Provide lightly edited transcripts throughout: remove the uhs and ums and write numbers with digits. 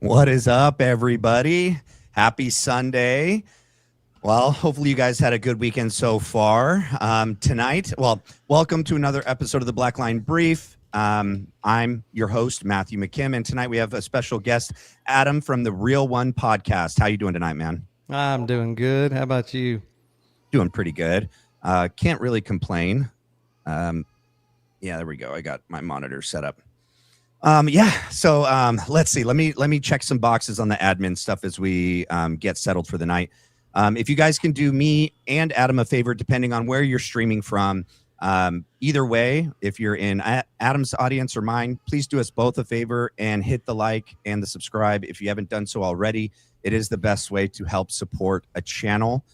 What is up, everybody? Happy Sunday. Well, hopefully you guys had a good weekend so far. Welcome to another episode of the Black Line Brief. I'm your host, Matthew McKim, and tonight we have a special guest, Adam from the Real One podcast. How you doing tonight, man? I'm doing good. How about you? Doing pretty good. Can't really complain. Yeah, there we go. I got my monitor set up. Let's see. Let me check some boxes on the admin stuff as we get settled for the night. If you guys can do me and Adam a favor, depending on where you're streaming from, either way, if you're in Adam's audience or mine, please do us both a favor and hit the like and the subscribe. If you haven't done so already, it is the best way to help support a channel.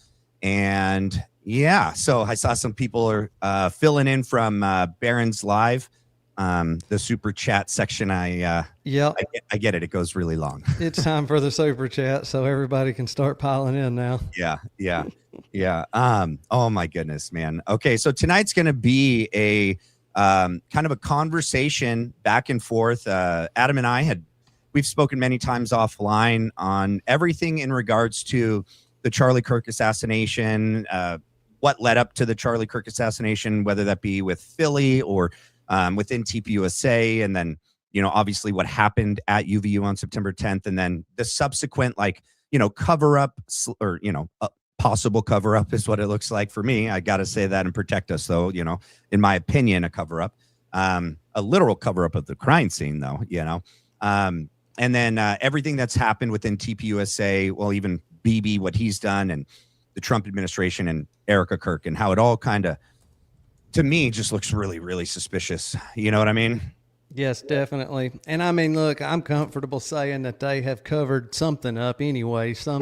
And yeah, so I saw some people are filling in from Barron's Live. The super chat section, I get it. It goes really long. It's time for the super chat, so everybody can start piling in now. Yeah. Oh my goodness, man. Okay, so tonight's gonna be a kind of a conversation back and forth. Adam and we've spoken many times offline on everything in regards to the Charlie Kirk assassination, what led up to the Charlie Kirk assassination, whether that be with Philly or within TPUSA, and then, obviously what happened at UVU on September 10th, and then the subsequent, cover up or, possible cover up is what it looks like for me. I got to say that and protect us, though, in my opinion, a cover up, a literal cover up of the crime scene, though, and then everything that's happened within TPUSA, well, even BB, what he's done, and the Trump administration and Erica Kirk, and how it all kind of, to me, just looks really, really suspicious. You know what I mean? Yes, definitely. And I mean, look, I'm comfortable saying that they have covered something up anyway, some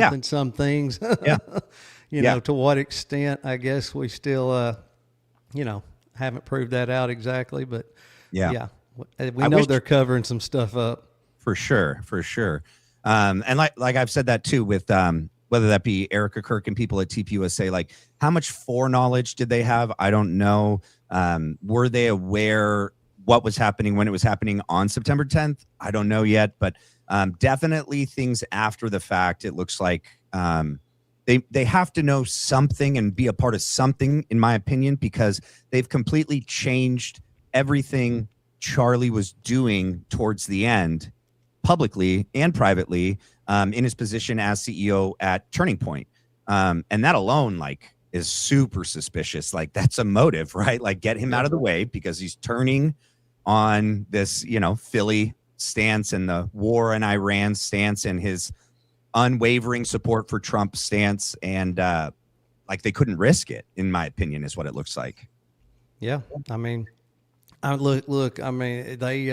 things. Yeah. To what extent, I guess we still, haven't proved that out exactly. But we know they're covering some stuff up. For sure. And like I've said that too with whether that be Erica Kirk and people at TPUSA, like how much foreknowledge did they have? I don't know. Were they aware what was happening when it was happening on September 10th? I don't know yet, but definitely things after the fact, it looks like they have to know something and be a part of something, in my opinion, because they've completely changed everything Charlie was doing towards the end, publicly and privately, in his position as CEO at Turning Point. And that alone, is super suspicious. Like, that's a motive, right? Like, get him out of the way because he's turning on this, Philly stance and the war in Iran stance and his unwavering support for Trump stance. And they couldn't risk it, in my opinion, is what it looks like. Yeah. I mean, look, I mean, they,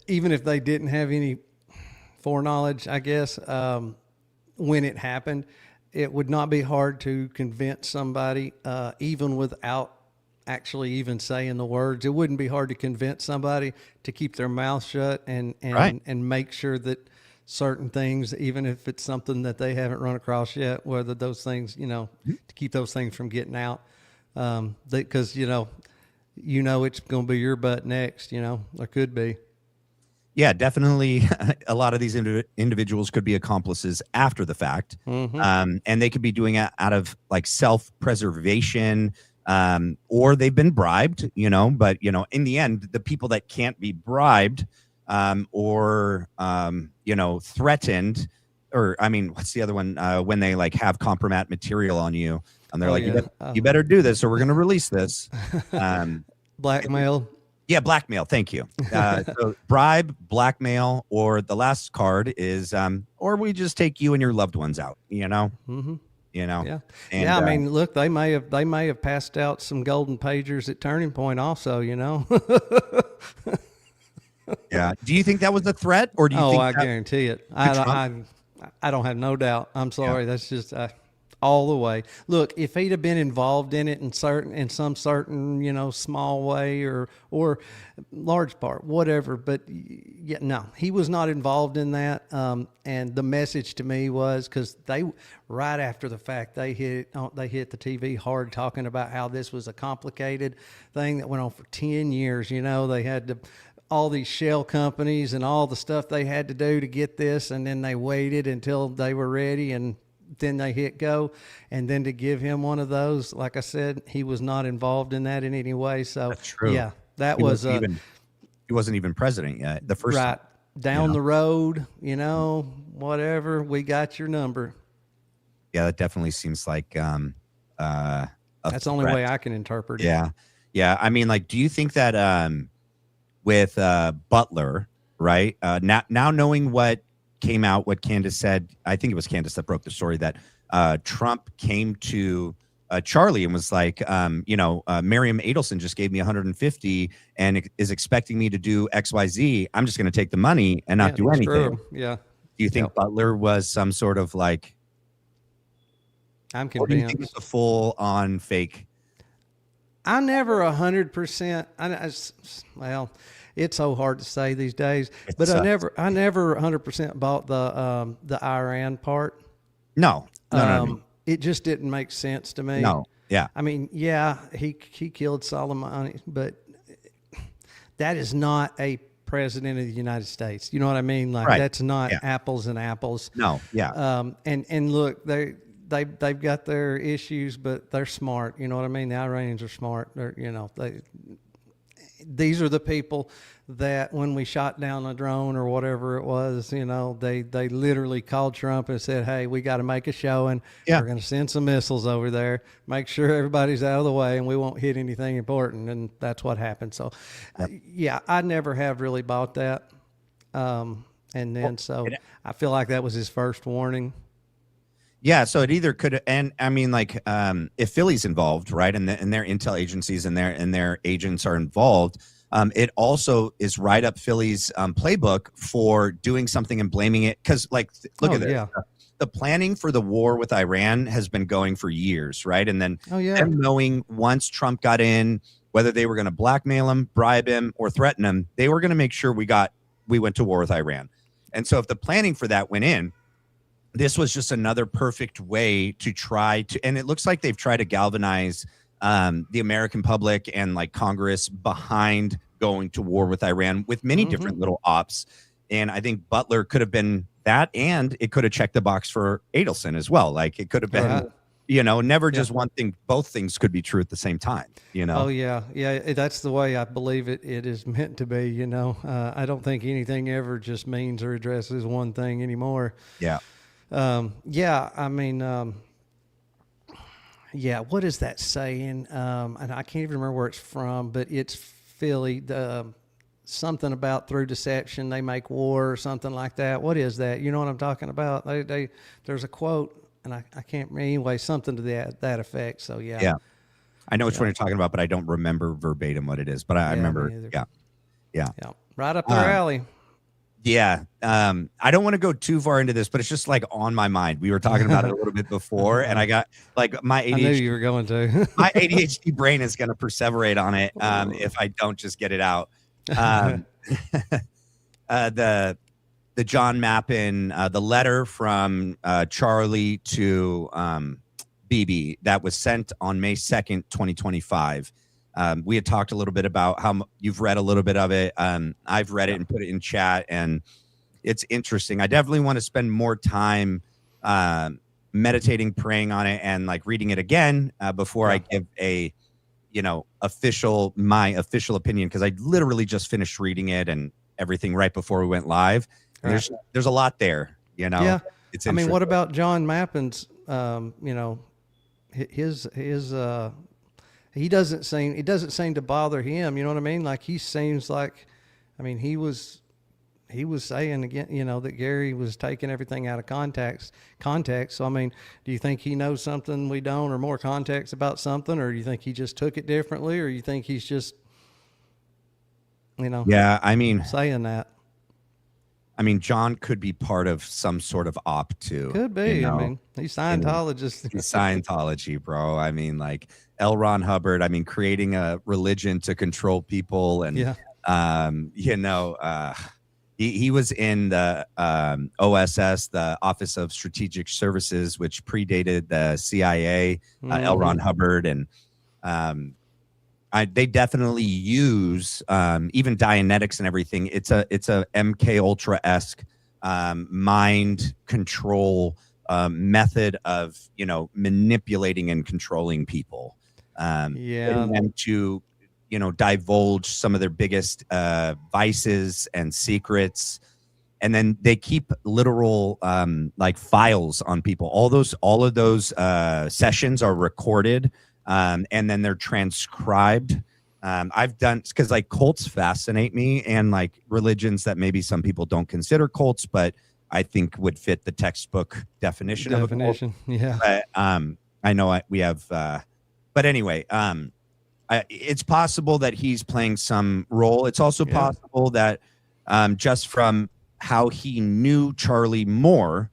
even if they didn't have any foreknowledge, I guess, when it happened, it would not be hard to convince somebody, even without actually even saying the words. It wouldn't be hard to convince somebody to keep their mouth shut and make sure that certain things, even if it's something that they haven't run across yet, whether those things, to keep those things from getting out, because it's going to be your butt next. There could be. Yeah, definitely. A lot of these individuals could be accomplices after the fact, and they could be doing it out of self-preservation, or they've been bribed. But in the end, the people that can't be bribed, or threatened, or I mean, what's the other one? When they have compromat material on you, and they're you better do this, or we're going to release this. Blackmail. Yeah, blackmail. Thank you. So bribe, blackmail, or the last card is, or we just take you and your loved ones out. Mm-hmm. Yeah. And, I mean, look, they may have passed out some golden pagers at Turning Point, also. Yeah. Do you think that was a threat, or do you think? I guarantee it. I don't have no doubt. I'm sorry. Yeah. That's just. All the way. Look, if he'd have been involved in it in some certain, small way or large part, whatever. But yeah, no, he was not involved in that. And the message to me was, because right after the fact, they hit the TV hard, talking about how this was a complicated thing that went on for 10 years. They had to all these shell companies and all the stuff they had to do to get this, and then they waited until they were ready, and then they hit go. And then to give him one of those, like I said, he was not involved in that in any way. So That's true. yeah, that He was he wasn't even president yet the first right time, down the road, whatever, we got your number. Yeah, that definitely seems like That's the only way I can interpret it. Yeah. I mean, like, do you think that with Butler, right? Now knowing what came out, what Candace said, I think it was Candace that broke the story that Trump came to Charlie and was like, Miriam Adelson just gave me 150 and is expecting me to do XYZ. I'm just going to take the money and not do anything. Yeah. Do you think Butler was some sort of like? I'm convinced. Or do you think it's a full on fake? I never 100%. Well, it's so hard to say these days, but I never 100% bought the Iran part. No. It just didn't make sense to me. No. Yeah. I mean, yeah, he killed Soleimani, but that is not a president of the United States. You know what I mean? Like that's not apples and apples. No. Yeah. And look, they've got their issues, but they're smart. You know what I mean? The Iranians are smart. These are the people that when we shot down a drone or whatever it was, they literally called Trump and said, hey, we got to make a showing. We're going to send some missiles over there, make sure everybody's out of the way and we won't hit anything important. And that's what happened. So I never have really bought that. I feel like that was his first warning. Yeah, so it either could, and I mean, like, if Philly's involved, right, and their intel agencies and their agents are involved, it also is right up Philly's playbook for doing something and blaming it. Because, like, look at this. Yeah. The planning for the war with Iran has been going for years, right? And then them knowing once Trump got in, whether they were going to blackmail him, bribe him, or threaten him, they were going to make sure we went to war with Iran. And so if the planning for that went in, this was just another perfect way to try to, and it looks like they've tried to galvanize the American public and like Congress behind going to war with Iran with many different little ops. And I think Butler could have been that, and it could have checked the box for Adelson as well. Like it could have been, never just one thing. Both things could be true at the same time, Oh, yeah. Yeah, that's the way I believe it is meant to be, I don't think anything ever just means or addresses one thing anymore. Yeah. I mean, what is that saying? And I can't even remember where it's from, but it's Philly, something about through deception, they make war or something like that. What is that? You know what I'm talking about? There's a quote and I can't remember anyway, something to that effect. So yeah. I know which one you're talking about, but I don't remember verbatim what it is, but I remember. Yeah. Right up their alley. Yeah. I don't want to go too far into this, but it's just like on my mind. We were talking about it a little bit before, and I got like my ADHD. I knew you were going to. My ADHD brain is going to perseverate on it if I don't just get it out. The John Mappin, the letter from Charlie to BB that was sent on May 2nd, 2025. We had talked a little bit about how you've read a little bit of it. I've read it and put it in chat, and it's interesting. I definitely want to spend more time meditating, praying on it, and like reading it again before I give my official opinion, because I literally just finished reading it and everything right before we went live. And there's a lot there, Yeah. It's I mean, what about John Mappin's? It doesn't seem to bother him. You know what I mean? Like he seems like, I mean, he was saying again, that Gary was taking everything out of context. So, I mean, do you think he knows something we don't, or more context about something, or do you think he just took it differently, or you think he's just, yeah, I mean, saying that. I mean, John could be part of some sort of op too. Could be. I mean, he's Scientologist. He's Scientology, bro. I mean, like L. Ron Hubbard. I mean, creating a religion to control people, and he was in the OSS, the Office of Strategic Services, which predated the CIA. L. Ron Hubbard, and I they definitely use even Dianetics and everything. It's a MK Ultra-esque mind control method of, you know, manipulating and controlling people, getting them to, you know, divulge some of their biggest vices and secrets. And then they keep literal like files on people. All of those sessions are recorded, and then they're transcribed. I've done, because like cults fascinate me, and like religions that maybe some people don't consider cults, but I think would fit the textbook definition of a cult. Yeah. But I know we have, but anyway, it's possible that he's playing some role. It's also possible that just from how he knew Charlie more,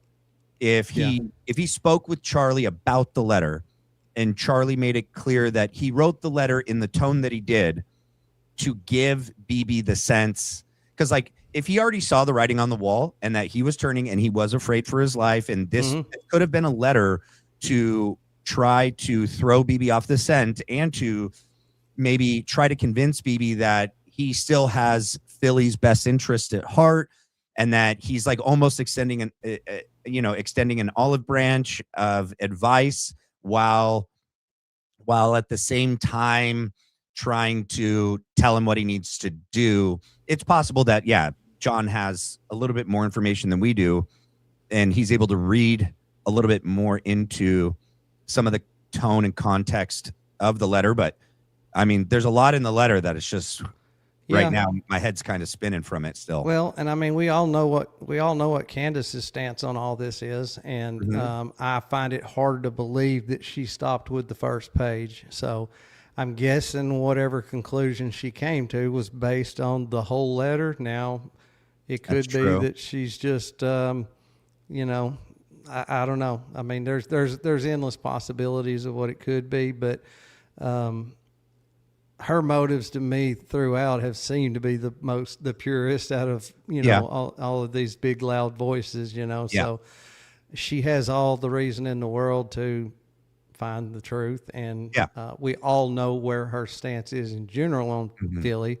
if he spoke with Charlie about the letter, and Charlie made it clear that he wrote the letter in the tone that he did to give BB the sense, because like if he already saw the writing on the wall and that he was turning and he was afraid for his life, and this could have been a letter to try to throw BB off the scent and to maybe try to convince BB that he still has Philly's best interest at heart, and that he's like almost extending an olive branch of advice while at the same time trying to tell him what he needs to do. It's possible that, John has a little bit more information than we do, and he's able to read a little bit more into some of the tone and context of the letter. But I mean, there's a lot in the letter that it's just right now my head's kind of spinning from it still. Well, and I mean, we all know what Candace's stance on all this is, and I find it hard to believe that she stopped with the first page. So I'm guessing whatever conclusion she came to was based on the whole letter. Now, it could be that she's just, I don't know. I mean, there's endless possibilities of what it could be, but her motives to me throughout have seemed to be the purest out of, all of these big loud voices, so she has all the reason in the world to find the truth. And we all know where her stance is in general on Philly.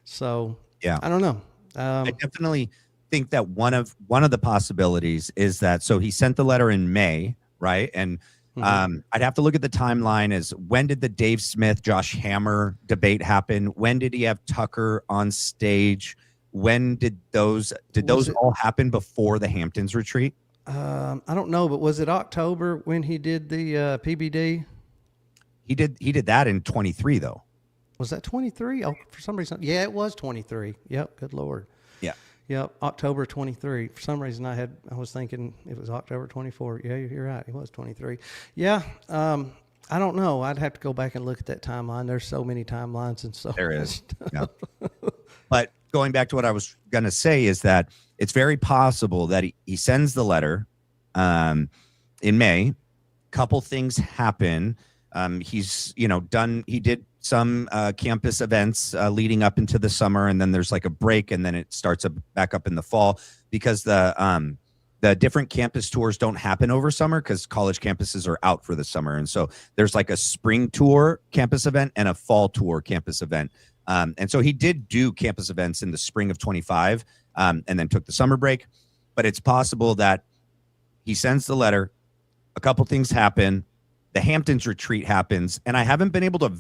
So I don't know. I definitely think that one of the possibilities is that, so he sent the letter in May, right? And I'd have to look at the timeline as when did the Dave Smith, Josh Hammer debate happen? When did he have Tucker on stage? When did those all happen before the Hamptons retreat? I don't know, but was it October when he did the PBD? He did that in 23 though. Was that 23? Oh, for some reason. Yeah, it was 23. Yep. Good Lord. Yeah. Yep. October 23. For some reason I was thinking it was October 24. Yeah, you're right. It was 23. Yeah. I don't know. I'd have to go back and look at that timeline. There's so many timelines and so there is. Yeah. But going back to what I was going to say is that it's very possible that he sends the letter in May. Couple things happen. He's done. He did some campus events leading up into the summer, and then there's like a break, and then it starts back up in the fall because the different campus tours don't happen over summer because college campuses are out for the summer. And so there's like a spring tour campus event and a fall tour campus event. And so he did do campus events in the spring of 25 and then took the summer break. But it's possible that he sends the letter, a couple things happen, the Hamptons retreat happens, and I haven't been able to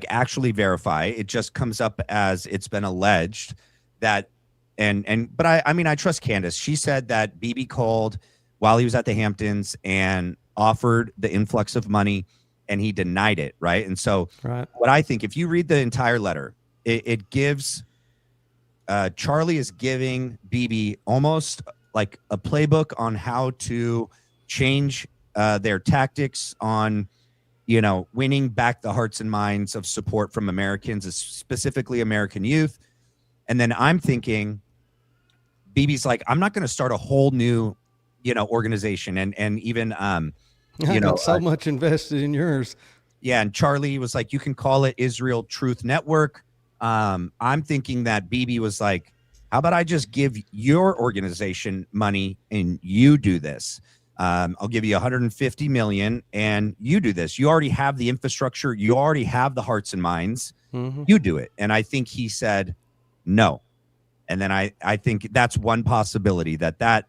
actually verify. It just comes up as it's been alleged that, but I trust Candace. She said that BB called while he was at the Hamptons and offered the influx of money, and he denied it, right? And so what I think, if you read the entire letter, it gives, Charlie is giving BB almost like a playbook on how to change their tactics on, winning back the hearts and minds of support from Americans, specifically American youth. And then I'm thinking, BB's like, I'm not going to start a whole new, organization. And even, so much invested in yours. Yeah. And Charlie was like, you can call it Israel Truth Network. I'm thinking that BB was like, how about I just give your organization money and you do this? I'll give you 150 million and you do this. You already have the infrastructure. You already have the hearts and minds. You do it. And I think he said no. And then I think that's one possibility that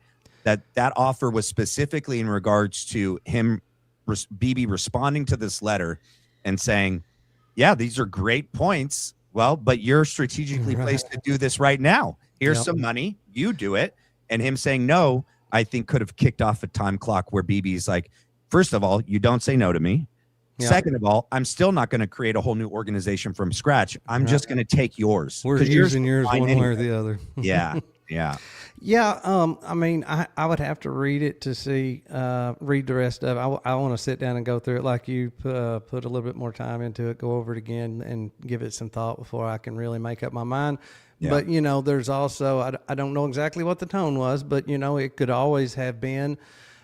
offer was specifically in regards to him, BB responding to this letter and saying, yeah, these are great points. Well, but you're strategically placed to do this right now. Here's some money. You do it. And him saying no, I think could have kicked off a time clock where BB's like, first of all, you don't say no to me. Second of all, I'm still not going to create a whole new organization from scratch. I'm just going to take yours. We're using yours one way or the other. Yeah. I mean, I would have to read it to see, read the rest of it. I want to sit down and go through it like you, put a little bit more time into it, go over it again and give it some thought before I can really make up my mind. Yeah. But, you know, there's also, I don't know exactly what the tone was, but, you know, it could always have been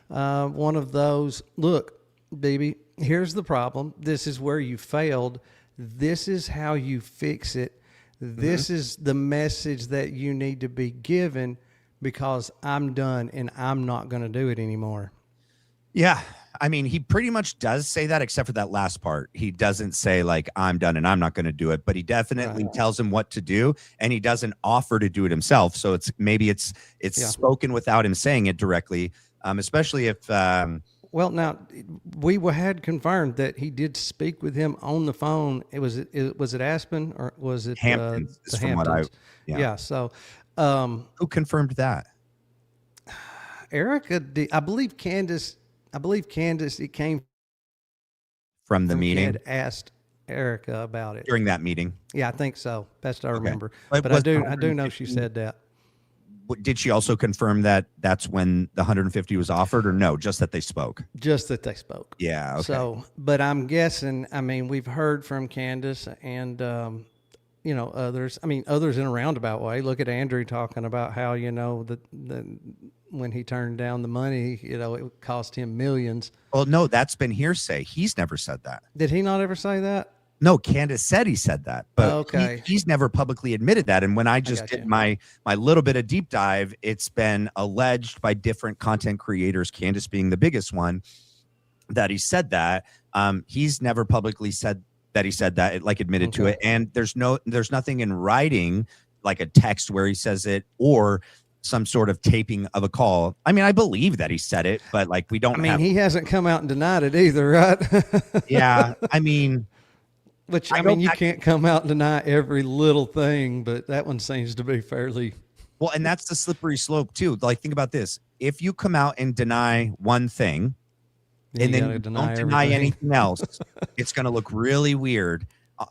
one of those, look, baby, here's the problem. This is where you failed. This is how you fix it. This is the message that you need to be given because I'm done and I'm not going to do it anymore. Yeah. I mean, he pretty much does say that, except for that last part. He doesn't say like, I'm done and I'm not going to do it, but he definitely tells him what to do, and he doesn't offer to do it himself. So it's spoken without him saying it directly, especially if, well, now we had confirmed that he did speak with him on the phone. Was it Aspen or was it Hamptons? The Hamptons? Yeah. So, who confirmed that? Erica, I believe Candace. It came from the meeting. Had asked Erica about it during that meeting. Yeah, I think so. Best I remember. But I do know she said that. Did she also confirm that that's when the 150 was offered, or no, just that they spoke? Just that they spoke. Yeah. Okay. So, but I'm guessing, I mean, we've heard from Candace and, you know, others, I mean, others in a roundabout way. Look at Andrew talking about how, you know, when he turned down the money, you know, it cost him millions. Well, no, that's been hearsay. He's never said that. Did he not ever say that? No, Candace said he said that, but he's never publicly admitted that. And when I just did my little bit of deep dive, it's been alleged by different content creators, Candace being the biggest one, that he said that. He's never publicly said that he said that, like admitted to it. And there's nothing in writing, like a text where he says it or some sort of taping of a call. I mean, I believe that he said it, but like we don't. I mean, he hasn't come out and denied it either, right? Yeah, I mean. Which, I mean, you can't come out and deny every little thing, but that one seems to be fairly... Well, and that's the slippery slope, too. Like, think about this. If you come out and deny one thing, and then you don't deny anything else, it's going to look really weird.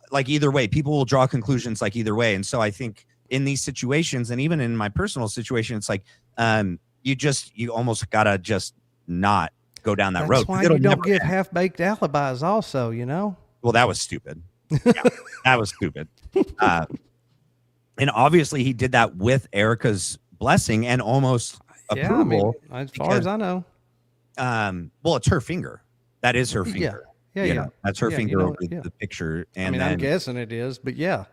Like, either way, people will draw conclusions, like, either way. And so I think in these situations, and even in my personal situation, it's like, you almost got to just not go down that road. That's why you don't give half-baked alibis also, you know? Well, that was stupid. Yeah, that was stupid. And obviously he did that with Erica's blessing and almost approval. I mean, as far as I know. Well, it's her finger. That is her finger. Yeah. That's her finger over the picture. And I mean, I'm guessing it is, but yeah.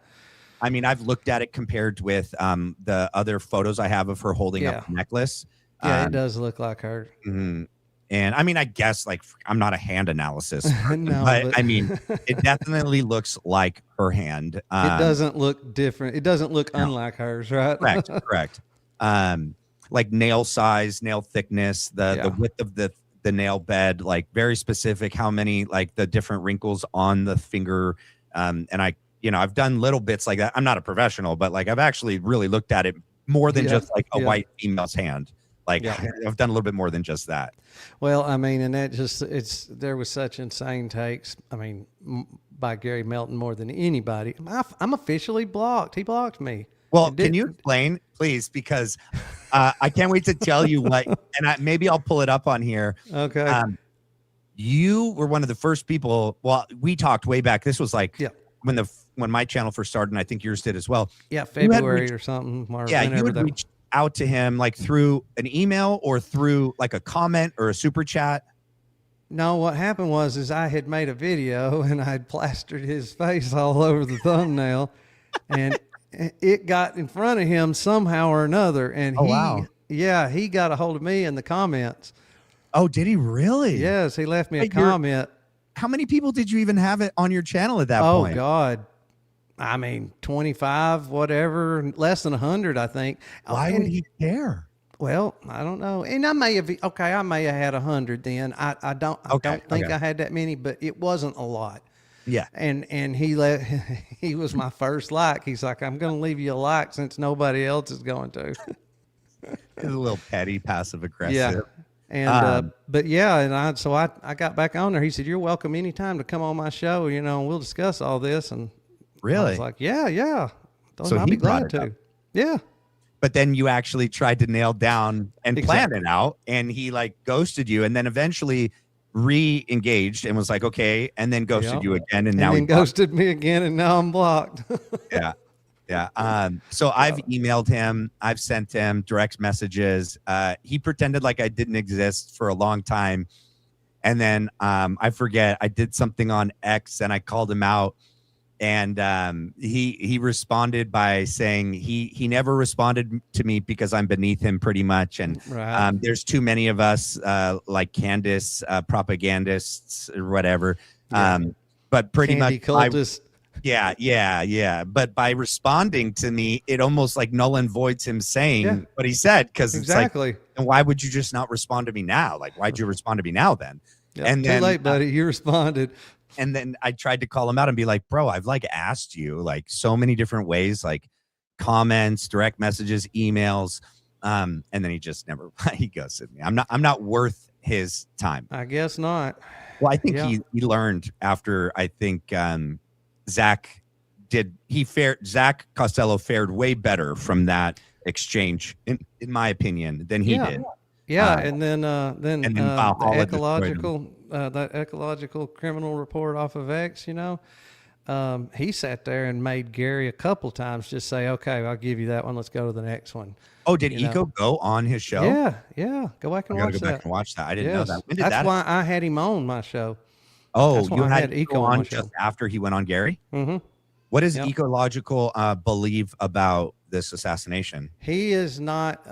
I mean, I've looked at it compared with the other photos I have of her holding up the necklace. Yeah, it does look like her. Mm-hmm. And I mean, I guess like I'm not a hand analysis, but I mean, it definitely looks like her hand. It doesn't look different. It doesn't look unlike hers, right? Correct. Like nail size, nail thickness, the width of the nail bed, like very specific. How many, like the different wrinkles on the finger. And I've done little bits like that. I'm not a professional, but like I've actually really looked at it more than just like a white female's hand. Like I've done a little bit more than just that. Well, I mean, and that just, there was such insane takes. I mean, by Gary Melton more than anybody. I'm officially blocked. He blocked me. Well, can you explain, please? Because I can't wait to tell you what, and maybe I'll pull it up on here. Okay. You were one of the first people. Well, we talked way back. This was like when my channel first started, and I think yours did as well. Yeah, February or something. Yeah, you would reach out to him like through an email or through like a comment or a super chat. No, what happened was I had made a video and I had plastered his face all over the thumbnail, and it got in front of him somehow or another. And he got a hold of me in the comments, Oh, did he really? Yes, he left me a Wait, you're- comment. How many people did you even have it on your channel at that Oh point? God. I mean, 25, whatever, less than 100, I think. Why would he care? Well, I don't know. And I may have had 100 then. I don't think I had that many, but it wasn't a lot. Yeah. And he he was my first like. He's like, I'm going to leave you a like since nobody else is going to. He's a little petty, passive aggressive. Yeah. And but yeah, and I got back on there. He said, "You're welcome anytime to come on my show, and we'll discuss all this." And really? I was like, yeah. So I'll be glad to. Yeah. But then you actually tried to nail down and plan it out, and he like ghosted you, and then eventually re-engaged and was like, okay, and then ghosted you again, and now he ghosted me again, and now I'm blocked. Yeah. So I've emailed him, I've sent him direct messages. He pretended like I didn't exist for a long time, and then I forget, I did something on X and I called him out. And he responded by saying he never responded to me because I'm beneath him pretty much. And there's too many of us like Candace propagandists or whatever. But pretty much cultists. Yeah. But by responding to me, it almost like null and voids him saying what he said. Because it's like, and why would you just not respond to me now? Like, why'd you respond to me now then? And then, too late, buddy. You responded. And then I tried to call him out and be like, bro, I've like asked you like so many different ways, like comments, direct messages, emails. And then he just never, he ghosted me. I'm not worth his time. I guess not. Well, I think he learned after, I think Zach Costello fared way better from that exchange, in my opinion, than he did. Yeah, and then the ecological criminal report off of X, he sat there and made Gary a couple times just say, okay, I'll give you that one. Let's go to the next one. Oh, did Eco go on his show? Yeah. Go back and watch that. Go back and watch that. I didn't know that. When did That's why I had him on my show. Oh, you had Eco on just after he went on Gary? Mm-hmm. What does Ecological believe about this assassination? He is not...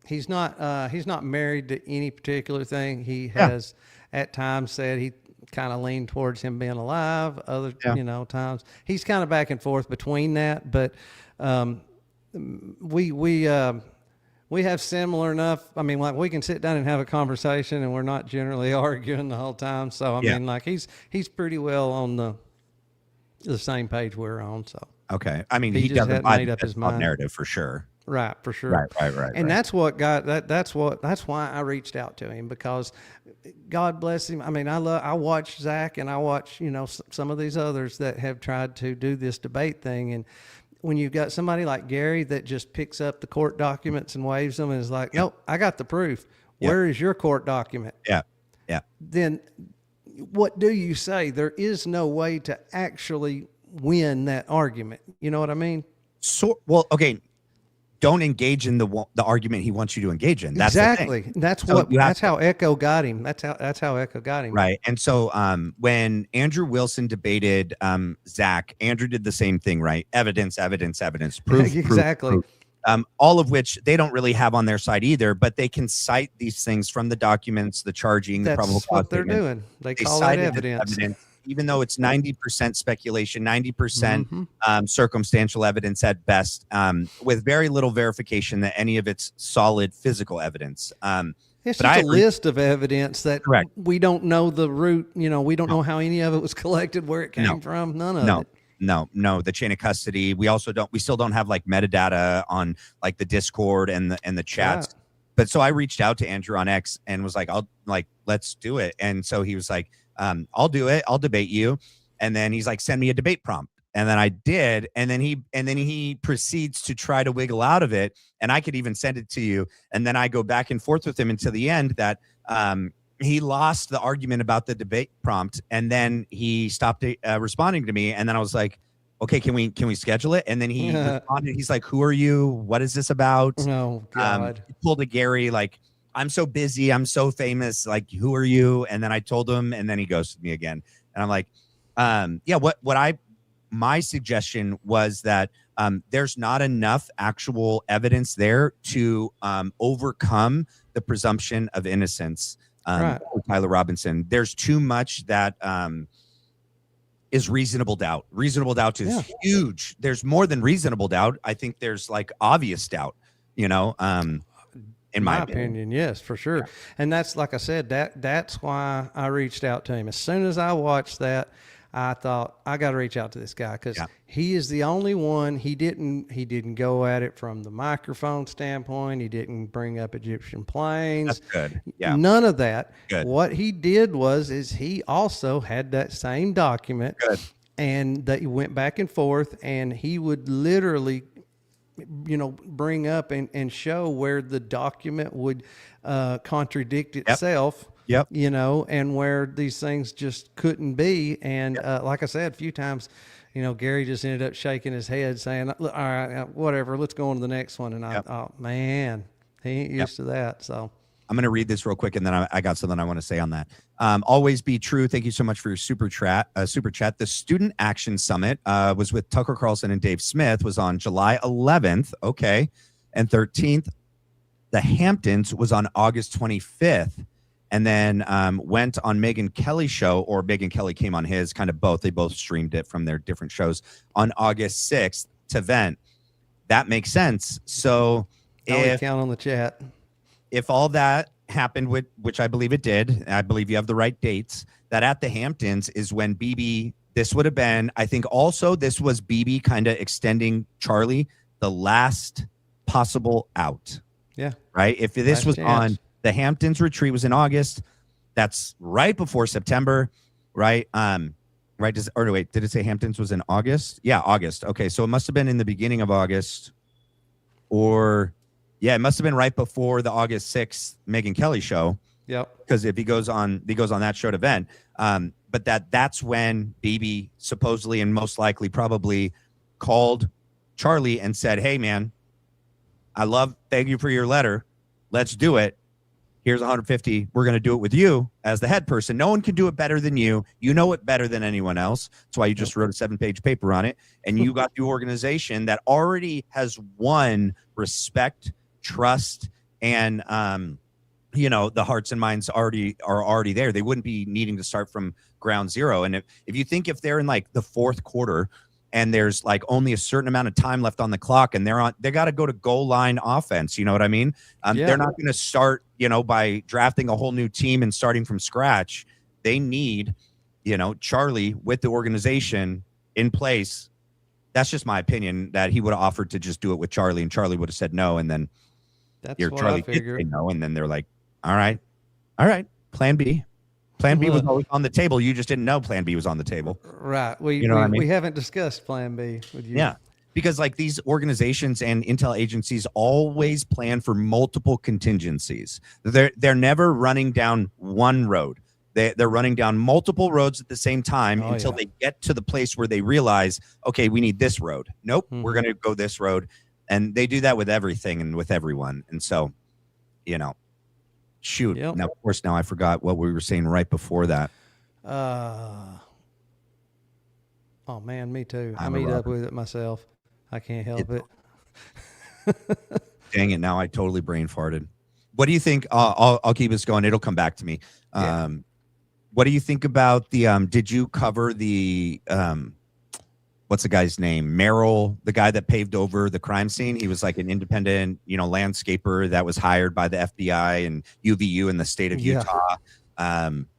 He's not married to any particular thing. He has at times said he kind of leaned towards him being alive. Other, times he's kind of back and forth between that. But we have similar enough. I mean, like we can sit down and have a conversation, and we're not generally arguing the whole time. So I mean, like he's pretty well on the same page we're on. So okay, I mean, he doesn't made up his mind narrative for sure. Right, for sure. Right. And that's what that's why I reached out to him, because God bless him. I mean, I watch Zach, and I watch, some of these others that have tried to do this debate thing. And when you've got somebody like Gary that just picks up the court documents and waves them and is like, nope, I got the proof. Where is your court document? Yeah. Then what do you say? There is no way to actually win that argument. You know what I mean? So, well, okay. Don't engage in the argument he wants you to engage in. That's exactly. That's how Echo got him. That's how Echo got him. Right. And so when Andrew Wilson debated Zach, Andrew did the same thing, right? Evidence, proof. Exactly. Proof. All of which they don't really have on their side either, but they can cite these things from the documents, the charging, the probable cause. That's what they're doing. They call that evidence. Even though it's 90% speculation, 90% circumstantial evidence at best, with very little verification that any of it's solid physical evidence. It's just a list of evidence that we don't know the root. We don't know how any of it was collected, where it came from. None of it. No, the chain of custody. We still don't have like metadata on like the Discord and the chats. Yeah. But so I reached out to Andrew on X and was like, let's do it. And so he was like, I'll do it. I'll debate you. And then he's like, send me a debate prompt. And then I did. And then he proceeds to try to wiggle out of it. And I could even send it to you. And then I go back and forth with him until the end that he lost the argument about the debate prompt. And then he stopped responding to me. And then I was like, okay, can we schedule it? And then he responded. He's like, who are you? What is this about? Oh, God. He pulled a Gary, like, I'm so busy. I'm so famous. Like, who are you? And then I told him, and then he ghosted me again. And I'm like, what I my suggestion was that there's not enough actual evidence there to overcome the presumption of innocence for Tyler Robinson. There's too much that is reasonable doubt. Reasonable doubt is huge. There's more than reasonable doubt. I think there's like obvious doubt, you know, in my opinion. Yes, for sure. Yeah. And that's, like I said, that's why I reached out to him. As soon as I watched that, I thought, I got to reach out to this guy, because he is the only one. He didn't go at it from the microphone standpoint. He didn't bring up Egyptian planes. That's good. Yeah. None of that. Good. What he did is he also had that same document. Good. And they went back and forth, and he would literally, you know, bring up and show where the document would contradict itself. Yep. You know, and where these things just couldn't be. And like I said, a few times, you know, Gary just ended up shaking his head saying, all right, whatever, let's go on to the next one. And I thought, man, he ain't used to that. So I'm going to read this real quick, and then I got something I want to say on that. Always be true. Thank you so much for your super chat. The Student Action Summit was with Tucker Carlson and Dave Smith, was on July 11th. Okay. And 13th. The Hamptons was on August 25th. And then went on Megyn Kelly's show, or Megyn Kelly came on his, kind of both. They both streamed it from their different shows on August 6th to vent. That makes sense. So if count on the chat, if all that happened, with which I believe it did, I believe you have the right dates, that at the Hamptons is when BB, this would have been, I think also this was BB kind of extending Charlie the last possible out. Yeah. Right. If this was on the Hamptons retreat was in August. That's right before September, right? Right. Did it say Hamptons was in August? Yeah, August. Okay, so it must have been in the beginning of August, or it must have been right before the August 6th Megyn Kelly show. Yep. Because if he goes on that show to vent. But that's when BB supposedly and most likely probably called Charlie and said, "Hey man, thank you for your letter. Let's do it. Here's 150. We're going to do it with you as the head person. No one can do it better than you. You know it better than anyone else. That's why you just wrote a 7-page paper on it. And you got the organization that already has won respect, trust, and, you know, the hearts and minds are already there. They wouldn't be needing to start from ground zero. And if you think if they're in like the fourth quarter and there's like only a certain amount of time left on the clock and they got to go to goal line offense. You know what I mean? They're not going to start, you know, by drafting a whole new team and starting from scratch. They need, you know, Charlie with the organization in place. That's just my opinion, that he would have offered to just do it with Charlie, and Charlie would have said no. And then Charlie did say no. And then they're like, all right, plan B. Plan B was always on the table. You just didn't know Plan B was on the table. Right. We haven't discussed Plan B with you. Yeah. Because like these organizations and intel agencies always plan for multiple contingencies. They're never running down one road. They're running down multiple roads at the same time until they get to the place where they realize, okay, we need this road. Nope, we're going to go this road. And they do that with everything and with everyone. And so, you know, shoot. Yep. Now, of course, I forgot what we were saying right before that. Oh man, me too. I meet up with it myself. I can't help it. Dang it! Now I totally brain farted. What do you think? I'll keep this going. It'll come back to me. What do you think about the? Did you cover the? What's the guy's name? Merrill, the guy that paved over the crime scene. He was like an independent, you know, landscaper that was hired by the FBI and UVU in the state of Utah.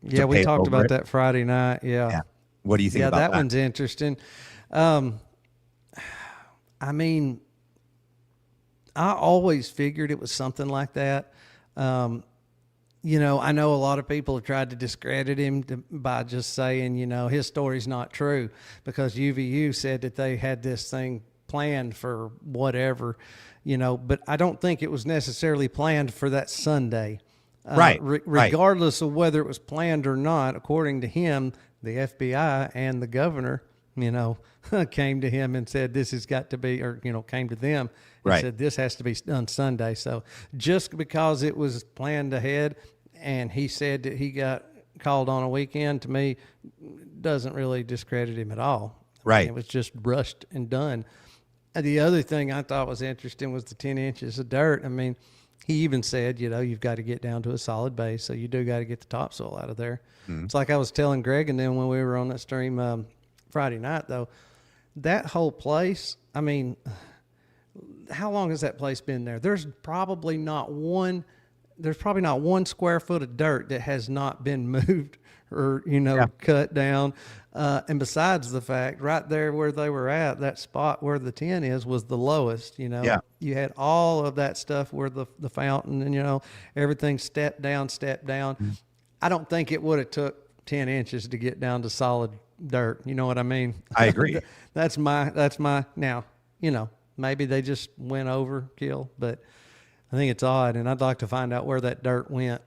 We talked about that Friday night. Yeah. What do you think about that? Yeah, that one's interesting. I mean, I always figured it was something like that. You know, I know a lot of people have tried to discredit him by just saying, you know, his story's not true, because UVU said that they had this thing planned for whatever, you know, but I don't think it was necessarily planned for that Sunday. Regardless of whether it was planned or not, according to him, the FBI and the governor, you know, came to him and said, this has got to be, or, you know, came to them and said, this has to be done Sunday. So just because it was planned ahead and he said that he got called on a weekend, to me, doesn't really discredit him at all. Right. It was just brushed and done. And the other thing I thought was interesting was the 10 inches of dirt. I mean, he even said, you've got to get down to a solid base. So you do got to get the topsoil out of there. It's like I was telling Greg, and then when we were on that stream Friday night, though, that whole place, I mean, how long has that place been there? There's probably not one square foot of dirt that has not been moved or, cut down. And besides the fact, right there where they were at, that spot where the 10 is was the lowest, Yeah. You had all of that stuff where the fountain and, everything stepped down. I don't think it would have took 10 inches to get down to solid dirt. You know what I mean? I agree. That's my, now, maybe they just went overkill, but I think it's odd. And I'd like to find out where that dirt went.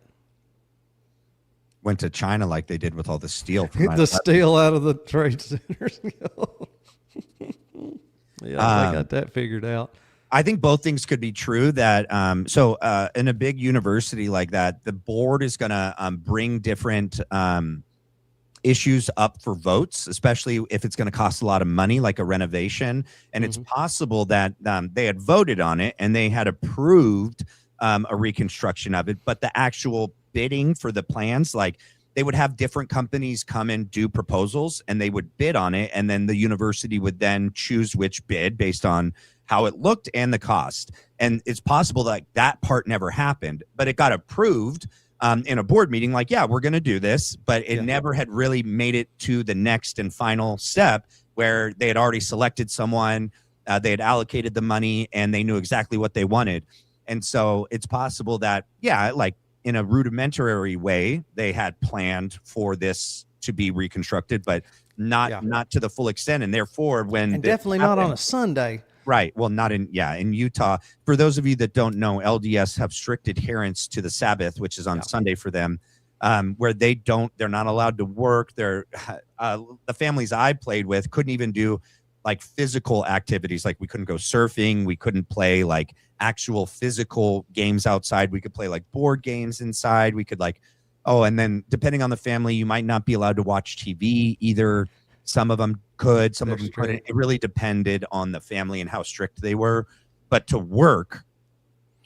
Went to China like they did with all the steel. From the steel out of the trade centers. Yeah, they got that figured out. I think both things could be true. That in a big university like that, the board is going to bring different issues up for votes, especially if it's going to cost a lot of money, like a renovation. And it's possible that they had voted on it and they had approved a reconstruction of it, but the actual bidding for the plans, like they would have different companies come and do proposals and they would bid on it. And then the university would then choose which bid based on how it looked and the cost. And it's possible that that part never happened, but it got approved in a board meeting, like, yeah, we're going to do this, but it never had really made it to the next and final step where they had already selected someone, they had allocated the money and they knew exactly what they wanted. And so it's possible that, like in a rudimentary way, they had planned for this to be reconstructed, but not to the full extent. And therefore, when definitely not on a Sunday. Right. Well, not in Utah. For those of you that don't know, LDS have strict adherence to the Sabbath, which is on Sunday for them, where they're not allowed to work. The families I played with couldn't even do like physical activities. Like we couldn't go surfing. We couldn't play like actual physical games outside. We could play like board games inside. We could and then depending on the family, you might not be allowed to watch TV either. Some of them could, some of them couldn't. It really depended on the family and how strict they were. But to work,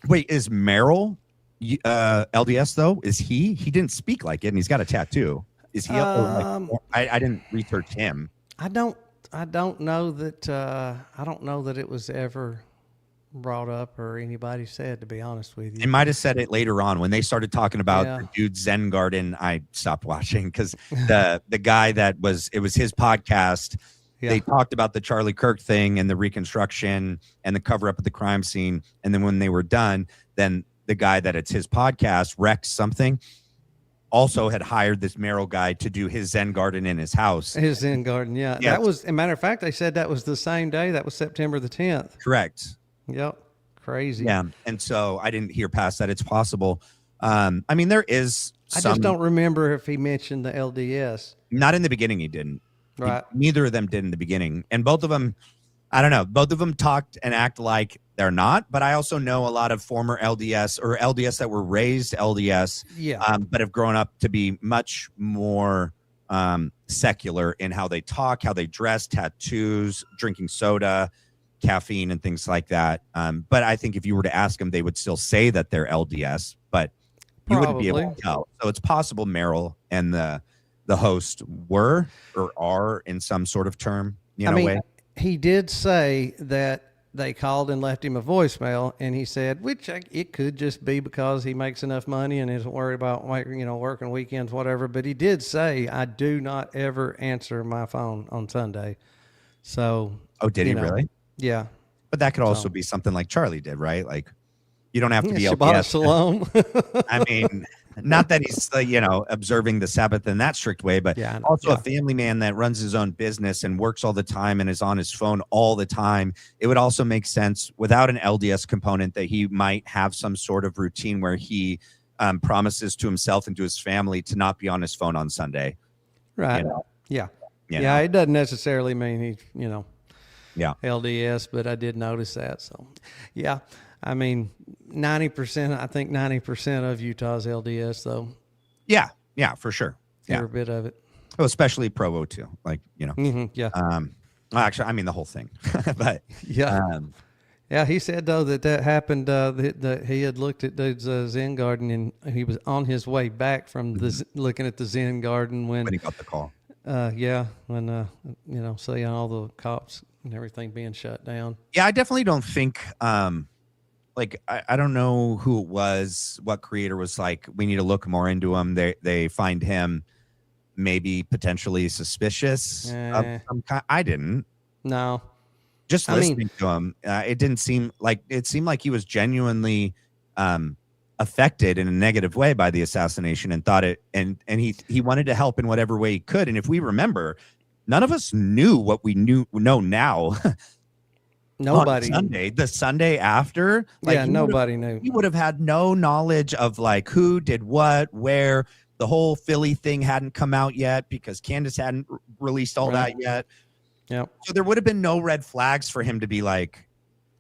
wait, is Merrill LDS though? Is he? He didn't speak like it, and he's got a tattoo. Is he? I didn't research him. I don't know that. I don't know that it was ever brought up or anybody said, to be honest with you. They might have said it later on when they started talking about the dude Zen Garden. I stopped watching because the guy it was his podcast. They talked about the Charlie Kirk thing and the reconstruction and the cover up of the crime scene. And then when they were done, then the guy that it's his podcast, Rex something, also had hired this Merrill guy to do his Zen garden in his house. His Zen garden. Yeah. That was, as a matter of fact, they said that was the same day. That was September the 10th. Correct. Yep. Crazy. Yeah. And so I didn't hear past that. It's possible. I mean, there is I just don't remember if he mentioned the LDS. Not in the beginning, he didn't. Right. Neither of them did in the beginning. And both of them, I don't know, both of them talked and act like they're not. But I also know a lot of former LDS or LDS that were raised LDS, but have grown up to be much more secular in how they talk, how they dress, tattoos, drinking soda, caffeine and things like that. But I think if you were to ask them, they would still say that they're LDS, but you wouldn't be able to tell. So it's possible Merrill and the host were or are in some sort of term, way. He did say that they called and left him a voicemail, and he said, it could just be because he makes enough money and isn't worried about working weekends, whatever. But he did say, I do not ever answer my phone on Sunday. So, did he really? Yeah. But that could also be something like Charlie did, right? Like, you don't have to be Shabbat Shalom. I mean, not that he's, observing the Sabbath in that strict way, but also a family man that runs his own business and works all the time and is on his phone all the time. It would also make sense without an LDS component that he might have some sort of routine where he promises to himself and to his family to not be on his phone on Sunday. Right. Yeah. It doesn't necessarily mean he's, LDS, but I did notice that. So, yeah, I mean, 90%, I think 90% of Utah's LDS, though. Yeah, for sure. Every bit of it. Oh, especially Provo, too. Well, actually, I mean the whole thing. But Yeah. um, Yeah, he said though that happened. That he had looked at dude's Zen garden, and he was on his way back from looking at the Zen garden when, when he got the call. when seeing all the cops and everything being shut down. Yeah, I definitely don't think like I don't know who it was, what creator was like, we need to look more into him. They find him maybe potentially suspicious of some kind. I didn't. No, Just I mean, listening to him, it didn't seem like it seemed like he was genuinely affected in a negative way by the assassination and thought it and he wanted to help in whatever way he could. And if we remember, none of us knew what we know now. nobody. On Sunday, the Sunday after, like Yeah, nobody knew. he would have had no knowledge of like who did what, where. The whole Philly thing hadn't come out yet because Candace hadn't released all that yet. Yep. So there would have been no red flags for him to be like,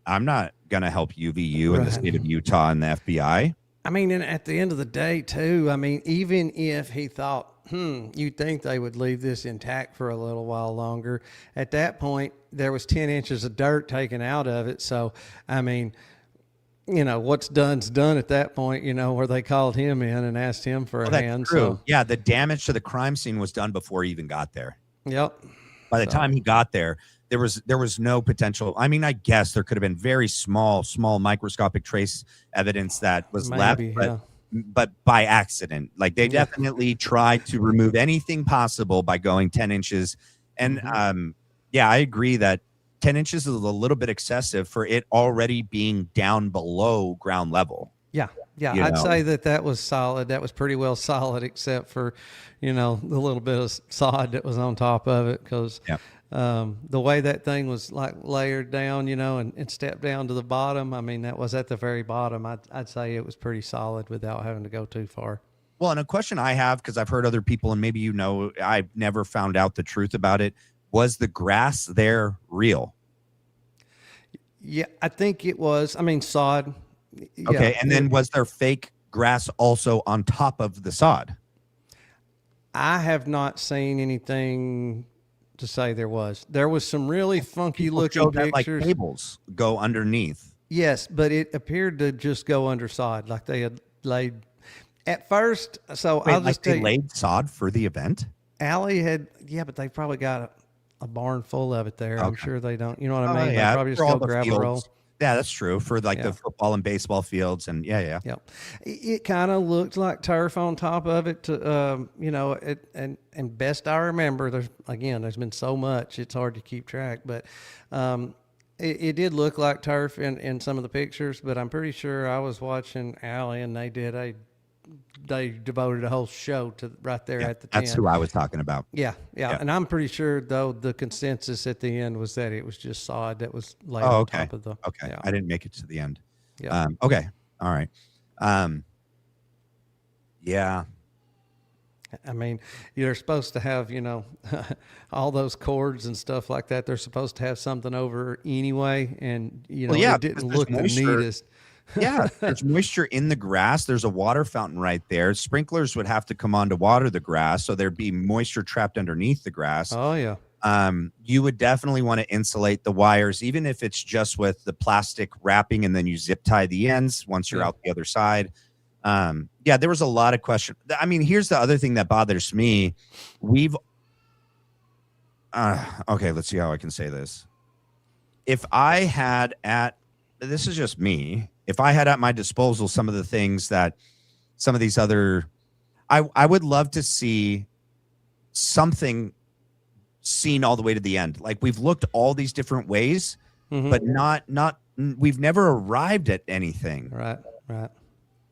I'm not going to help UVU in the state of Utah and the FBI. I mean, and at the end of the day, too, I mean, even if he thought, you'd think they would leave this intact for a little while longer, at that point, there was 10 inches of dirt taken out of it. So, I mean, what's done's done at that point, where they called him in and asked him for a hand. True. So, yeah, the damage to the crime scene was done before he even got there. Yep. By the time he got there, there was no potential. I mean, I guess there could have been very small microscopic trace evidence that was left, but by accident. Like they definitely tried to remove anything possible by going 10 inches. And I agree that 10 inches is a little bit excessive for it already being down below ground level. Yeah. I'd say that was solid. That was pretty well solid, except for, the little bit of sod that was on top of it. Because the way that thing was like layered down, and stepped down to the bottom. I mean, that was at the very bottom. I'd say it was pretty solid without having to go too far. Well, and a question I have, because I've heard other people, and maybe I've never found out the truth about it. Was the grass there real? Yeah, I think it was. I mean, sod. Okay, and then was there fake grass also on top of the sod? I have not seen anything to say there was. There was some really funky looking pictures. Like cables go underneath. Yes, but it appeared to just go under sod, like they had laid at first. So Wait, I'll just tell they you, laid sod for the event. Allie had, but they probably got a barn full of it there. Okay. I'm sure they don't. You know what I mean? Yeah, they probably just go grab a roll. Yeah, that's true for like the football and baseball fields, and Yep. It kind of looked like turf on top of it. And best I remember, there's been so much, it's hard to keep track, but it did look like turf in some of the pictures. But I'm pretty sure I was watching Allie, and they devoted a whole show to right there at the tent. That's who I was talking about. Yeah. And I'm pretty sure, though, the consensus at the end was that it was just sod that was laid on top of the... Okay, yeah. I didn't make it to the end. Yeah. Okay, all right. Yeah. I mean, you're supposed to have, all those cords and stuff like that. They're supposed to have something over anyway, and, it didn't look the neatest. Yeah, there's moisture in the grass. There's a water fountain right there. Sprinklers would have to come on to water the grass, so there'd be moisture trapped underneath the grass. Oh, yeah. You would definitely want to insulate the wires, even if it's just with the plastic wrapping, and then you zip tie the ends once you're out the other side. There was a lot of questions. I mean, here's the other thing that bothers me. Okay, let's see how I can say this. If I had this is just me. If I had at my disposal some of the things that some of these other, I would love to see something seen all the way to the end. Like we've looked all these different ways, but we've never arrived at anything. Right.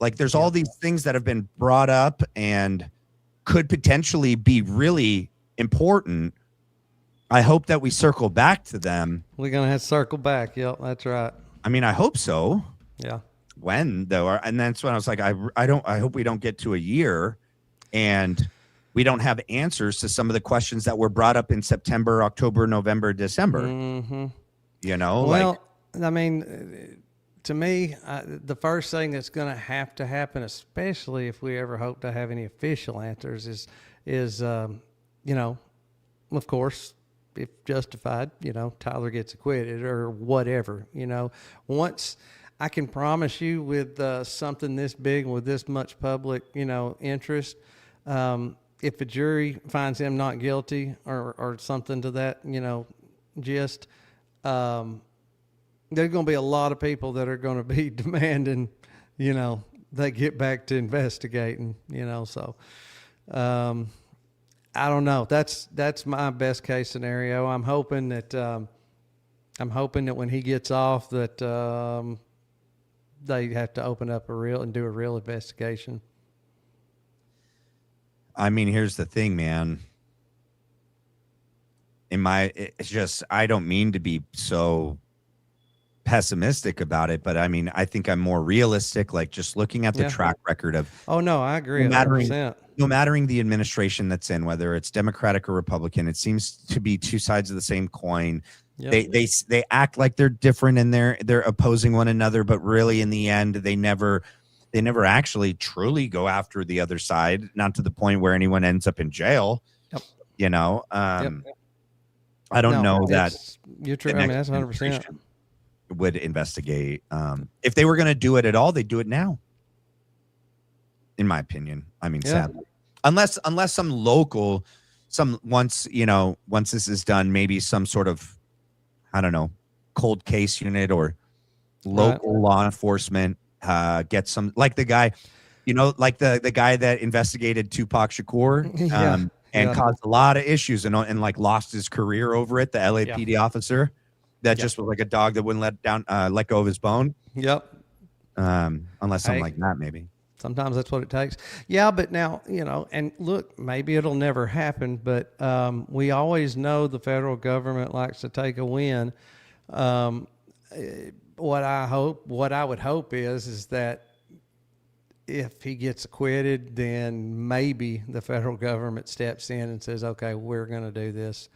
Like there's all these things that have been brought up and could potentially be really important. I hope that we circle back to them. We're going to have to circle back. Yep, that's right. I mean, I hope so. Yeah. When though? And that's when I was like, I hope we don't get to a year and we don't have answers to some of the questions that were brought up in September, October, November, December. Mm-hmm. Well, I mean, to me, the first thing that's going to happen, especially if we ever hope to have any official answers, is of course, if justified, Tyler gets acquitted or whatever, once I can promise you with something this big with this much public, interest, if a jury finds him not guilty or something to that, gist, there's going to be a lot of people that are going to be demanding, they get back to investigating, so, I don't know. That's my best case scenario. I'm hoping that when he gets off that, they have to open up do a real investigation. I mean, here's the thing, man. It's just, I don't mean to be so pessimistic about it, but I mean, I think I'm more realistic, like just looking at the track record of. Oh, no, I agree. No matter the administration that's in, whether it's Democratic or Republican, it seems to be two sides of the same coin. Yep. They act like they're different and they're opposing one another, but really in the end, they never actually truly go after the other side, not to the point where anyone ends up in jail. Yep. I don't know that you're true. I mean, that's 100%. Would investigate. If they were going to do it at all, they'd do it now. In my opinion, I mean, sadly, unless some local, once this is done, maybe some sort of, I don't know, cold case unit or local law enforcement get some, like the guy, like the guy that investigated Tupac Shakur and caused a lot of issues and like lost his career over it. The LAPD officer that just was like a dog that wouldn't let go of his bone. Yep. Unless something like that, maybe. Sometimes that's what it takes. Yeah, but now, and look, maybe it'll never happen, but we always know the federal government likes to take a win. What I would hope is that if he gets acquitted, then maybe the federal government steps in and says, okay, we're going to do this.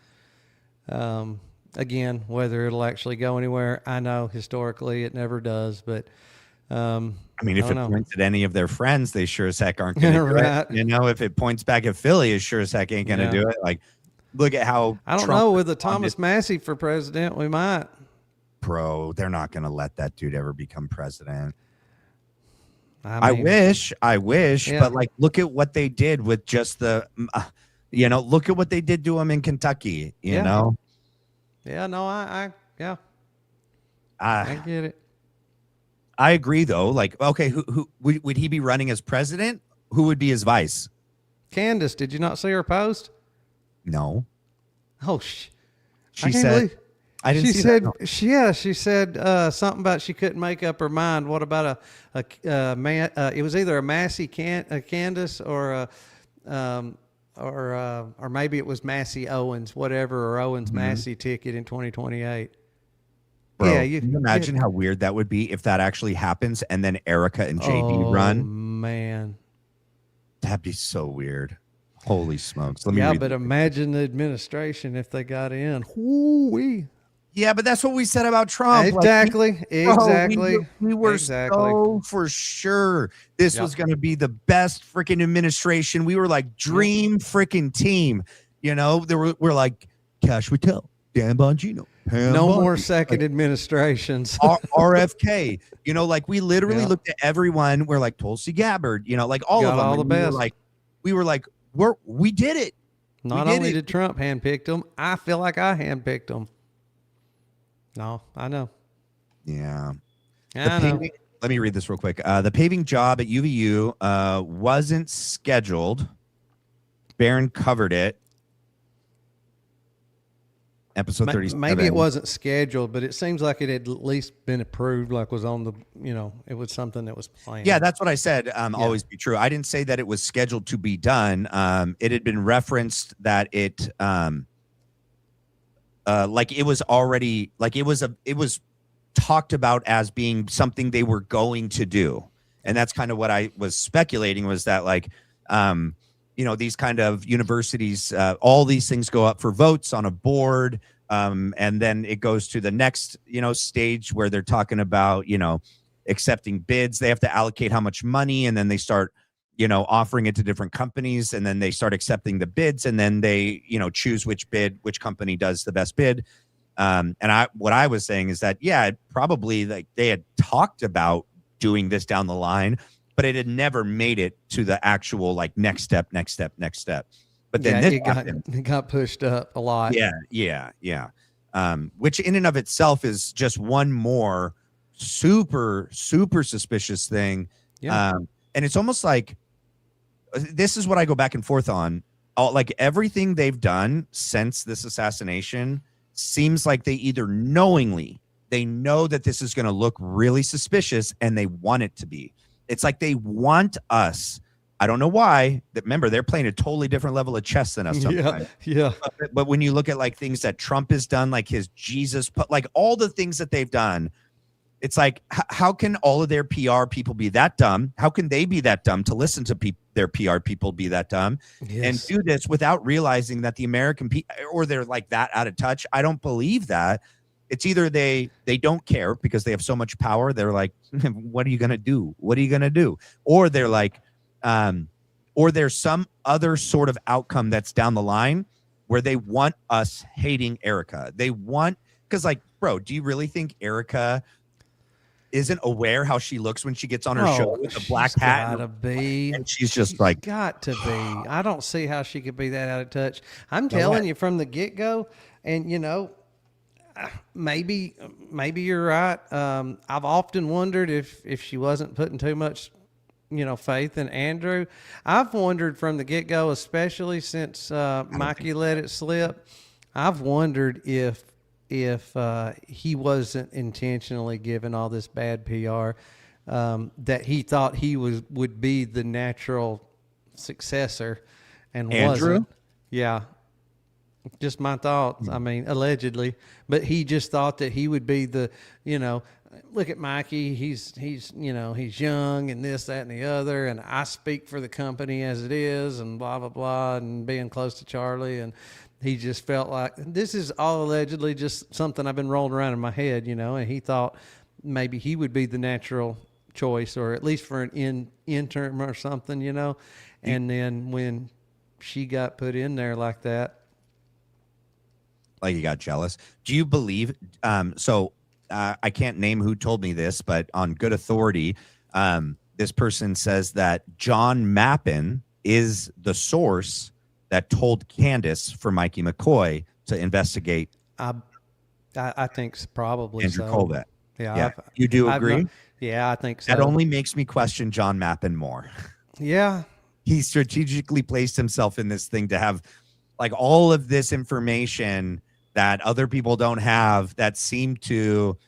Again, whether it'll actually go anywhere, I know historically it never does, but I mean, if it points at any of their friends, they sure as heck aren't going to do it. If it points back at Philly, it sure as heck ain't going to do it. Like, look at how I don't know with the Thomas Massey for president, we might. Bro, they're not going to let that dude ever become president. I wish, but like, look at what they did with just the, look at what they did to him in Kentucky. You know. Yeah. No, I get it. I agree, though. Like, okay, who would he be running as president? Who would be his vice? Candace, did you not see her post? No. Oh, she said. I didn't see that. No. She said something about she couldn't make up her mind. What about a man? It was either a Massey Candace or maybe it was Massey Owens, whatever, or Owens Massey ticket in 2028. Bro, can you imagine how weird that would be if that actually happens and then Erica and JB run? Oh, man. That'd be so weird. Holy smokes. But imagine the administration if they got in. Ooh-wee. Yeah, but that's what we said about Trump. Exactly. We were so for sure this was going to be the best freaking administration. We were like dream freaking team. We're like Cash Patel, Dan Bongino. No more second administrations. RFK. Like we literally looked at everyone. We're like Tulsi Gabbard. Like all of them. All the best. We were like, we did it. Not only did Trump handpick them, I feel like I handpicked them. No, I know. Yeah. I know. Let me read this real quick. The paving job at UVU wasn't scheduled. Barron covered it. Episode 37. Maybe it wasn't scheduled, but it seems like it had at least been approved, like was on the, it was something that was planned. Yeah, that's what I said. Always be true. I didn't say that it was scheduled to be done. It had been referenced that it, like it was already, like it was talked about as being something they were going to do. And that's kind of what I was speculating was that like, these kind of universities, all these things go up for votes on a board. And then it goes to the next, stage where they're talking about, accepting bids. They have to allocate how much money. And then they start, offering it to different companies, and then they start accepting the bids, and then they, choose which company does the best bid. And what I was saying is that, yeah, probably like they had talked about doing this down the line, but it had never made it to the actual like next step. But then it got pushed up a lot. Yeah. Which in and of itself is just one more super, super suspicious thing. Yeah. And it's almost like, this is what I go back and forth on. Like everything they've done since this assassination seems like they either knowingly, they know that this is going to look really suspicious and they want it to be. It's like they want us. I don't know why. Remember, they're playing a totally different level of chess than us sometimes. Yeah. But when you look at like things that Trump has done, like his Jesus, like all the things that they've done, it's like, how can all of their PR people be that dumb? How can they be that dumb to listen to their PR people be that dumb and do this without realizing that the American people, or they're like that out of touch? I don't believe that. It's either they don't care because they have so much power. They're like, what are you going to do? What are you going to do? Or they're like, or there's some other sort of outcome that's down the line where they want us hating Erica. They want, because like, bro, do you really think Erica isn't aware how she looks when she gets on her show with a black hat? Gotta be. And she's just like, got to be. I don't see how she could be that out of touch. I'm telling you from the get-go, and maybe you're right. I've often wondered if she wasn't putting too much faith in Andrew. I've wondered from the get-go, especially since Mikey let it slip. I've wondered if he wasn't intentionally giving all this bad PR, that he thought he would be the natural successor, and Andrew? wasn't. Yeah. Just my thoughts. I mean, allegedly, but he just thought that he would be the, look at Mikey. He's young and this, that, and the other. And I speak for the company as it is and blah, blah, blah, and being close to Charlie. And he just felt like this is all allegedly just something I've been rolling around in my head, and he thought maybe he would be the natural choice, or at least for an interim or something, and then when she got put in there like that, like he got jealous. Do you believe? I can't name who told me this, but on good authority, this person says that John Mappin is the source that told Candace for Mikey McCoy to investigate. I think probably Andrew so. Colvett. Yeah. You do agree? Yeah, I think so. That only makes me question John Mappin more. Yeah. He strategically placed himself in this thing to have like all of this information that other people don't have that seem to,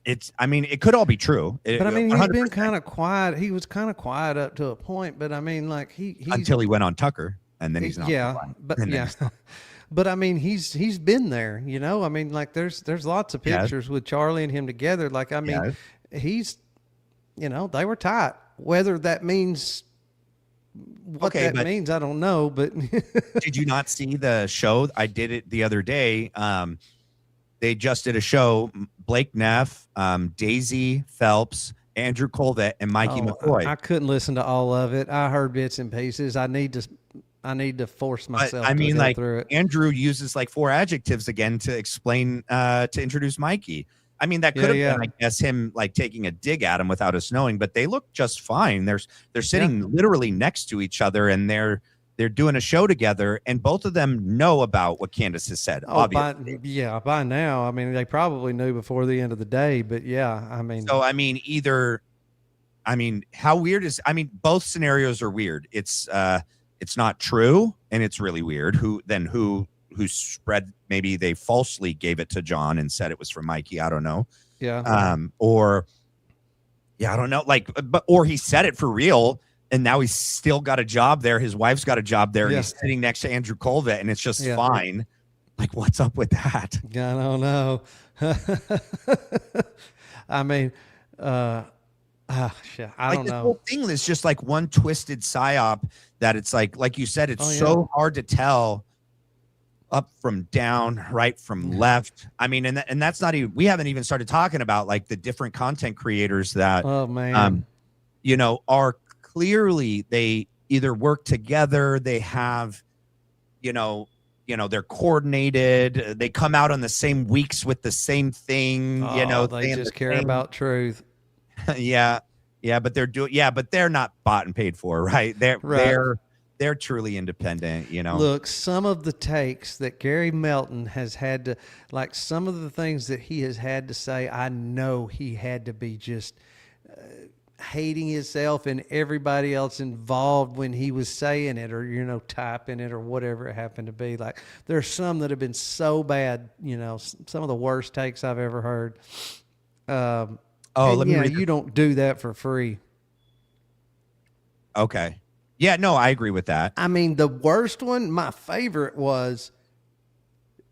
it could all be true. But he's been kind of quiet. He was kind of quiet up to a point, but like he's until he went on Tucker, and then he's not. Yeah. But but he's been there, like there's lots of pictures with Charlie and him together. Like, he's, they were tight. Whether that means what that means, I don't know. But did you not see the show? I did it the other day. They just did a show. Blake Neff, Daisy Phelps, Andrew Colvett, and Mikey McCoy. I couldn't listen to all of it. I heard bits and pieces. I need to force myself. To go through it. Andrew uses like 4 adjectives again to explain, to introduce Mikey. That could have been, I guess, him like taking a dig at him without us knowing, but they look just fine. They're sitting literally next to each other, and they're doing a show together, and both of them know about what Candace has said. Obviously. By now. They probably knew before the end of the day, but how weird is, both scenarios are weird. It's not true, and it's really weird. Who spread, maybe they falsely gave it to John and said it was from Mikey. I don't know. Yeah. I don't know. Or he said it for real, and now he's still got a job there. His wife's got a job there, and he's sitting next to Andrew Colvett, and it's just fine. Like, what's up with that? I don't know. I don't know. The whole thing is just like one twisted psyop that it's like you said, it's so hard to tell up from down, right from left. And that's not even, we haven't even started talking about like the different content creators that, are clearly they either work together, they have, they're coordinated, they come out on the same weeks with the same thing, Oh, they saying the just care same. about truth. Yeah, but but they're not bought and paid for, right? Right. They're truly independent, Look, some of the takes that Gary Melton has had to, like some of the things that he has had to say, I know he had to be just hating himself and everybody else involved when he was saying it, or typing it, or whatever it happened to be. Like, there's some that have been so bad, some of the worst takes I've ever heard. Let me read you don't do that for free. Okay. Yeah, no, I agree with that. I mean, the worst one, my favorite was,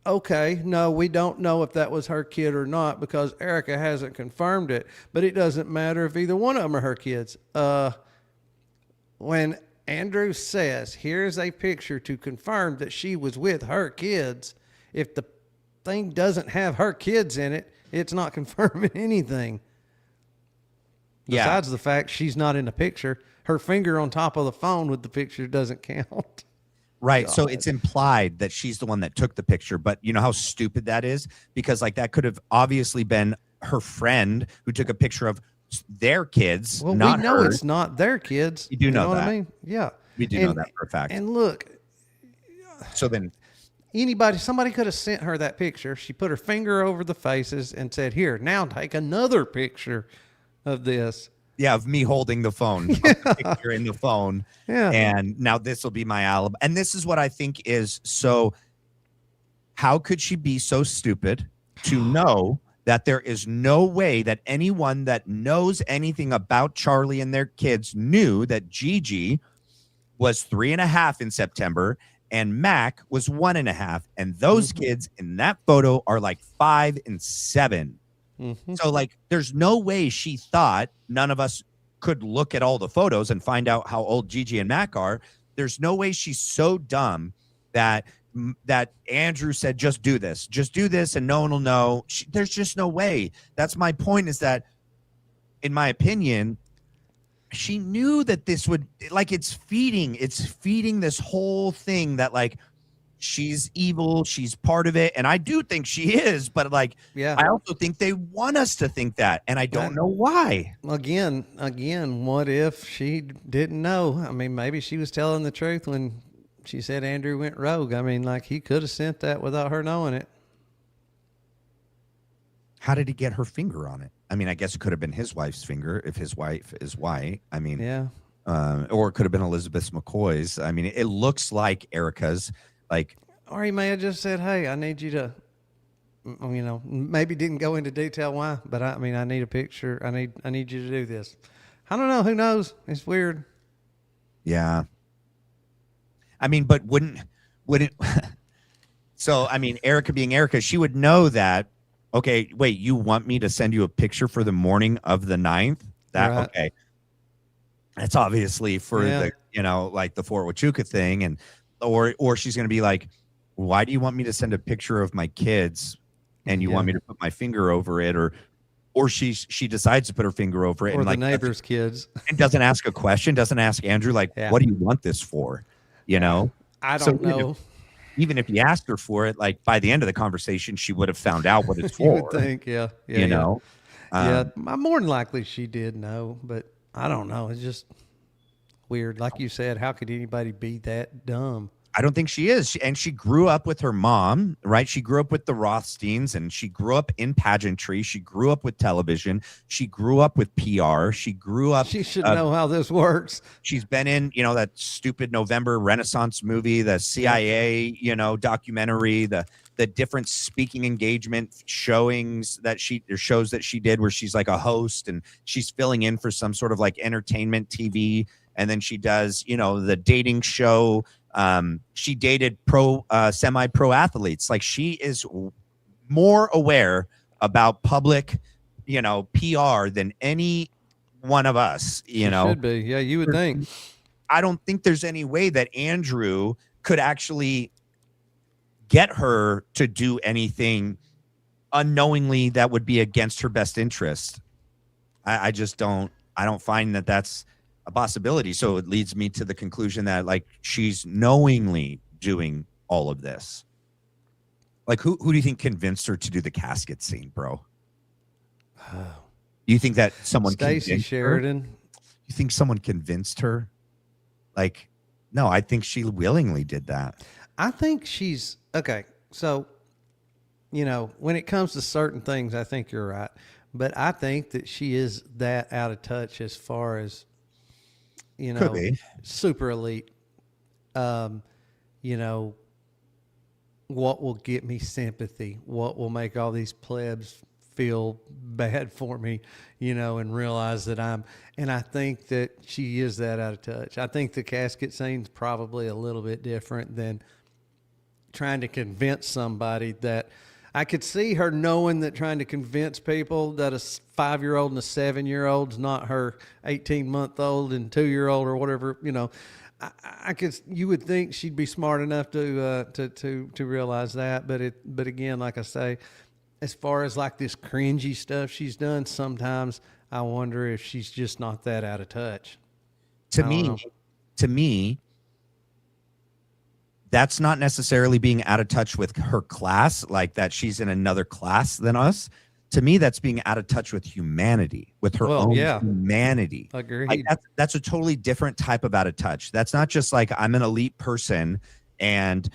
okay, no, we don't know if that was her kid or not because Erica hasn't confirmed it, but it doesn't matter if either one of them are her kids. When Andrew says, here's a picture to confirm that she was with her kids, if the thing doesn't have her kids in it, it's not confirming anything. Besides the fact she's not in the picture, her finger on top of the phone with the picture doesn't count. Right. God. So it's implied that she's the one that took the picture, but you know how stupid that is? Because like that could have obviously been her friend who took a picture of their kids. Well, not we know hers. It's not their kids. You do know that. What I mean? Yeah. We do know that for a fact. And look. So then somebody could have sent her that picture. She put her finger over the faces and said, here, now take another picture of this. Yeah, of me holding the phone, the picture in the phone. Yeah. And now this will be my alibi. And this is what I think is so. How could she be so stupid to know that there is no way that anyone that knows anything about Charlie and their kids knew that Gigi was 3.5 in September and Mac was 1.5. And those kids in that photo are like 5 and 7. Mm-hmm. So like, there's no way she thought none of us could look at all the photos and find out how old Gigi and Mac are. There's no way she's so dumb that Andrew said, just do this, and no one will know. There's just no way. That's my point, is that, in my opinion, she knew that this would, like, it's feeding this whole thing that, like, she's evil, she's part of it, and I do think she is, but like, yeah, I also think they want us to think that, and I don't know why. Again, what if she didn't know? I mean, maybe she was telling the truth when she said Andrew went rogue. I mean, like, he could have sent that without her knowing it. How did he get her finger on it? I mean, I guess it could have been his wife's finger if his wife is white. I mean, yeah. Or it could have been Elizabeth McCoy's. I mean, it looks like Erica's. Like, or he may have just said, hey, I need you to, maybe didn't go into detail why, but I need a picture. I need you to do this. I don't know. Who knows? It's weird. Yeah. I mean, but wouldn't so, I mean, Erica being Erica, she would know that, okay, wait, you want me to send you a picture for the morning of the 9th? Right. Okay. That's obviously for the, like the Fort Huachuca thing. And, or she's going to be like, why do you want me to send a picture of my kids and you want me to put my finger over it? Or she decides to put her finger over it. Or and the like neighbor's kids. And doesn't ask a question, doesn't ask Andrew, like, what do you want this for? I don't know. Even if you asked her for it, like by the end of the conversation, she would have found out what it's for. You would think, yeah. More than likely she did know, but I don't know. It's just weird. Like you said, how could anybody be that dumb? I don't think she is. And she grew up with her mom, right? She grew up with the Rothsteins, and she grew up in pageantry. She grew up with television. She grew up with PR. She grew up. She should know how this works. She's been in, that stupid November Renaissance movie, the CIA, documentary, the different speaking engagement shows that she did where she's like a host and she's filling in for some sort of like entertainment TV. And then she does, the dating show. She dated semi-pro athletes. Like, she is more aware about public, PR than any one of us, She should be. Yeah, you would think. I don't think there's any way that Andrew could actually get her to do anything unknowingly that would be against her best interest. I just don't. I don't find that that's a possibility. So it leads me to the conclusion that like she's knowingly doing all of this. Like who do you think convinced her to do the casket scene, bro? You think that someone Stacey Sheridan? Her? You think someone convinced her? Like, no, I think she willingly did that. I think she's okay. So, you know, when it comes to certain things, I think you're right. But I think that she is that out of touch as far as, you know, super elite. You know, what will get me sympathy? What will make all these plebs feel bad for me, you know, and realize that and I think that she is that out of touch. I think the casket scene's probably a little bit different than trying to convince somebody that I could see her knowing that trying to convince people that a 5-year-old and a 7-year-old's not her 18-month-old and 2-year-old or whatever, you know. You would think she'd be smart enough to realize that, but again, like I say, as far as like this cringy stuff she's done, sometimes I wonder if she's just not that out of touch. To me, that's not necessarily being out of touch with her class, like that she's in another class than us. To me, that's being out of touch with humanity, with her own humanity. Agreed. Like that's a totally different type of out of touch. That's not just like I'm an elite person and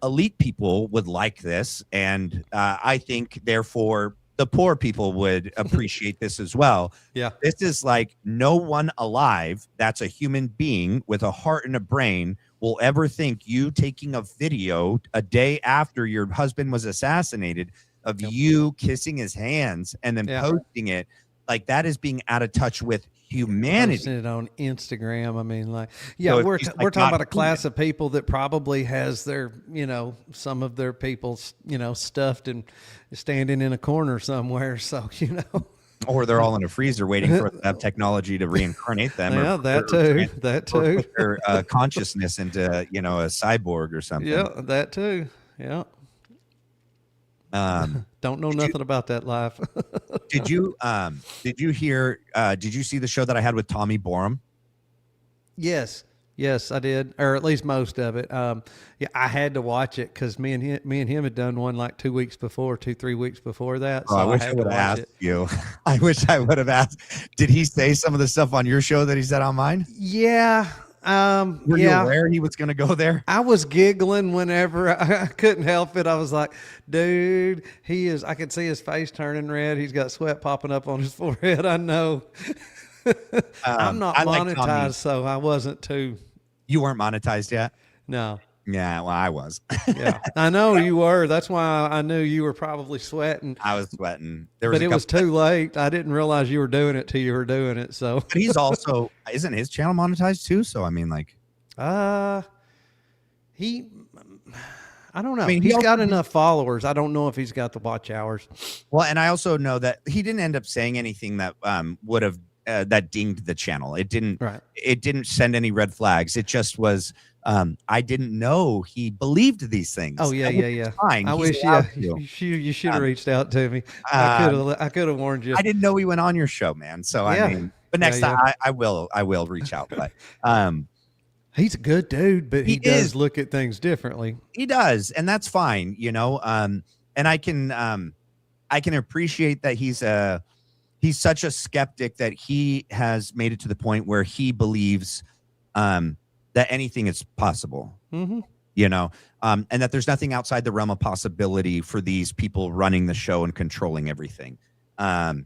elite people would like this. And I think, therefore, the poor people would appreciate this as well. Yeah. This is like no one alive that's a human being with a heart and a brain will ever think you taking a video a day after your husband was assassinated of you kissing his hands and then posting it, like that is being out of touch with humanity. Posting it on Instagram. I mean, like, so we're talking about a class of people that probably has their, you know, some of their people, you know, stuffed and standing in a corner somewhere. So, you know, or they're all in a freezer waiting for that technology to reincarnate them. Yeah, that too. Or their consciousness into, you know, a cyborg or something. Yeah, that too. Yeah. Don't know nothing about that life. Did you hear, did you see the show that I had with Tommy Borum? Yes, I did, or at least most of it. Yeah, I had to watch it because me and him had done one like 3 weeks before that. So I wish I would have asked you. I wish I would have asked. Did he say some of the stuff on your show that he said on mine? Yeah. Were you aware he was going to go there? I was giggling whenever I couldn't help it. I was like, dude, I could see his face turning red. He's got sweat popping up on his forehead. I know. I'm not monetized, so I wasn't too. You weren't monetized yet? No. Yeah, well, I was. Yeah, I know you were. That's why I knew you were probably sweating. I was sweating. But it was too late. I didn't realize you were doing it till you were doing it. So but he's also, isn't his channel monetized too? So I mean, like, I don't know. I mean, he's got enough followers. I don't know if he's got the watch hours. Well, and I also know that he didn't end up saying anything that would have that dinged the channel. It didn't. Right. It didn't send any red flags. It just was. I didn't know he believed these things. Oh yeah. Fine. I wish you should have reached out to me. I could have warned you. I didn't know he went on your show, man. So I mean, but next time I will reach out. But he's a good dude, but he does look at things differently. He does, and that's fine, you know. And I can appreciate that he's such a skeptic that he has made it to the point where he believes that anything is possible, you know, and that there's nothing outside the realm of possibility for these people running the show and controlling everything. However,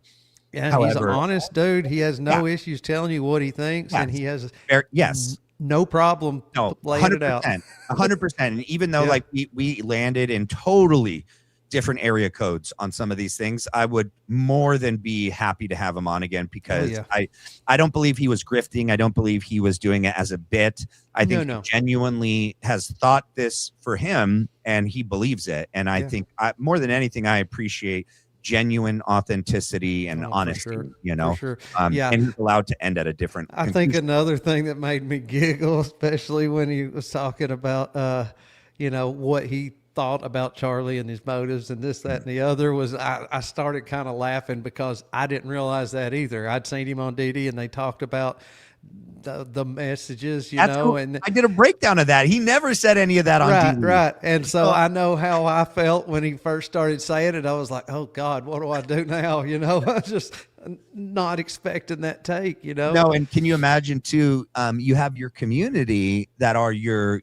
he's an honest dude. He has no issues telling you what he thinks, and he has no problem laying it out. 100%. And even though like we landed in totally different area codes on some of these things, I would more than be happy to have him on again, because I don't believe he was grifting. I don't believe he was doing it as a bit. I think he genuinely has thought this for him and he believes it. And I think more than anything, I appreciate genuine authenticity and honesty, you know, and he's allowed to end at a different conclusion. Think another thing that made me giggle, especially when he was talking about, you know, what he thought about Charlie and his motives and this, that, and the other, was I started kind of laughing because I didn't realize that either. I'd seen him on DD and they talked about the messages, I did a breakdown of that. He never said any of that on right, TV. right. And so I know how I felt when he first started saying it. I was like, oh God, what do I do now? I was just not expecting that take, No, and can you imagine too? You have your community that are your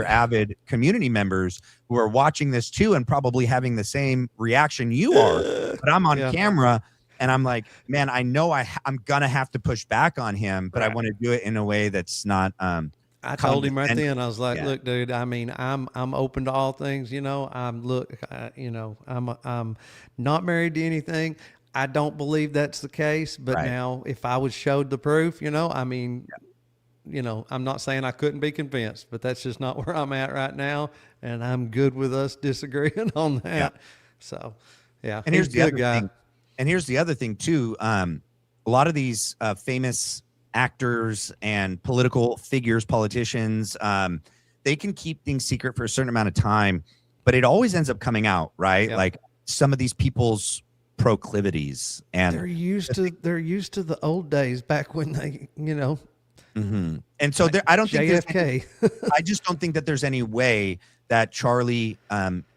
avid community members who are watching this too, and probably having the same reaction you are. But I'm on camera, and I'm like, man, I know I'm gonna have to push back on him, but I want to do it in a way that's not. I told him right then. I was like, "Look, dude. I mean, I'm open to all things. I'm not married to anything. I don't believe that's the case. But now, if I was showed the proof, I mean, I'm not saying I couldn't be convinced, but that's just not where I'm at right now, and I'm good with us disagreeing on that. Yeah. So, yeah. And here's the other thing. And here's the other thing too. A lot of these famous actors and political figures, politicians, they can keep things secret for a certain amount of time, but it always ends up coming out, right? Yep. Like some of these people's proclivities, and they're used to the old days back when they, Mm-hmm. And so I don't think JFK. I just don't think that there's any way that Charlie,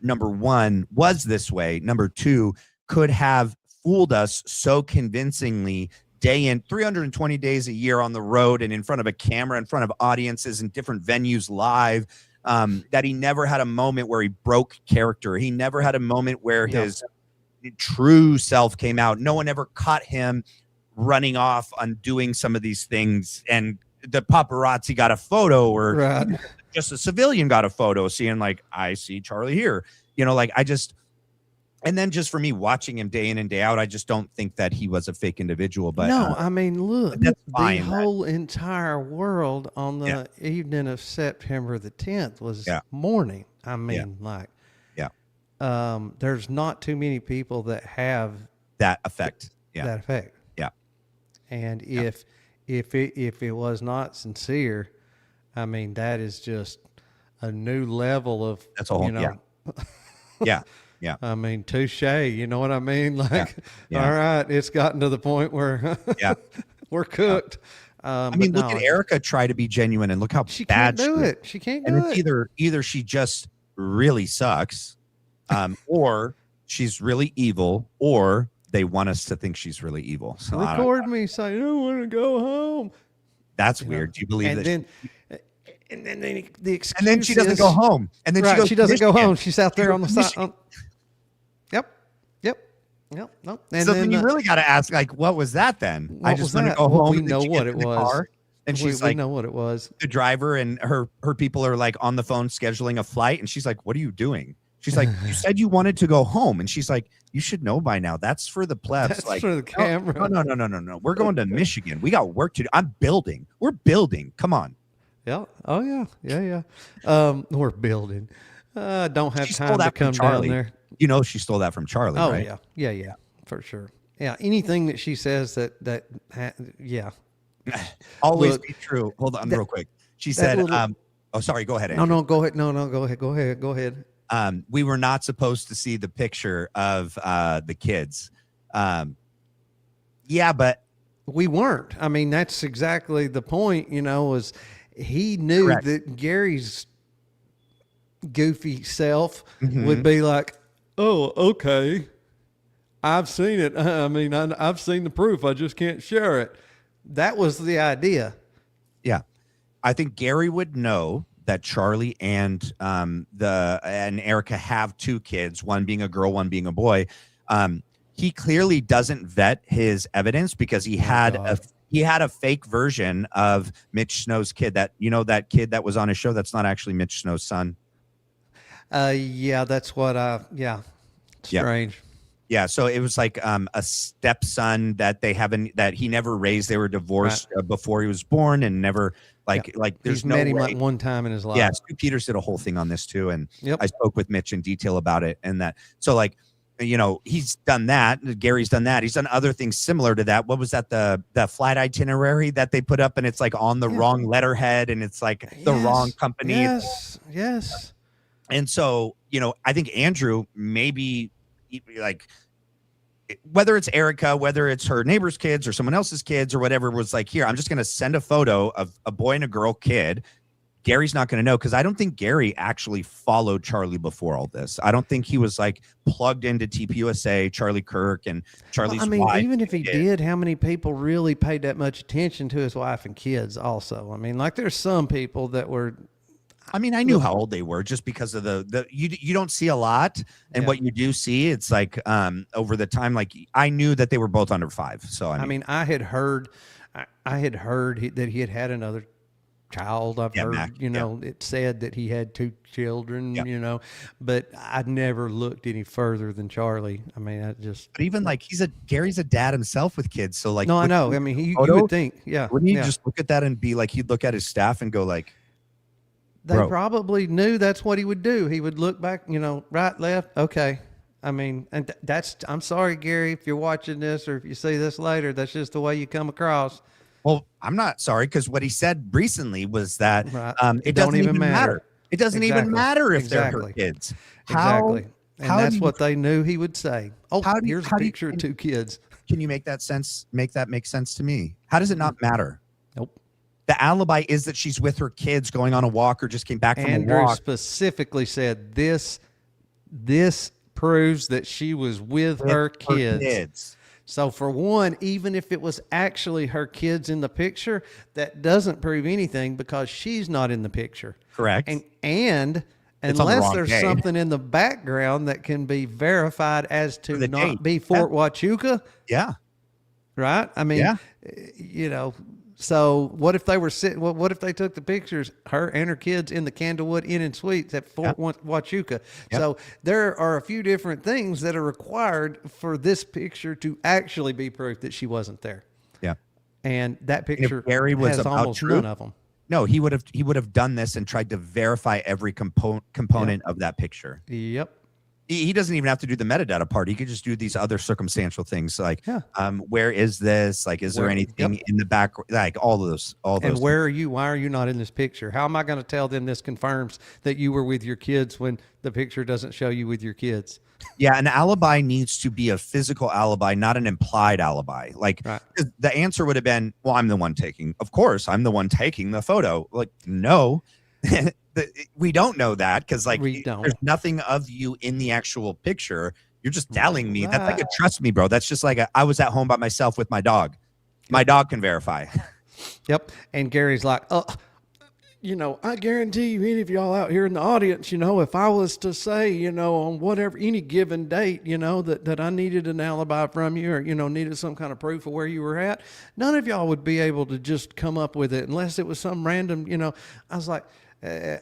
number one, was this way. Number two, could have fooled us so convincingly day in 320 days a year on the road and in front of a camera, in front of audiences in different venues live, that he never had a moment where he broke character. He never had a moment where his true self came out. No one ever caught him running off on doing some of these things, and the paparazzi got a photo, or just a civilian got a photo seeing like, I see Charlie here, like and then just for me watching him day in and day out, I just don't think that he was a fake individual. But no, I mean, look, the whole entire world on the evening of September the 10th was mourning. I mean, there's not too many people that have that effect. That effect. Yeah. And if it was not sincere, I mean, that is just a new level of, that's a whole, yeah. I mean, touche, you know what I mean? Like, all right, it's gotten to the point where we're cooked. I mean, look at Erica try to be genuine, and look how she bad can't do it. She can't do it. And either she just really sucks, or she's really evil, or they want us to think she's really evil. So record me saying, I don't want to go home. That's weird. Do you believe that? And then the excuse and then she doesn't go home. And then she doesn't go home. She's out there on the side. Yep. Nope. And so then you really got to ask, like, what was that then? I just want to go home. We know what it was. And she's like, we know what it was. The driver and her people are like on the phone scheduling a flight. And she's like, what are you doing? She's like, you said you wanted to go home. And she's like, you should know by now. That's for the plebs. That's like, for the camera. No. We're going to Michigan. We got work to do. I'm building. We're building. Come on. Yeah. Oh, yeah. We're building. Don't have time to come down there. She stole that from Charlie. Oh, right? Yeah, for sure. Yeah, anything that she says that always be true. Hold on, real quick. She said, "Oh, sorry. Go ahead, Andrew. No, go ahead. No, go ahead. We were not supposed to see the picture of the kids. But we weren't. I mean, that's exactly the point. Was he knew that Gary's goofy self would be like, oh, okay, I've seen it. I mean, I've seen the proof. I just can't share it. That was the idea. Yeah. I think Gary would know that Charlie and Erica have two kids, one being a girl, one being a boy. He clearly doesn't vet his evidence because he had a fake version of Mitch Snow's kid, that kid that was on his show. That's not actually Mitch Snow's son. That's what strange. Yeah, so it was like a stepson that he never raised. They were divorced before he was born, and never like there's no way. He's met him like one time in his life. Yeah, Stu Peters did a whole thing on this too, and I spoke with Mitch in detail about it, and that. So like, he's done that. Gary's done that. He's done other things similar to that. What was that? The flight itinerary that they put up, and it's like on the wrong letterhead, and it's like the wrong company. Yes. And so, I think Andrew maybe like whether it's Erica, whether it's her neighbor's kids or someone else's kids or whatever, was like, here, I'm just going to send a photo of a boy and a girl kid. Gary's not going to know, because I don't think Gary actually followed Charlie before all this. I don't think he was like plugged into TPUSA, Charlie Kirk, and Charlie's wife. Even if he did, how many people really paid that much attention to his wife and kids also? I mean, like, there's some people that were... I mean, I knew how old they were just because of you don't see a lot, and what you do see, it's like over the time, like I knew that they were both under 5. So I mean I had heard that he had another child. I've heard, Mac, it said that he had 2 children, but I never looked any further than Charlie. I mean, but even like Gary's a dad himself with kids. So like, no, I know. I mean, you would think, wouldn't he just look at that and be like, he'd look at his staff and go like, they probably knew that's what he would do. He would look back, right, left. Okay. I mean, and I'm sorry, Gary, if you're watching this or if you see this later, that's just the way you come across. Well, I'm not sorry, because what he said recently was that it doesn't even matter. It doesn't even matter if they're her kids. Exactly. And that's what they knew he would say. Oh, here's a picture of 2 kids. Can you make that make sense to me? How does it not matter? Nope. The alibi is that she's with her kids going on a walk or just came back from a Andrew walk. specifically said this proves that she was with her kids. So for one, even if it was actually her kids in the picture, that doesn't prove anything because she's not in the picture. Correct. And unless there's something in the background that can be verified as to not be Fort Huachuca. Yeah. Right? I mean, so what if they were sitting? What if they took the pictures, her and her kids, in the Candlewood Inn and Suites at Fort Huachuca? Yep. So there are a few different things that are required for this picture to actually be proof that she wasn't there. Yeah, and that picture Gary was has almost none of them. No, he would have done this and tried to verify every component of that picture. Yep. He doesn't even have to do the metadata part. He could just do these other circumstantial things like, where is this? Like, is there anything in the back? Like all those. And where are you? Why are you not in this picture? How am I going to tell them this confirms that you were with your kids when the picture doesn't show you with your kids? Yeah, an alibi needs to be a physical alibi, not an implied alibi. Like the answer would have been, well, I'm the one taking. Of course, I'm the one taking the photo. Like, no. We don't know that because like there's nothing of you in the actual picture. You're just telling me. That's like a trust me, bro. That's just like I was at home by myself with my dog. My dog can verify. Yep. And Gary's like, I guarantee you, any of y'all out here in the audience, if I was to say, on whatever, any given date, that I needed an alibi from you or, needed some kind of proof of where you were at, none of y'all would be able to just come up with it unless it was some random, I was like,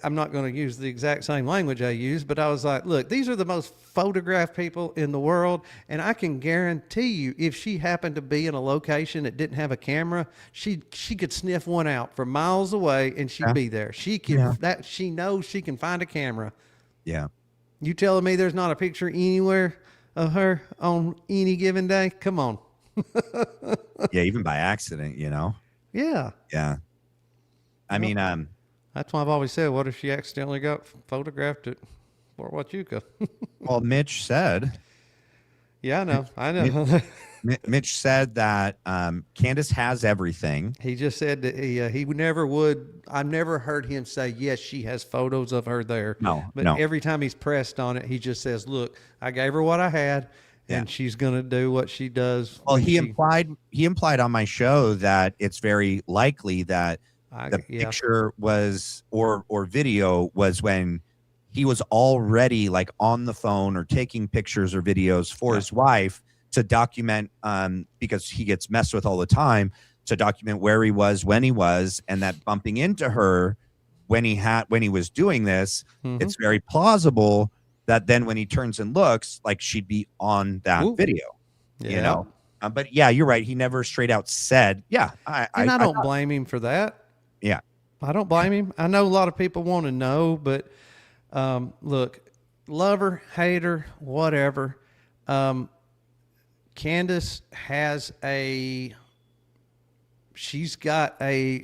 I'm not going to use the exact same language I use, but I was like, look, these are the most photographed people in the world. And I can guarantee you, if she happened to be in a location that didn't have a camera, she could sniff one out from miles away and she'd be there. She can, she knows she can find a camera. Yeah. You telling me there's not a picture anywhere of her on any given day? Come on. Yeah. Even by accident, Yeah. Yeah. I mean, that's why I've always said, what if she accidentally got photographed at Fort Huachuca? Well, Mitch said. Yeah, I know. Mitch said that Candace has everything. He just said that he never would. I've never heard him say, yes, she has photos of her there. But every time he's pressed on it, he just says, look, I gave her what I had. And she's going to do what she does. Well, he implied on my show that it's very likely that the picture was or video was when he was already like on the phone or taking pictures or videos for his wife to document because he gets messed with all the time, to document where he was, when he was, and that bumping into her when he was doing this, it's very plausible that then when he turns and looks, like she'd be on that video. But yeah, you're right. He never straight out said, I don't blame him for that. Yeah. I don't blame him. I know a lot of people want to know, but look, lover, hater, whatever. Candace has she's got a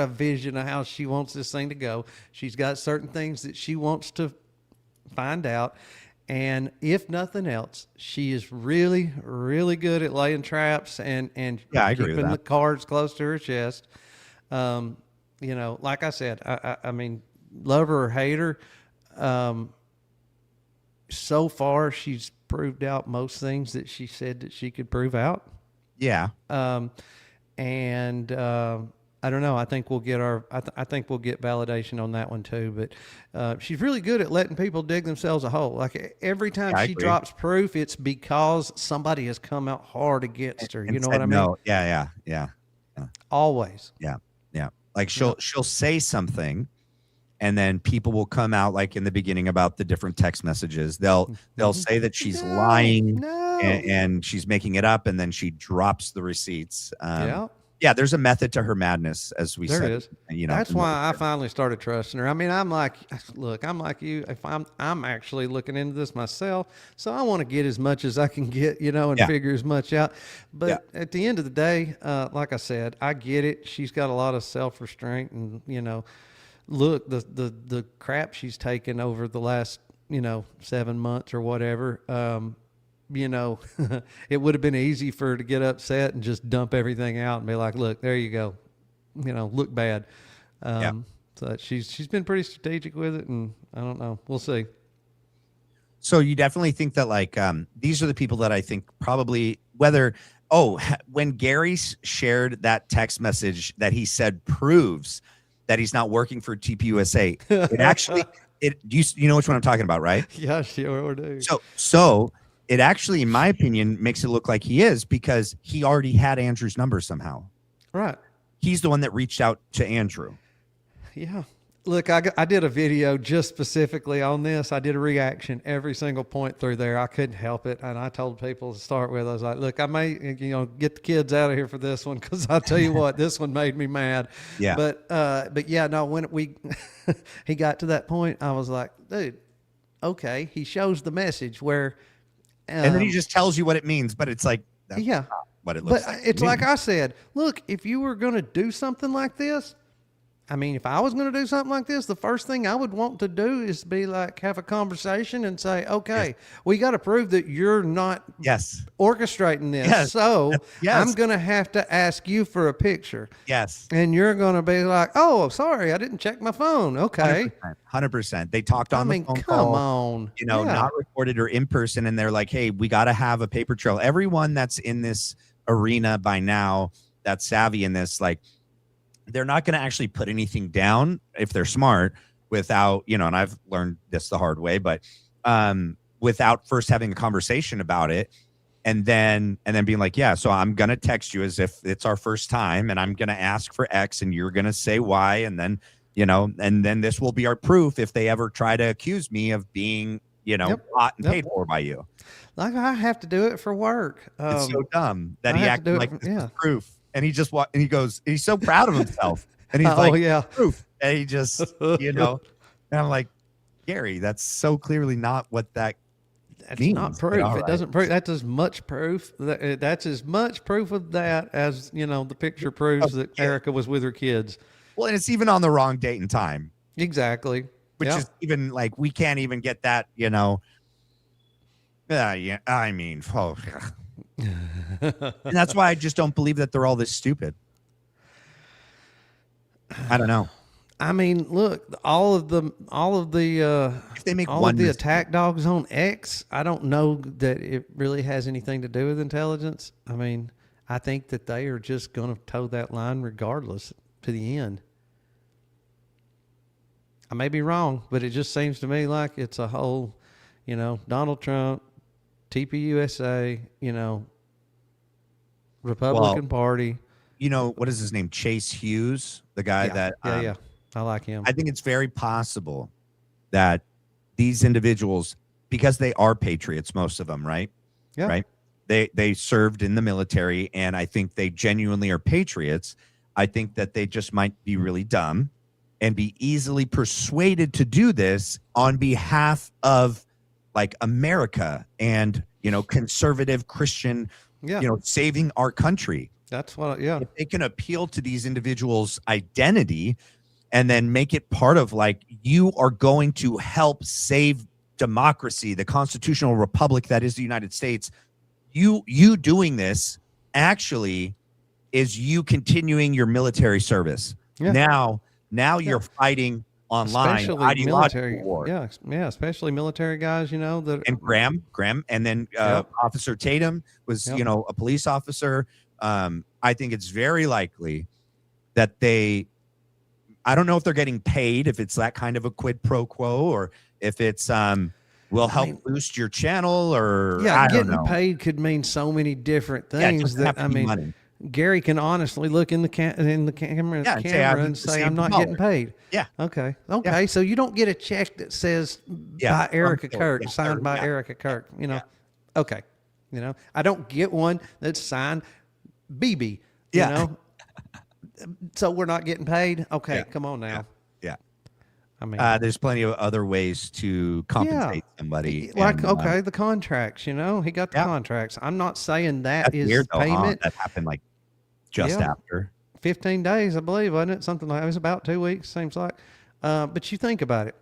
vision of how she wants this thing to go. She's got certain things that she wants to find out. And if nothing else, she is really, really good at laying traps and Yeah, I agree with keeping the that. cards close to her chest. You know, like I said, I mean, love her or hate her. So far, she's proved out most things that she said that she could prove out. Yeah. And I don't know. I think we'll get I think we'll get validation on that one too. But she's really good at letting people dig themselves a hole. Like every time Yeah, I she agree. drops proof, it's because somebody has come out hard against her. And You know said what I mean? no. Yeah. Always. Yeah. Like she'll say something, and then people will come out like in the beginning about the different text messages. They'll say that she's lying No. and she's making it up, and then she drops the receipts. Yeah. Yeah, there's a method to her madness, as we There said. is. You know, That's why I finally started trusting her. I mean, I'm like, look, I'm like you. If I'm actually looking into this myself, so I want to get as much as I can get, you know, and Yeah. figure as much out. But Yeah. at the end of the day, like I said, I get it. She's got a lot of self restraint, and you know, look, the crap she's taken over the last, you know, 7 months or whatever. You know, it would have been easy for her to get upset and just dump everything out and be like, look, there you go. You know, look bad. So she's been pretty strategic with it, and I don't know. We'll see. So you definitely think that like these are the people that I think probably when Gary shared that text message that he said proves that he's not working for TPUSA, it actually you know which one I'm talking about, right? Yeah, sure do. So it actually, in my opinion, makes it look like he is, because he already had Andrew's number somehow. Right. He's the one that reached out to Andrew. Yeah. Look, I did a video just specifically on this. I did a reaction every single point through there. I couldn't help it. And I told people to start with, I was like, look, I may, you know, get the kids out of here for this one, because I'll tell you what, this one made me mad. Yeah. But yeah, no, when he got to that point, I was like, dude, okay. He shows the message where, and then he just tells you what it means, but it's like, that's yeah, not what it looks but like. it's like I said, look, if you were going to do something like this, I mean, if I was going to do something like this, the first thing I would want to do is be like, have a conversation and say, okay, we got to prove that you're not orchestrating this. Yes. So Yes. I'm going to have to ask you for a picture. Yes. And you're going to be like, oh, sorry, I didn't check my phone. Okay. 100%. They talked on the phone come call, on. you know, Yeah. not recorded or in person. And they're like, hey, we got to have a paper trail. Everyone that's in this arena by now, that's savvy in this, like, they're not going to actually put anything down if they're smart without, you know, and I've learned this the hard way, but without first having a conversation about it, and then being like, yeah, so I'm going to text you as if it's our first time, and I'm going to ask for X and you're going to say Y. And then, you know, and then this will be our proof if they ever try to accuse me of being, you know, bought and paid for by you. Like I have to do it for work. It's so dumb that he acted like this is proof. And he just and he goes, he's so proud of himself. And he's like, yeah, proof. And he just, you know, and I'm like, Gary, that's so clearly not what that means. Not proof. It doesn't prove. That's as much proof. That's as much proof of that as, you know, the picture proves that Erica was with her kids. Well, and it's even on the wrong date and time. Exactly. Which is even like, we can't even get that, you know. Yeah, I mean, and that's why I just don't believe that they're all this stupid. I don't know. I mean, look, all of the if they make all of the attack dogs on X, I don't know that it really has anything to do with intelligence. I mean, I think that they are just going to toe that line regardless to the end. I may be wrong, but it just seems to me like it's a whole, you know, Donald Trump, TPUSA, you know, Republican Party. You know, what is his name? Chase Hughes, the guy that... yeah. I like him. I think it's very possible that these individuals, because they are patriots, most of them, right? Yeah. Right? They served in the military, and I think they genuinely are patriots. I think that they just might be really dumb and be easily persuaded to do this on behalf of like America and, you know, conservative Christian, you know, saving our country. That's what, yeah. If they can appeal to these individuals' identity and then make it part of like, you are going to help save democracy, the constitutional republic that is the United States, you doing this actually is you continuing your military service. Yeah. Now you're fighting online Especially ideological military. war. Yeah. Especially military guys, you know, that. And Graham, and then Officer Tatum was, you know, a police officer. I think it's very likely that I don't know if they're getting paid, if it's that kind of a quid pro quo, or if it's will help boost your channel, or I don't know. Getting paid could mean so many different things that money. Gary can honestly look in the camera and say, I'm not getting paid. Yeah. Okay. Yeah. So you don't get a check that says by Erica Kirk, signed by Erica Kirk, you know? Yeah. Okay. You know, I don't get one that's signed BB, you know? So we're not getting paid. Okay. Come on now. Yeah. I mean, there's plenty of other ways to compensate somebody. Like, the contracts, you know, he got the contracts. I'm not saying that is weird, payment. That happened like just after 15 days, I believe, wasn't it? Something like it was about 2 weeks, seems like. But you think about it,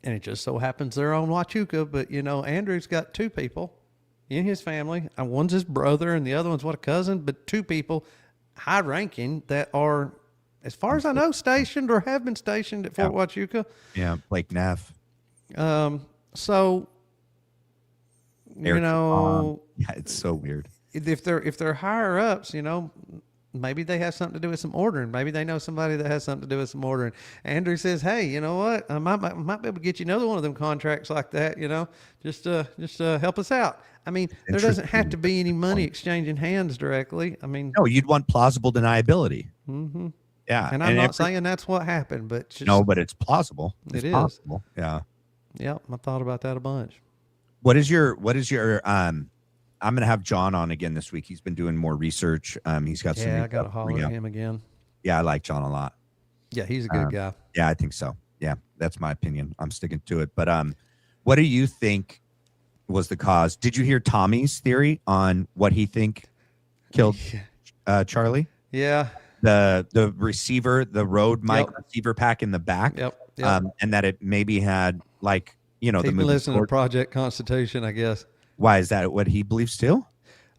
and it just so happens they're on Huachuca. But you know, Andrew's got 2 people in his family, and one's his brother, and the other one's a cousin. But 2 people, high ranking, that are, as far as I know, stationed or have been stationed at Fort Huachuca. Yeah, Blake Neff. So you know, it's so weird. If they're higher ups, you know, maybe they have something to do with some ordering. Maybe they know somebody that has something to do with some ordering. Andrew says, "Hey, you know what? I might be able to get you another one of them contracts like that. You know, just help us out." I mean, there doesn't have to be any money exchanging hands directly. I mean, no, you'd want plausible deniability. Mm-hmm. Yeah, and I'm not saying that's what happened, but but it's plausible. It's possible. Yeah. Yeah, I thought about that a bunch. What is your I'm going to have John on again this week. He's been doing more research. He's got some. Yeah, I got to holler at him again. Yeah, I like John a lot. Yeah, he's a good guy. Yeah, I think so. Yeah, that's my opinion. I'm sticking to it. But what do you think was the cause? Did you hear Tommy's theory on what he think killed Charlie? Yeah. The receiver, the Rode mic receiver pack in the back. Yep. And that it maybe had, like, you know, the movie. Listening to Project Constitution, I guess. Why is that? What he believes too?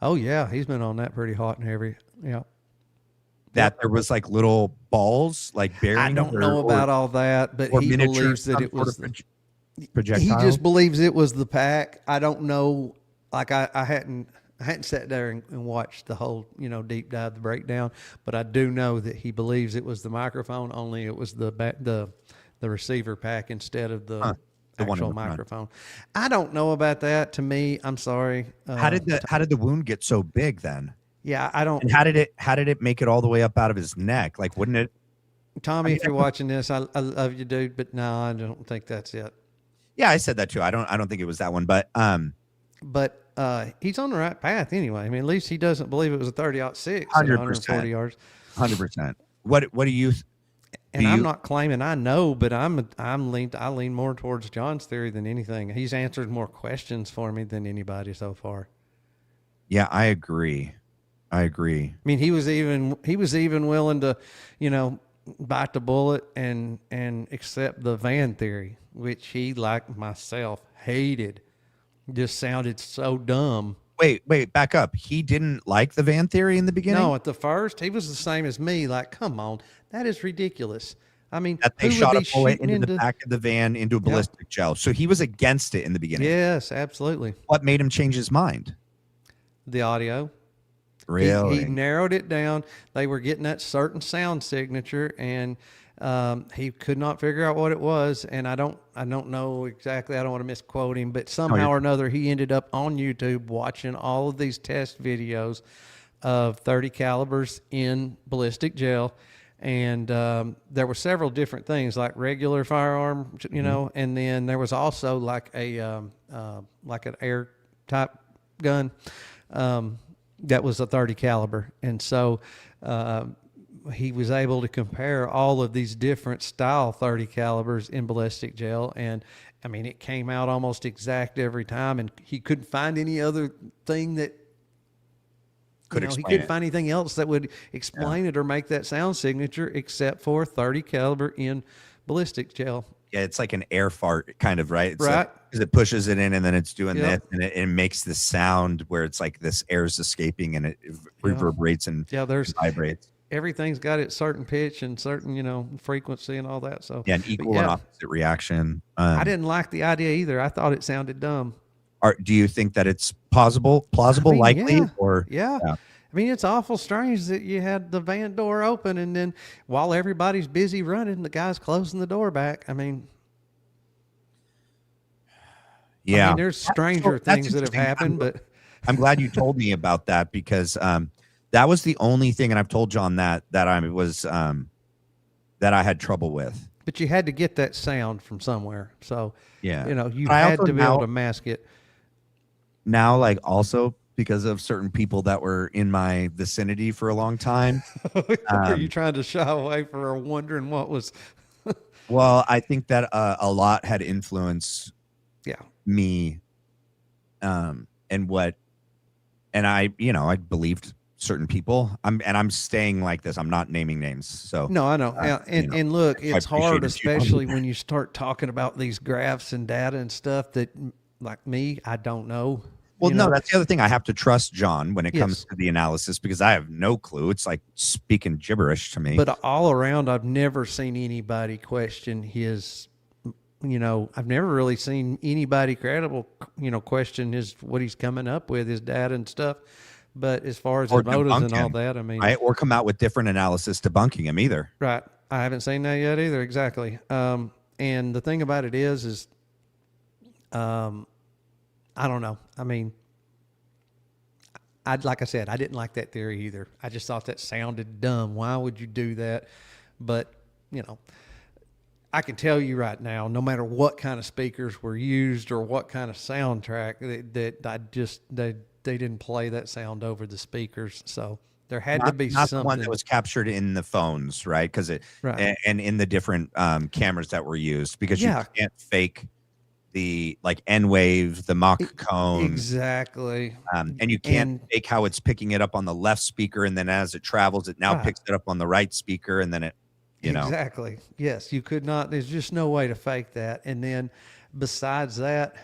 Oh yeah, he's been on that pretty hot and heavy. Yeah. That there was like little balls, like bearings. I don't know about all that, but he believes that it was projectile. He just believes it was the pack. I don't know. Like I hadn't sat there and watched the whole, you know, deep dive, the breakdown, but I do know that he believes it was the microphone. Only it was the receiver pack instead of the actual microphone. I don't know about that. To me, I'm sorry. How did the wound get so big then? Yeah, I don't. And how did it make it all the way up out of his neck? Like, wouldn't it? Tommy, if you're watching this, I love you, dude, but no, I don't think that's it. Yeah, I said that too. I don't think it was that one, but he's on the right path anyway. I mean, at least he doesn't believe it was a 30-06 at 140 yards. 100%. What do you? And I'm not claiming I know, but I lean more towards John's theory than anything. He's answered more questions for me than anybody so far. Yeah, I agree. I mean, he was even willing to, you know, bite the bullet and accept the van theory, which he, like myself, hated. Just sounded so dumb. Wait, back up. He didn't like the van theory in the beginning? No, at the first, he was the same as me. Like, come on, that is ridiculous. I mean, that they shot a bullet into the back of the van into a ballistic gel. So he was against it in the beginning. Yes, absolutely. What made him change his mind? The audio. Really? He narrowed it down. They were getting that certain sound signature, and he could not figure out what it was. And I don't know exactly. I don't want to misquote him, but somehow or another, he ended up on YouTube watching all of these test videos of 30 calibers in ballistic gel. And there were several different things, like regular firearm, you know, and then there was also like an air type gun that was a 30 caliber. And so he was able to compare all of these different style 30 calibers in ballistic gel. And I mean, it came out almost exact every time, and he couldn't find any other thing that he couldn't find anything else that would explain it or make that sound signature except for 30 caliber in ballistic gel. Yeah, it's like an air fart kind of, right? It's Right. like, because it pushes it in and then it's doing Yep. this, and it makes this sound where it's like this air is escaping and it reverberates and Yeah, there's vibrates. everything's got its certain pitch and certain, frequency and all that. So, Yeah, an but equal and yeah, opposite reaction. I didn't like the idea either. I thought it sounded dumb. Do you think that it's plausible, likely, Yeah, or yeah. yeah? I mean, it's awful strange that you had the van door open and then while everybody's busy running, the guy's closing the door back. I mean, Yeah, there's stranger so that's things that have interesting. happened, but I'm glad you told me about that because that was the only thing, and I've told John that I was that I had trouble with. you had to get that sound from somewhere. So, Yeah, you But I had also to be able to mask it. now, like, also because of certain people that were in my vicinity for a long time. Are you trying to shy away for wondering what was? Well, I think that a lot had influenced Yeah. me, and I, I believed certain people. I'm staying like this. I'm not naming names. So No, I know. And look, it's hard, appreciate it. especially when you start talking about these graphs and data and stuff that, like me, I don't know. Well, no, that's the other thing. I have to trust John when it comes Yes. to the analysis because I have no clue. It's like speaking gibberish to me. But all around, I've never seen anybody question his. I've never really seen anybody credible, question what he's coming up with, his data and stuff. But as far as Or his motives debunk and all him, that, I mean, right? Or come out with different analysis debunking him either. right. I haven't seen that yet either. Exactly. And the thing about it is, I don't know. I mean, like I said, I didn't like that theory either. I just thought that sounded dumb. Why would you do that? But, I can tell you right now, no matter what kind of speakers were used or what kind of soundtrack, they didn't play that sound over the speakers. So there had to be not something. the one that was captured in the phones, right? Because Right. and in the different cameras that were used, because Yeah. you can't fake the like N wave, the Mach cone, Exactly. and you can't fake how it's picking it up on the left speaker, and then as it travels, it now Right. picks it up on the right speaker, and then it, Exactly. Yes, you could not. There's just no way to fake that. And then, besides that,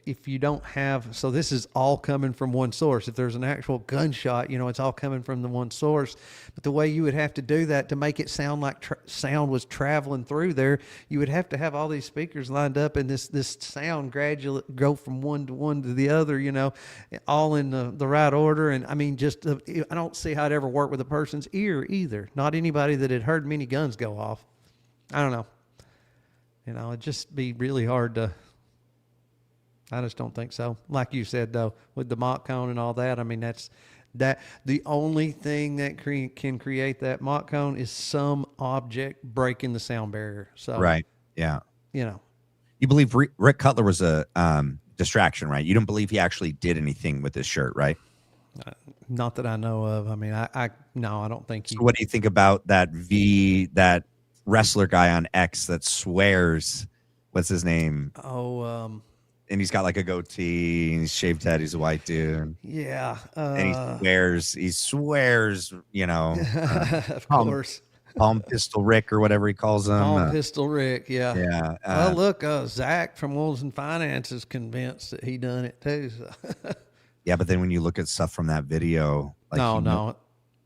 if you don't have, so this is all coming from one source. If there's an actual gunshot, it's all coming from the one source. But the way you would have to do that to make it sound like sound was traveling through there, you would have to have all these speakers lined up, and this sound gradually go from one to the other. All in the right order. And I mean, I don't see how it ever worked with a person's ear either. Not anybody that had heard many guns go off. I don't know. It'd just be really hard to. I just don't think so. Like you said, though, with the Mach cone and all that, I mean, that's the only thing that can create that Mach cone is some object breaking the sound barrier. So, right, yeah. You believe Rick Cutler was a distraction, right? You don't believe he actually did anything with this shirt, right? Not that I know of. I mean, no, I don't think he. So what do you think about that wrestler guy on X that swears? What's his name? Oh, and he's got like a goatee and he's shaved head. He's a white dude. Yeah. And he swears, of course. Palm Pistol Rick or whatever he calls him. Palm Pistol Rick. Yeah. Yeah. Well, look, Zach from Wolves and Finance is convinced that he done it too. So. Yeah. But then when you look at stuff from that video, like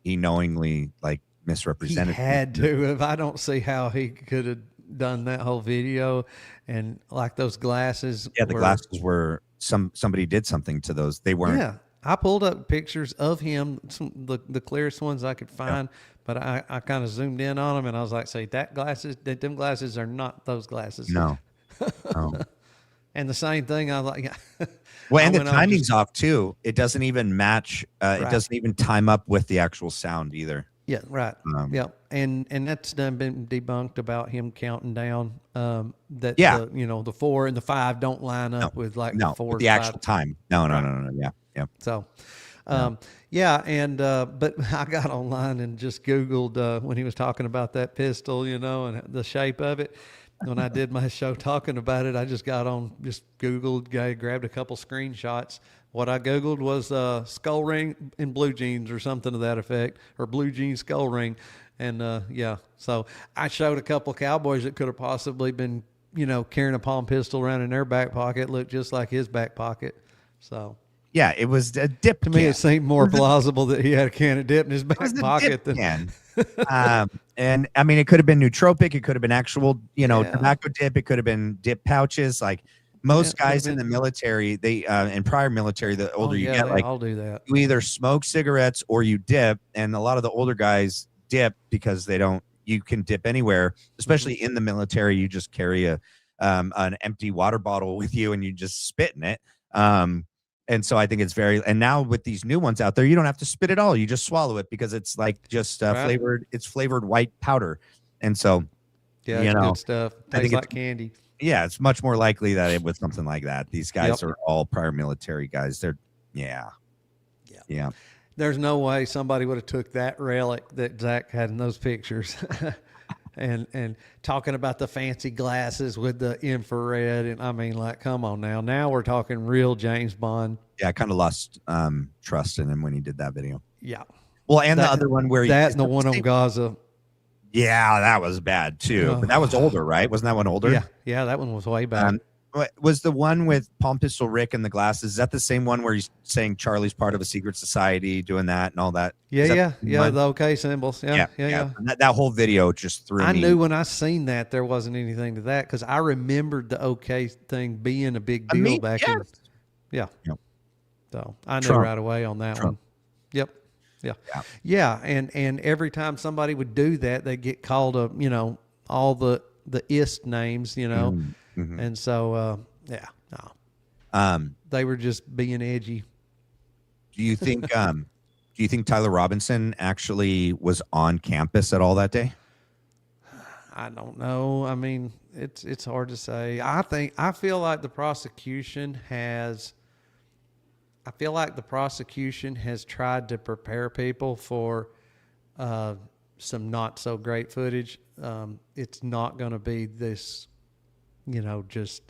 he knowingly like misrepresented. He had to have. I don't see how he could have done that whole video. And like those glasses. Yeah, the glasses were somebody did something to those. They weren't. Yeah, I pulled up pictures of him, the clearest ones I could find. Yeah. But I kind of zoomed in on them, and I was like, "Say them glasses are not those glasses." No. And the same thing, I was like. Well, and the timing's off too. It doesn't even match. Right. It doesn't even time up with the actual sound either. Yeah, right. Yeah, and that's been debunked about him counting down. That the 4 and the 5 don't line up with like the 4 with the actual time. No. Yeah. So, and but I got online and just Googled when he was talking about that pistol, and the shape of it. When I did my show talking about it, I just got on, just Googled, grabbed a couple screenshots. What I Googled was skull ring in blue jeans or something to that effect, or blue jeans skull ring. And yeah, so I showed a couple of cowboys that could have possibly been, carrying a palm pistol around in their back pocket, looked just like his back pocket. So Yeah, it was a dip to can. me, it seemed more plausible that he had a can of dip in his It was back a pocket dip than. can. And I mean, it could have been nootropic. It could have been actual, Yeah. tobacco dip. It could have been dip pouches. Like Yeah, most it could have guys in the been. military, in prior military, the Oh older you yeah, get, they like all do that. you either smoke cigarettes or you dip. And a lot of the older guys dip because you can dip anywhere, especially in the military. You just carry an empty water bottle with you and you just spit in it. And so I think and now with these new ones out there, you don't have to spit at all. You just swallow it because it's like just Right. flavored white powder. And so, Yeah, it's good stuff. I think Tastes like candy. yeah, it's much more likely that it was something like that. These guys Yep. are all prior military guys. Yeah. Yeah. There's no way somebody would have took that relic that Zach had in those pictures and talking about the fancy glasses with the infrared. And I mean, like, come on now. Now we're talking real James Bond. Yeah, I kind of lost trust in him when he did that video. Yeah. Well, and the other one where and the one on Gaza. Yeah, that was bad too. But that was older, right? Wasn't that one older? Yeah. Yeah, that one was way back. Was the one with Palm Pistol Rick and the glasses? Is that the same one where he's saying Charlie's part of a secret society, doing that and all that? Yeah. The OK symbols. Yeah. That whole video just threw me. I knew when I seen that there wasn't anything to that because I remembered the OK thing being a big deal back in. Yeah. Yep. So I knew right away on that one. Yep. Yeah. And every time somebody would do that, they get called all the ist names, And so, they were just being edgy. Do you think Tyler Robinson actually was on campus at all that day? I don't know. I mean, it's hard to say. I feel like the prosecution has tried to prepare people for some not so great footage. It's not going to be this, just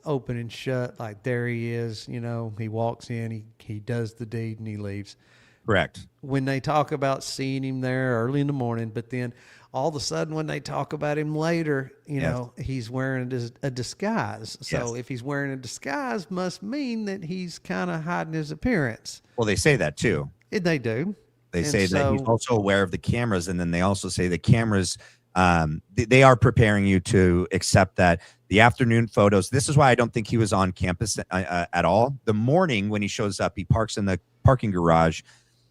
open and shut. Like there he is, he walks in, he does the deed and he leaves. Correct. When they talk about seeing him there early in the morning, but then all of a sudden when they talk about him later, he's wearing a disguise. So if he's wearing a disguise, must mean that he's kind of hiding his appearance. Well, they say that too. They do. They say that he's also aware of the cameras, and then they also say the cameras, they are preparing you to accept that the afternoon photos. This is why I don't think he was on campus at all. The morning when he shows up, he parks in the parking garage.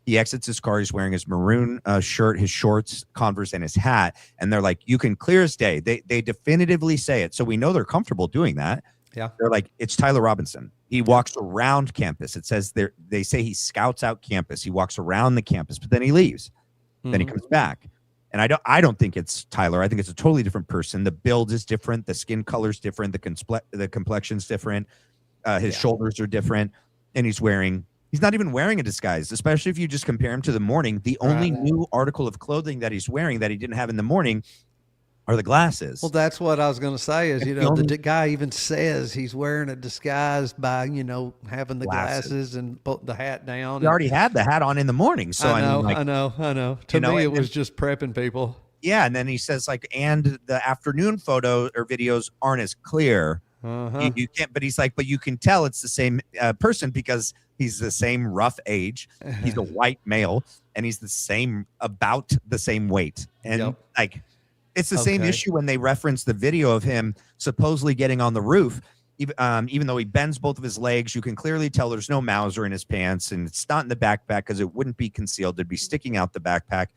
He exits his car. He's wearing his maroon shirt, his shorts, Converse, and his hat. And they're like, you can clear as day. They definitively say it. So we know they're comfortable doing that. Yeah. They're like, it's Tyler Robinson. He walks around campus. It says they say he scouts out campus. He walks around the campus, but then he leaves. Then he comes back. And I don't think it's Tyler. I think it's a totally different person. The build is different. The skin color is different. The complexion's different. His shoulders are different. And he's not even wearing a disguise, especially if you just compare him to the morning. The only new article of clothing that he's wearing that he didn't have in the morning are the glasses. Well, that's what I was going to say is, the guy even says he's wearing a disguise by, having the glasses and put the hat down. He already had the hat on in the morning. So I know. To me, it was just prepping people. Yeah. And then he says and the afternoon photo or videos aren't as clear. You can't, but he's like, but you can tell it's the same person because he's the same rough age. He's a white male and he's about the same weight. And it's the same issue when they reference the video of him supposedly getting on the roof. Even though he bends both of his legs, you can clearly tell there's no Mauser in his pants and it's not in the backpack because it wouldn't be concealed. It'd be sticking out the backpack.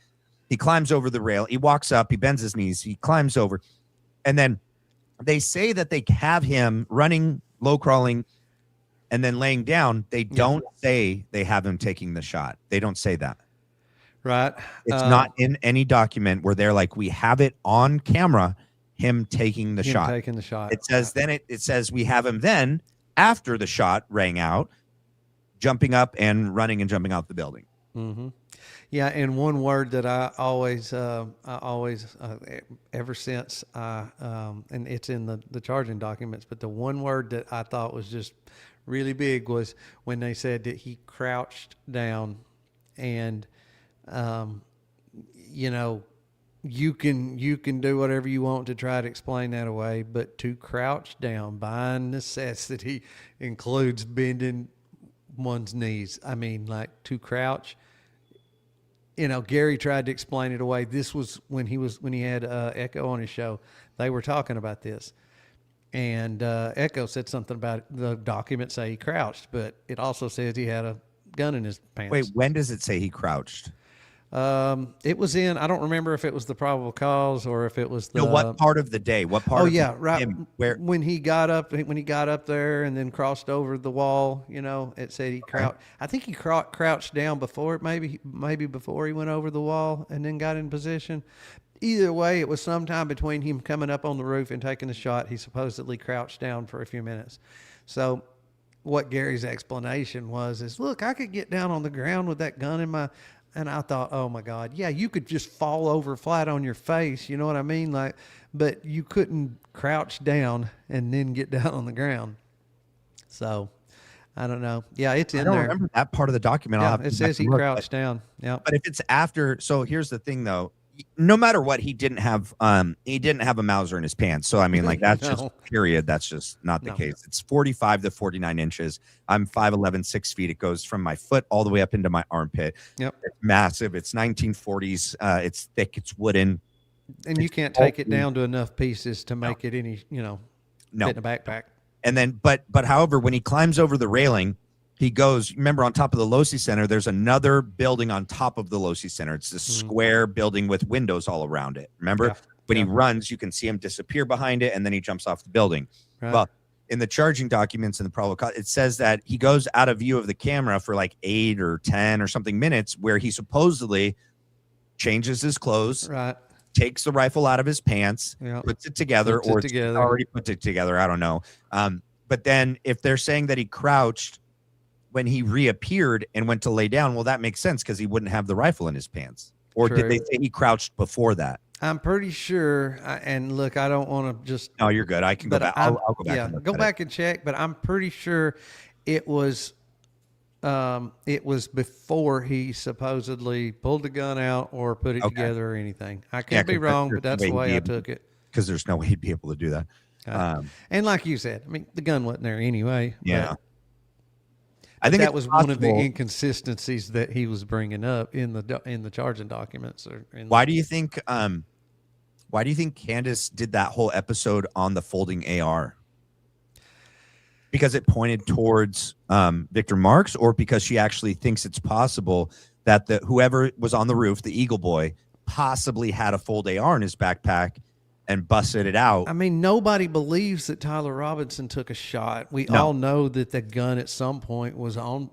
He climbs over the rail. He walks up. He bends his knees. He climbs over. And then they say that they have him running, low crawling, and then laying down. They don't say they have him taking the shot. They don't say that. Right. It's not in any document where they're like, we have it on camera, him taking the shot. It says it says we have him then after the shot rang out, jumping up and running and jumping out the building. Mm-hmm. Yeah, and one word that I always ever since and it's in the charging documents, but the one word that I thought was just really big was when they said that he crouched down and you know, you can do whatever you want to try to explain that away, but to crouch down by necessity includes bending one's knees. I mean, like to crouch. You know, Gary tried to explain it away. This was when he had Echo on his show. They were talking about this, and Echo said something about the documents say he crouched, but it also says he had a gun in his pants. Wait, when does it say he crouched? It was in, I don't remember if it was the probable cause or if it was the. No, what part of the day? What part? Oh of yeah, right. Where? When he got up there and then crossed over the wall, you know, it said he crouched. I think he crouched down before, maybe before he went over the wall and then got in position. Either way, it was sometime between him coming up on the roof and taking the shot. He supposedly crouched down for a few minutes. So what Gary's explanation is, look, I could get down on the ground with that gun in my. And I thought, oh my God, yeah, you could just fall over flat on your face. You know what I mean? Like, but you couldn't crouch down and then get down on the ground. So I don't know. Yeah, it's in there. I don't remember that part of the document. Yeah, it says he crouched down. Yeah. But if it's after, so here's the thing though, no matter what, he didn't have a Mauser in his pants. So I mean, like that's just period. That's just not the case. It's 45 to 49 inches. I'm 5'11", 6 feet. It goes from my foot all the way up into my armpit. Yep. It's massive. It's 1940s. It's thick. It's wooden. And you can't take it down to enough pieces to make it any, fit in a backpack. And then, but however, when he climbs over the railing, he goes, remember on top of the Losi Center, there's another building on top of the Losi Center. It's this square building with windows all around it. Remember? When he runs, you can see him disappear behind it, and then he jumps off the building. Right. Well, in the charging documents in the probable cause, it says that he goes out of view of the camera for like 8 or 10 or something minutes where he supposedly changes his clothes, takes the rifle out of his pants, puts it together, already puts it together. I don't know. But then if they're saying that he crouched when he reappeared and went to lay down, well, that makes sense because he wouldn't have the rifle in his pants. Or did they say he crouched before that? I'm pretty sure. And look, I don't want to just. No, you're good. I can go back. I'll go back. Yeah, go back and check. But I'm pretty sure it was before he supposedly pulled the gun out or put it together or anything. I could be wrong, but that's the way I took it. Because there's no way he'd be able to do that. And like you said, I mean, the gun wasn't there anyway. Yeah. I think that was one of the inconsistencies that he was bringing up in the charging documents. Why do you think Candace did that whole episode on the folding AR? Because it pointed towards Victor Marks, or because she actually thinks it's possible that whoever was on the roof, the Eagle Boy, possibly had a fold AR in his backpack and busted it out. I mean, nobody believes that Tyler Robinson took a shot. We all know that the gun at some point was on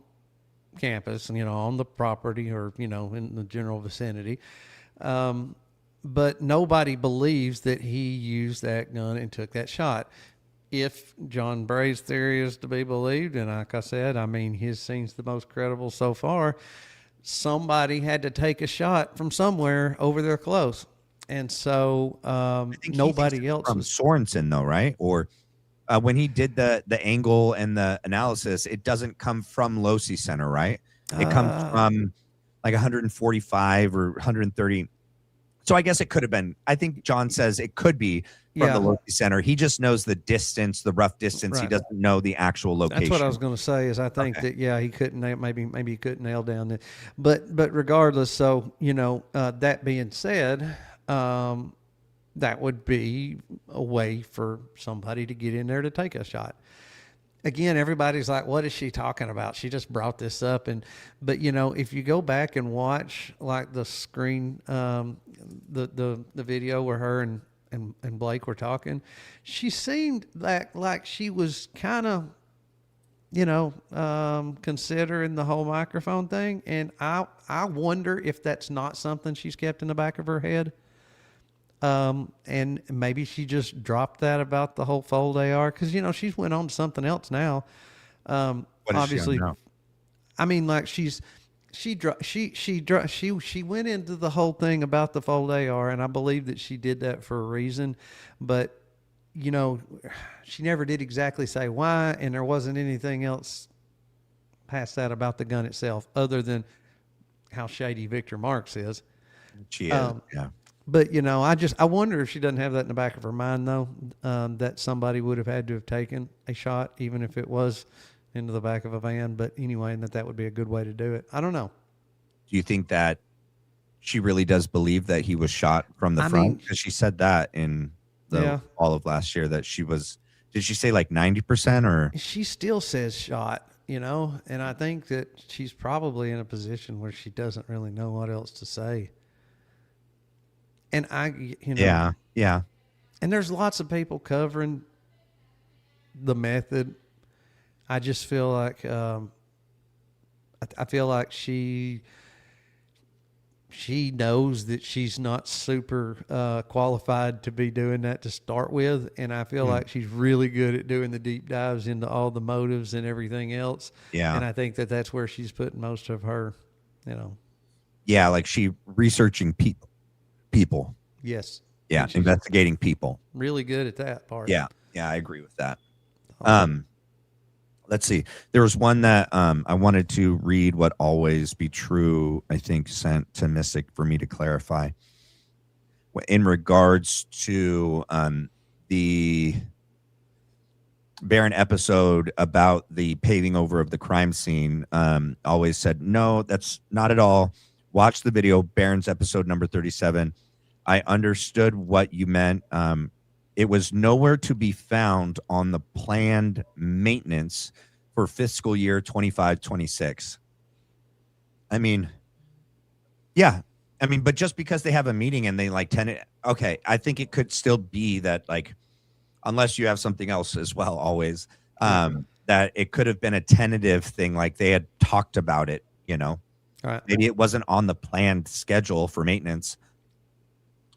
campus, on the property or, in the general vicinity. But nobody believes that he used that gun and took that shot. If John Bray's theory is to be believed, and like I said, I mean, his seems the most credible so far, somebody had to take a shot from somewhere over there close. And so nobody else from Sorensen though, right? Or when he did the angle and the analysis, it doesn't come from Losi Center, right? It comes from like 145 or 130. So I guess it could have been. I think John says it could be from the Losi Center. He just knows the distance, the rough distance. He doesn't know the actual location. That's what I was going to say. Is I think that he couldn't maybe he couldn't nail down the, but regardless. So that being said. That would be a way for somebody to get in there to take a shot. Again, everybody's like, what is she talking about? She just brought this up. But if you go back and watch like the screen, the video where her and Blake were talking, she seemed like she was kind of, considering the whole microphone thing. And I wonder if that's not something she's kept in the back of her head. And maybe she just dropped that about the whole fold AR because she's went on to something else now. Obviously, I mean, like she went into the whole thing about the fold AR, and I believe that she did that for a reason, but she never did exactly say why, and there wasn't anything else past that about the gun itself, other than how shady Victor Marks is. She is. Yeah. But, you know, I wonder if she doesn't have that in the back of her mind, though, that somebody would have had to have taken a shot, even if it was into the back of a van. But anyway, and that would be a good way to do it. I don't know. Do you think that she really does believe that he was shot from the front? Because she said that in the all of last year that she was. Did she say like 90% or? She still says shot, you know, and I think that she's probably in a position where she doesn't really know what else to say. And yeah. And there's lots of people covering the method. I just feel like I feel like she knows that she's not super qualified to be doing that to start with, and I feel like she's really good at doing the deep dives into all the motives and everything else. Yeah, and I think that that's where she's putting most of her, you know. Yeah, like she researching people. Yes. Yeah, investigating people. Really good at that part. Yeah, I agree with that. Let's see. There was one that I wanted to read. What always be true, I think, sent to Mystic for me to clarify in regards to the Barron episode about the paving over of the crime scene. Always said, no, that's not at all. Watch the video, Barron's episode number 37. I understood what you meant. It was nowhere to be found on the planned maintenance for fiscal year 25-26. I mean, yeah. I mean, but just because they have a meeting and they like okay, I think it could still be that, like, unless you have something else as well, always, that it could have been a tentative thing. Like they had talked about it, you know, maybe it wasn't on the planned schedule for maintenance.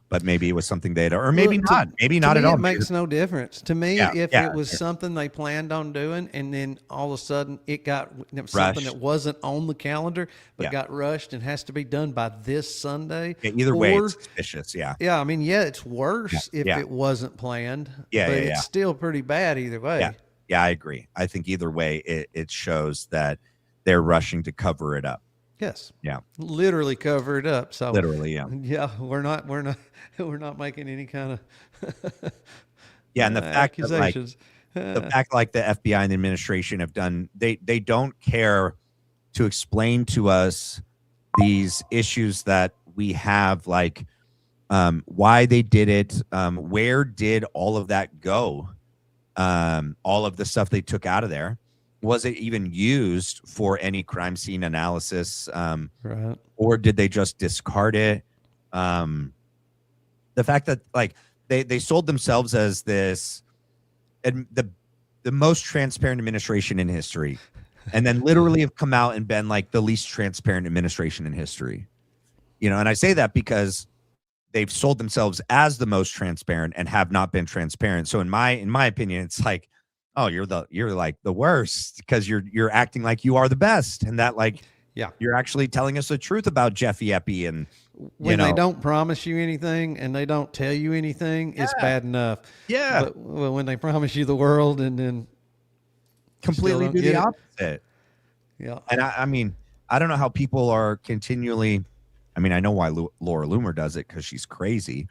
But maybe it was something or maybe not. Maybe not at all. It makes no difference to me if it was something they planned on doing, and then all of a sudden it was something that wasn't on the calendar, but got rushed and has to be done by this Sunday. Yeah, either way, it's suspicious. Yeah. Yeah, I mean, it's worse if it wasn't planned. Yeah, but it's still pretty bad either way. Yeah, I agree. I think either way, it shows that they're rushing to cover it up. Yes. Yeah. Literally cover it up. So literally, yeah. Yeah, we're not making any kind of and the fact accusations. The fact like the FBI and the administration have done, they don't care to explain to us these issues that we have, like why they did it, where did all of that go, all of the stuff they took out of there. Was it even used for any crime scene analysis? Or did they just discard it? The fact that like they sold themselves as this, the most transparent administration in history, and then literally have come out and been like the least transparent administration in history. You know, and I say that because they've sold themselves as the most transparent and have not been transparent. So in my opinion, it's like, oh, you're like the worst because you're acting like you are the best, and that like you're actually telling us the truth about Jeffy Epi. And when they don't promise you anything and they don't tell you anything, it's bad enough. Yeah, but when they promise you the world and then completely do the opposite. Yeah, and I mean, I don't know how people are continually. I mean, I know why Laura Loomer does it because she's crazy,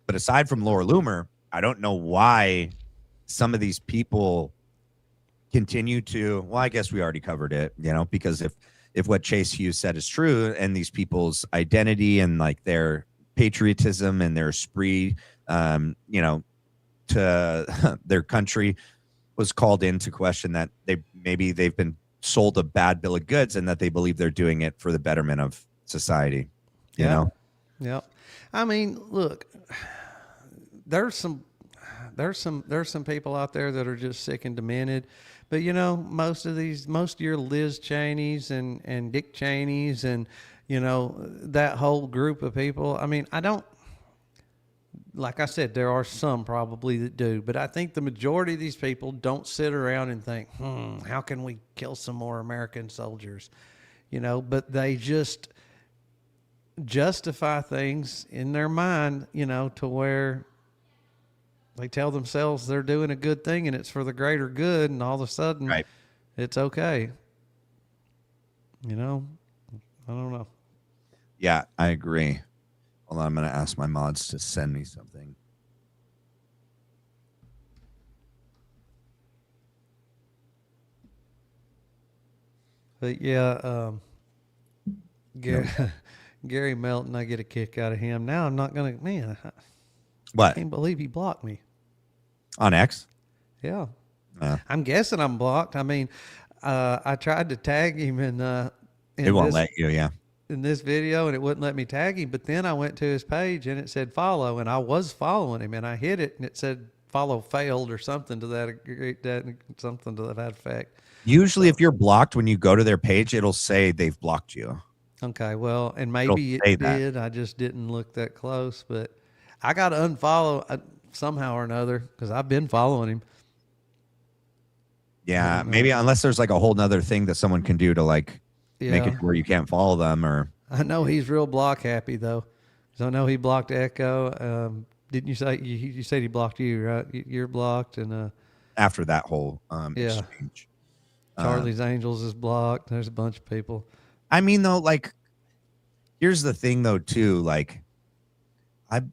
but aside from Laura Loomer, I don't know why some of these people continue to, well, I guess we already covered it, you know, because if what Chase Hughes said is true and these people's identity and like their patriotism and their spree, you know, to their country was called into question, that they've been sold a bad bill of goods and that they believe they're doing it for the betterment of society, you know? Yeah. I mean, look, there's some people out there that are just sick and demented, but you know, most of your Liz Cheneys and Dick Cheneys and, you know, that whole group of people. I mean, like I said, there are some probably that do, but I think the majority of these people don't sit around and think, how can we kill some more American soldiers? You know, but they just justify things in their mind, you know, to where they tell themselves they're doing a good thing and it's for the greater good, and all of a sudden it's okay. You know, I don't know. Yeah, I agree. Hold on, I'm going to ask my mods to send me something. But yeah, Gary Melton, I get a kick out of him. Now I'm not gonna. Man, I What? can't believe he blocked me. On X? Yeah, I'm guessing I'm blocked. I mean, I tried to tag him in It won't let you, yeah. in this video, and it wouldn't let me tag him. But then I went to his page, and it said follow, and I was following him, and I hit it, and it said follow failed or something to something to that effect. Usually, if you're blocked when you go to their page, it'll say they've blocked you. Okay, well, and maybe it did. I just didn't look that close, but I got to unfollow somehow or another because I've been following him. Yeah, maybe unless there's like a whole nother thing that someone can do to like make it where you can't follow them. Or I know he's real block happy though, because I know he blocked Echo. Didn't you say you said he blocked you, right? You're blocked, and after that whole exchange, Charlie's Angels is blocked. There's a bunch of people. I mean, though, like, here's the thing, though, too. Like,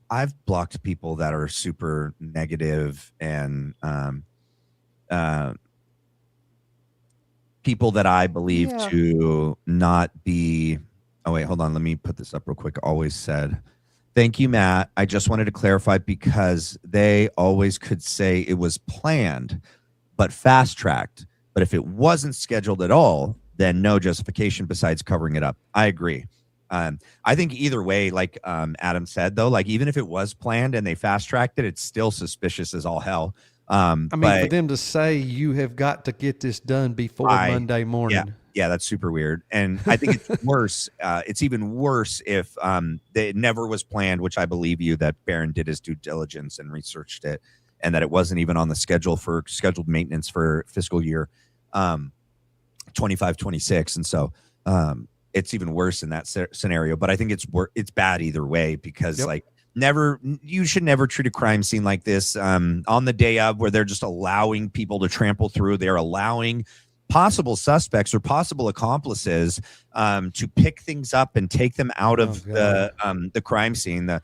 I've blocked people that are super negative and people that I believe to not be. Oh wait, hold on. Let me put this up real quick. Always said, thank you, Matt. I just wanted to clarify because they always could say it was planned, but fast tracked. But if it wasn't scheduled at all, then no justification besides covering it up. I agree. I think either way, like Adam said, though, like even if it was planned and they fast tracked it, it's still suspicious as all hell. I mean, for them to say you have got to get this done before Monday morning. Yeah, that's super weird. And I think it's worse. It's even worse if it never was planned, which I believe you that Barron did his due diligence and researched it, and that it wasn't even on the schedule for scheduled maintenance for fiscal year 25-26. And so it's even worse in that scenario. But I think it's bad either way because like you should never treat a crime scene like this on the day of where they're just allowing people to trample through. They're allowing possible suspects or possible accomplices to pick things up and take them out of the crime scene. The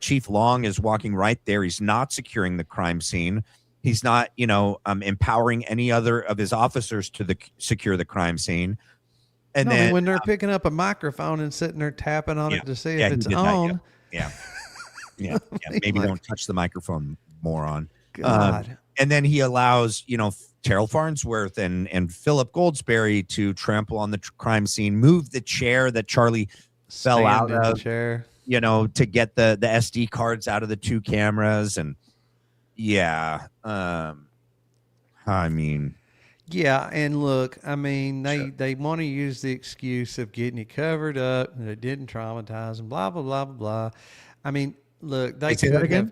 Chief Long is walking right there. He's not securing the crime scene. He's not, empowering any other of his officers to secure the crime scene. And then when they're picking up a microphone and sitting there tapping on it to see if it's on. Maybe don't touch the microphone, moron. God. And then he allows, Terrell Farnsworth and Philip Goldsberry to trample on the crime scene, move the chair that Charlie fell out of, the chair. To get the SD cards out of the two cameras. And I mean, yeah, and look, I mean, they want to use the excuse of getting it covered up, and it didn't traumatize them, blah blah blah blah blah. I mean, look, they say that again.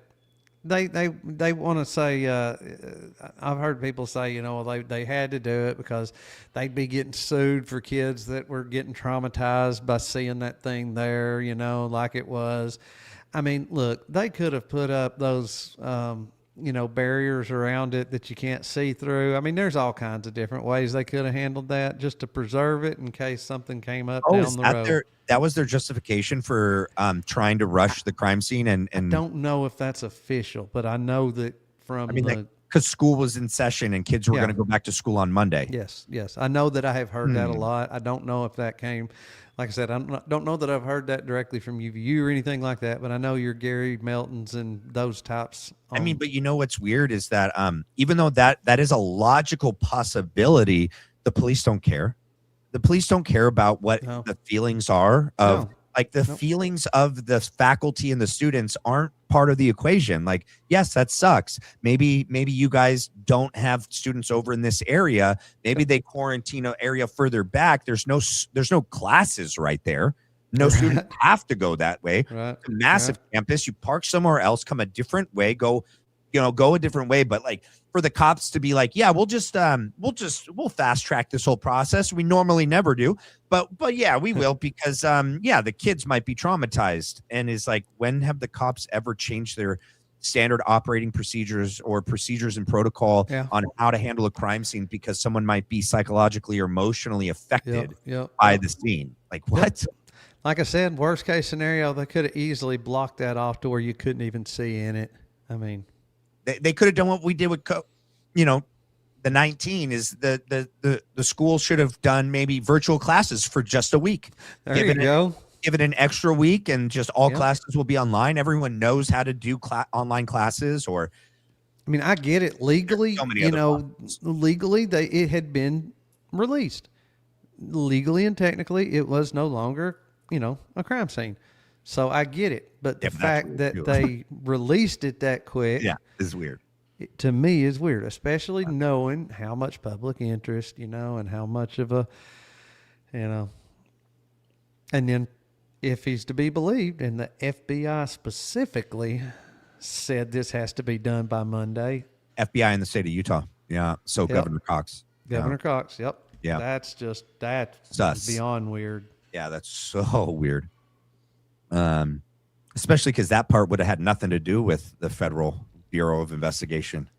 They want to say. I've heard people say, they had to do it because they'd be getting sued for kids that were getting traumatized by seeing that thing there, like it was. I mean, look, they could have put up those. Barriers around it that you can't see through. I mean, there's all kinds of different ways they could have handled that just to preserve it in case something came up down the road. That was their justification for trying to rush the crime scene. And I don't know if that's official, but I know that because school was in session and kids were going to go back to school on Monday. Yes. I know that I have heard that a lot. I don't know if that came. Like I said, don't know that I've heard that directly from you or anything like that, but I know you're Gary Meltons and those types. I mean, but what's weird is that even though that is a logical possibility, the police don't care. The police don't care about what the feelings are of feelings of the faculty and the students aren't part of the equation. Like, yes, that sucks. Maybe you guys don't have students over in this area. Maybe they quarantine an area further back. There's no classes right there. No students have to go that way. Right. It's a massive campus. You park somewhere else, come a different way, go a different way. But like for the cops to be like, yeah, we'll fast track this whole process. We normally never do, but yeah, we will because the kids might be traumatized. And is like, when have the cops ever changed their standard operating procedures or procedures and protocol on how to handle a crime scene because someone might be psychologically or emotionally affected by the scene? Like what? Like I said, worst case scenario, they could have easily blocked that off to where you couldn't even see in it. I mean, They could have done what we did with, you know, the 19 is the school should have done maybe virtual classes for just a week. there you go. Give it an extra week and just all Yep. classes will be online. Everyone knows how to do online classes. Or I mean, I get it legally. so many You other know, problems. legally it had been released. Legally and technically, it was no longer, you know, a crime scene. So I get it, but the Yeah, but that's fact weird, that too. they released it that quick, Yeah, this is weird. to me is weird, especially knowing how much public interest, you know, and how much of a, you know, and then if he's to be believed, and the FBI specifically said this has to be done by Monday. FBI in the state of Utah. Yeah. So Yep. Governor Cox. Governor Cox, yep. Yeah. That's Sus. beyond weird. Yeah, that's so weird. Especially because that part would have had nothing to do with the Federal Bureau of Investigation.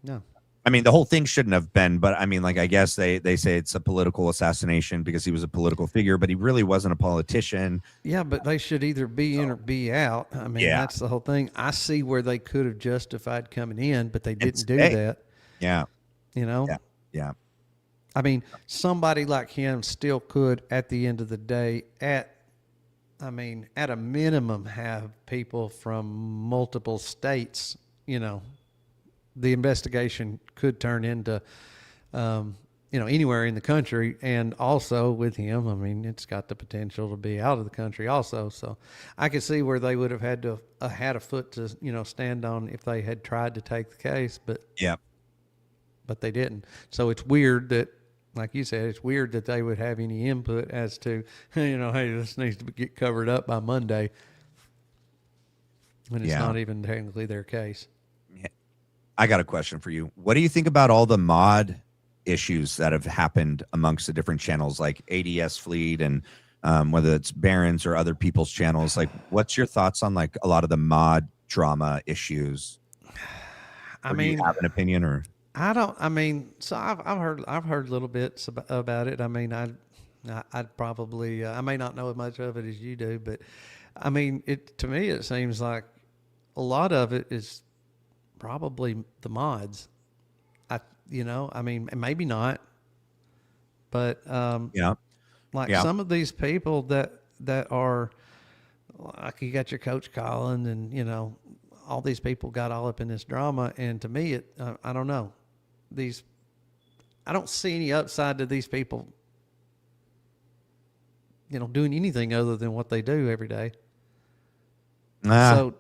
No. I mean, the whole thing shouldn't have been, but I mean, like, I guess they say it's a political assassination because he was a political figure, but he really wasn't a politician. Yeah, but they should either be in or be out. I mean, Yeah. that's the whole thing. I see where they could have justified coming in, but they didn't do stay. that. Yeah. You know? Yeah. Yeah. I mean, somebody like him still could, at the end of the day, at a minimum, have people from multiple states, you know. The investigation could turn into, you know, anywhere in the country. And also with him, I mean, it's got the potential to be out of the country also. So I could see where they would have had to had a foot to, you know, stand on if they had tried to take the case, but they didn't. So it's weird that, like you said, it's weird that they would have any input as to, you know, hey, this needs to get covered up by Monday when it's not even technically their case. I got a question for you. What do you think about all the mod issues that have happened amongst the different channels like ADS Fleet and whether it's Barron's or other people's channels? Like, what's your thoughts on like a lot of the mod drama issues? I do you have an opinion or? I don't. I mean, so I've heard little bits about it. I mean, I'd probably I may not know as much of it as you do, but I mean, to me it seems like a lot of it is probably the mods. I mean, maybe not, but some of these people that are like, you got your Coach Colin, and you know, all these people got all up in this drama, and to me, I don't know. I don't see any upside to these people, you know, doing anything other than what they do every day. So,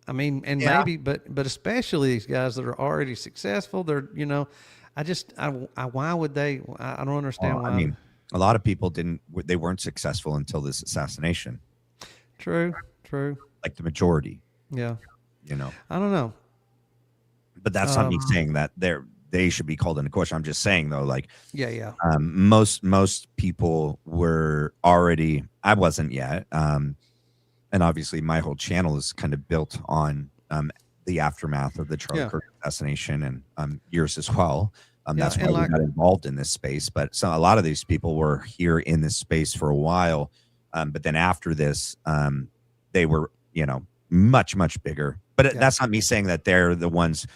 I mean, and maybe, but especially these guys that are already successful, they're, you know, why would they? I don't understand why. I mean, a lot of people they weren't successful until this assassination. True. Like the majority. Yeah. You know, I don't know. But that's not me saying that they should be called into question. I'm just saying though, like, most people were already. I wasn't yet. And obviously, my whole channel is kind of built on the aftermath of the Charlie Kirk assassination, and yours as well. That's why we got involved in this space. But a lot of these people were here in this space for a while. But then after this, they were, you know, much, much bigger. But that's not me saying that they're the ones.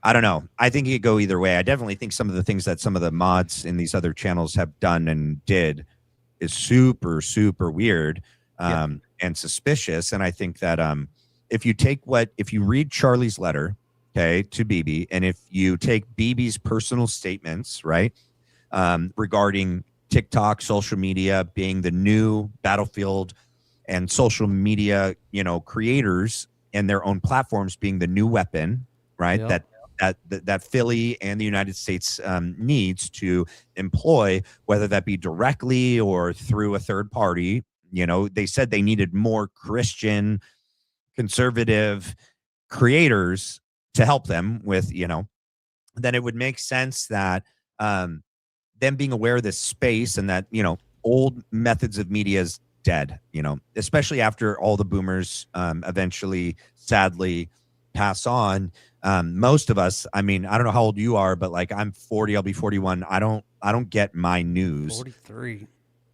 I don't know. I think it could go either way. I definitely think some of the things that some of the mods in these other channels have done and did is super, super weird. And suspicious. And I think that if you read Charlie's letter, okay, to BB, and if you take BB's personal statements, right, regarding TikTok, social media being the new battlefield, and social media, you know, creators and their own platforms being the new weapon, right, that Philly and the United States needs to employ, whether that be directly or through a third party. You know, they said they needed more Christian, conservative creators to help them with, you know, then it would make sense that them being aware of this space and that, you know, old methods of media is dead, you know, especially after all the boomers eventually, sadly, pass on. Most of us, I mean, I don't know how old you are, but like, I'm 40, I'll be 41. I don't get my news. 43.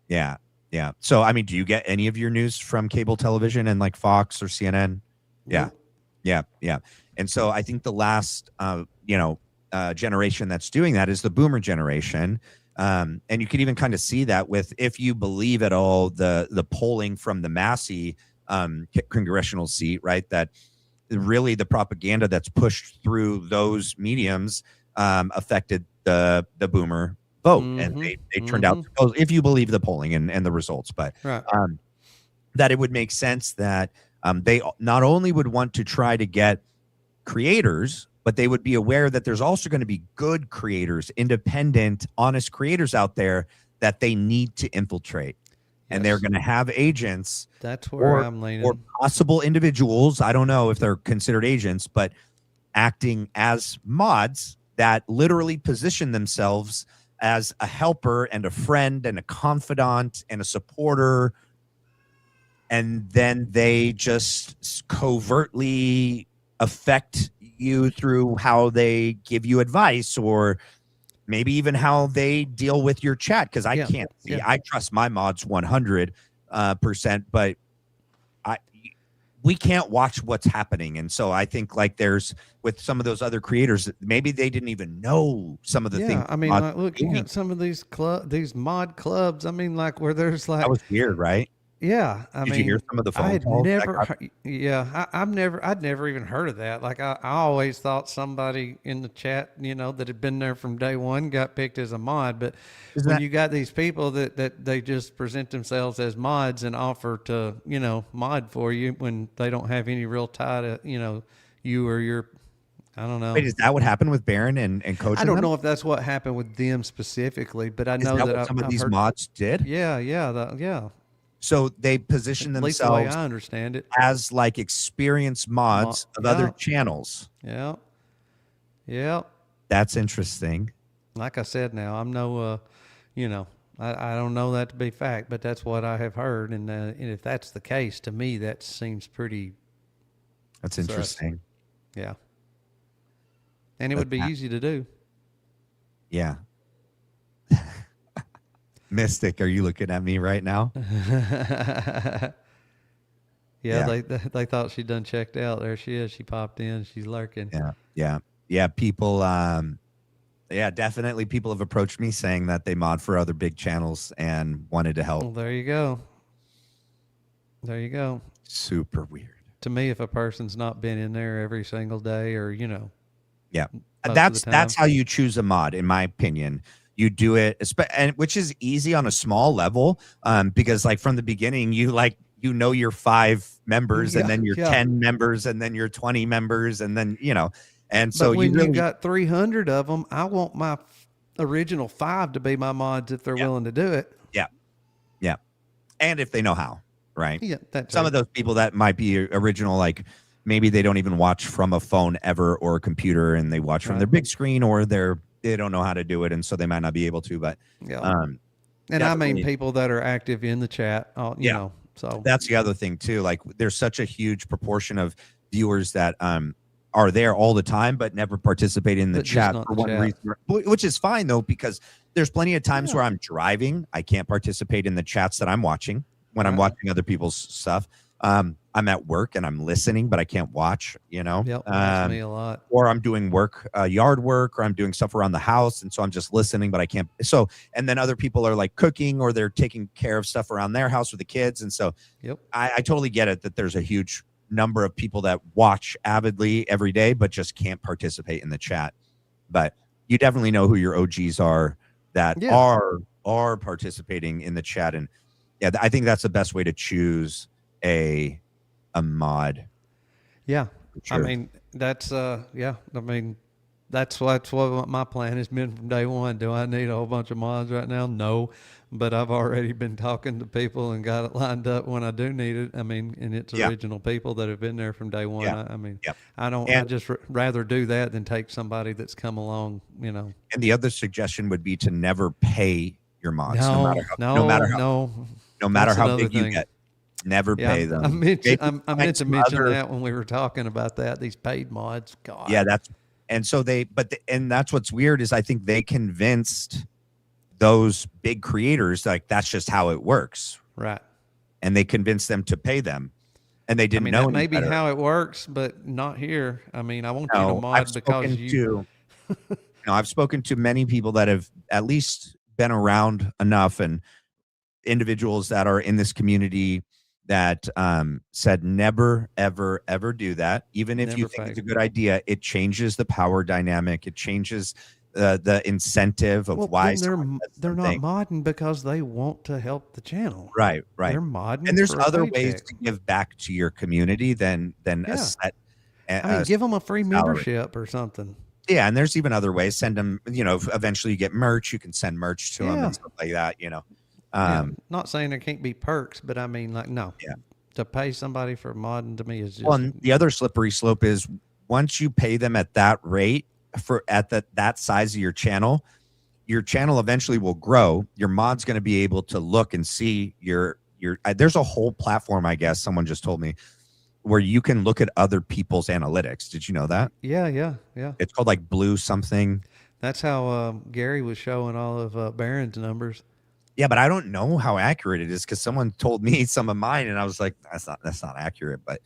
Yeah. Yeah. So, I mean, do you get any of your news from cable television and like Fox or CNN? Yeah. Nope. Yeah. Yeah. And so I think the last, generation that's doing that is the boomer generation. And you can even kind of see that with, if you believe at all, the polling from the Massey congressional seat, right? That really the propaganda that's pushed through those mediums affected the boomer vote, and Mm-hmm. they turned out Mm-hmm. to vote, if you believe the polling and the results. But Right. that it would make sense that they not only would want to try to get creators, but they would be aware that there's also going to be good creators, independent, honest creators out there that they need to infiltrate. And they're Yes. going to have agents That's where or I'm or leaning. possible individuals, I don't know if they're considered agents, but acting as mods that literally position themselves as a helper and a friend and a confidant and a supporter, and then they just covertly affect you through how they give you advice, or maybe even how they deal with your chat. Because I Yeah. can't see, Yeah. I trust my mods 100%, but I we can't watch what's happening. And so I think like there's with some of those other creators, maybe they didn't even know some of the things Yeah, I mean, mods like, were look, you doing. got some of these mod clubs. I mean, like where there's That like, was weird, right? yeah, I Did you hear mean, some of the I phone had calls that never, got? yeah, I'd never even heard of that. Like, I always thought somebody in the chat, that had been there from day one got picked as a mod. But Isn't when that? you got these people that they just present themselves as mods and offer to, mod for you when they don't have any real tie to, you or your, I don't know. Wait, is that what happened with Baron and Coach I and don't them? know if that's what happened with them specifically, but I Is know that that what some of I've these heard. mods did? Yeah, yeah, yeah. So they position At least the way themselves I understand it. as like experienced mods of other Yeah, channels. yeah, yeah. That's interesting. Like I said, now I'm no, you know, I don't know that to be fact, but that's what I have heard, and if that's the case, to me that seems pretty That's sus. interesting. Yeah, and it That, would be easy to do. yeah. Mystic, are you looking at me right now? Yeah, Yeah. they thought she'd done checked out. There she is. She popped in. She's lurking. Yeah. Yeah. Yeah. People, yeah, definitely people have approached me saying that they mod for other big channels and wanted to help. Well, there you go. There you go. Super weird. To me, if a person's not been in there every single day, or Yeah. most of the That's time, how you choose a mod, in my opinion. You do it, and which is easy on a small level, because like from the beginning, you know your 5 members, and yeah, then your yeah. 10 members, and then your 20 members, and then and so But you when you really, got 300 of them, I want my original 5 to be my mods if they're yeah, willing to do it. yeah, yeah, and if they know how, right? Yeah, that Some too. of those people that might be original, like maybe they don't even watch from a phone ever or a computer, and they watch from Right. their big screen, or they don't know how to do it, and so they might not be able to. But Yeah. um, And I mean definitely, people that are active in the chat, yeah. so That's the other thing too. Like there's such a huge proportion of viewers that are there all the time but never participate in the but just chat not for the one chat. reason, which is fine though, because there's plenty of times Yeah. where I'm driving, I can't participate in the chats that I'm watching when I'm Right. watching other people's stuff. I'm at work and I'm listening, but I can't watch, Yep. That's me a lot. or I'm doing work, yard work, or I'm doing stuff around the house. And so I'm just listening, but I can't. So, and then other people are like cooking, or they're taking care of stuff around their house with the kids. And so Yep. I totally get it that there's a huge number of people that watch avidly every day, but just can't participate in the chat. But you definitely know who your OGs are that Yeah. are participating in the chat. And yeah, I think that's the best way to choose a mod. Yeah. Sure. I mean, that's yeah. I mean, that's what my plan has been from day one. Do I need a whole bunch of mods right now? No, but I've already been talking to people and got it lined up when I do need it. I mean, and it's Yeah. original people that have been there from day one. Yeah. I mean, Yeah. I don't. I And just rather do that than take somebody that's come along. and the other suggestion would be to never pay your mods, no matter No, how no, no. no matter That's how another big you thing. get. Never Yeah, pay I them. mentioned. Maybe I find meant to some mention other. that when we were talking about that. These paid mods. God. Yeah, and so and that's what's weird is I think they convinced those big creators, like that's just how it works. Right. And they convinced them to pay them. And they didn't know that any may be better. how it works, but not here. I mean, I want you to No, mod because I've spoken to many people that have at least been around enough, and individuals that are in this community that said never, ever, ever do that. Even if you think it's a good idea, it changes the power dynamic. It changes the incentive of why they're not modding because they want to help the channel. Right. They're modding, and there's for other a ways paycheck. to give back to your community than a set. Give them a free salary. membership or something. Yeah, and there's even other ways. Send them, eventually you get merch. You can send merch to them and stuff like that. Not saying there can't be perks, but I mean, like, no. Yeah. To pay somebody for modding to me is just. Well, and the other slippery slope is once you pay them at that rate at that size of your channel eventually will grow. Your mod's going to be able to look and see your. There's a whole platform, I guess someone just told me, where you can look at other people's analytics. Did you know that? Yeah. It's called like Blue something. That's how Gary was showing all of Barron's numbers. Yeah, but I don't know how accurate it is because someone told me some of mine, and I was like, that's not accurate. But,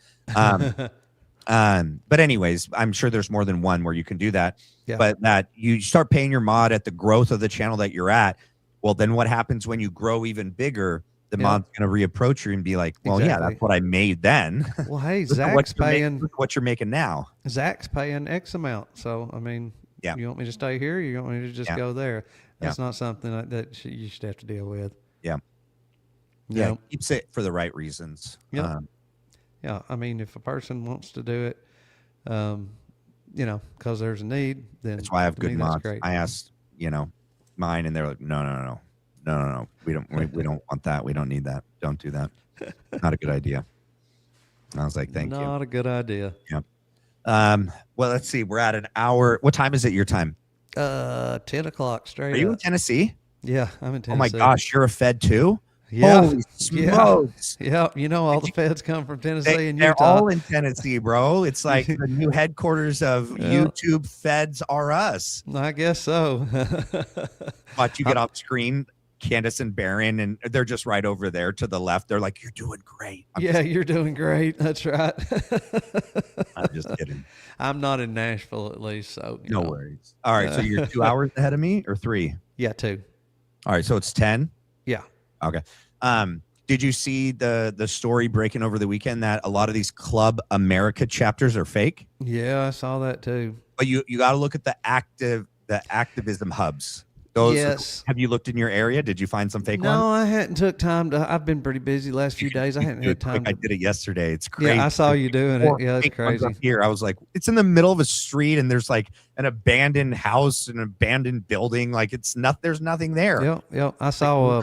but anyways, I'm sure there's more than one where you can do that. Yeah. But that you start paying your mod at the growth of the channel that you're at. Well, then what happens when you grow even bigger? The mod's going to reapproach you and be like, well, yeah, that's what I made then. Well, hey, Zach's paying what you're making now. Zach's paying X amount. So, I mean, you want me to stay here? You want me to just go there? That's not something that you should have to deal with. Yeah. Yeah. Keeps it for the right reasons. Yeah. Yeah. I mean, if a person wants to do it, because there's a need, then that's why I have good mods. I asked, mine, and they're like, no. We don't want that. We don't need that. Don't do that. Not a good idea. And I was like, thank you. Not a good idea. Yeah. Well, let's see. We're at an hour. What time is it your time? 10 o'clock straight. Are you in Tennessee? Yeah, I'm in Tennessee. Oh my gosh, you're a Fed too? Yeah. Holy smokes. Yeah. All the Feds come from Tennessee and Utah. Utah. They're all in Tennessee, bro. It's like the new headquarters of YouTube Feds are us. I guess so. Watch you get off screen, Candace and Barron, and they're just right over there to the left. They're like, you're doing great. You're doing great. That's right. I'm just kidding. I'm not in Nashville, at least. So no worries. All right. So you're 2 hours ahead of me or 3? Yeah, 2. All right. So it's 10. Yeah. Okay. Did you see the story breaking over the weekend that a lot of these Club America chapters are fake? Yeah, I saw that too. But you got to look at the activism hubs. Those, yes. Have you looked in your area? Did you find some fake ones? No, I hadn't took time to. I've been pretty busy the last few days. I hadn't had time. I did it yesterday. It's crazy. Yeah, I saw you doing it. Yeah, it's crazy. Up here, I was like, it's in the middle of a street, and there's like an abandoned house, an abandoned building. Like it's not. There's nothing there. Yep. I saw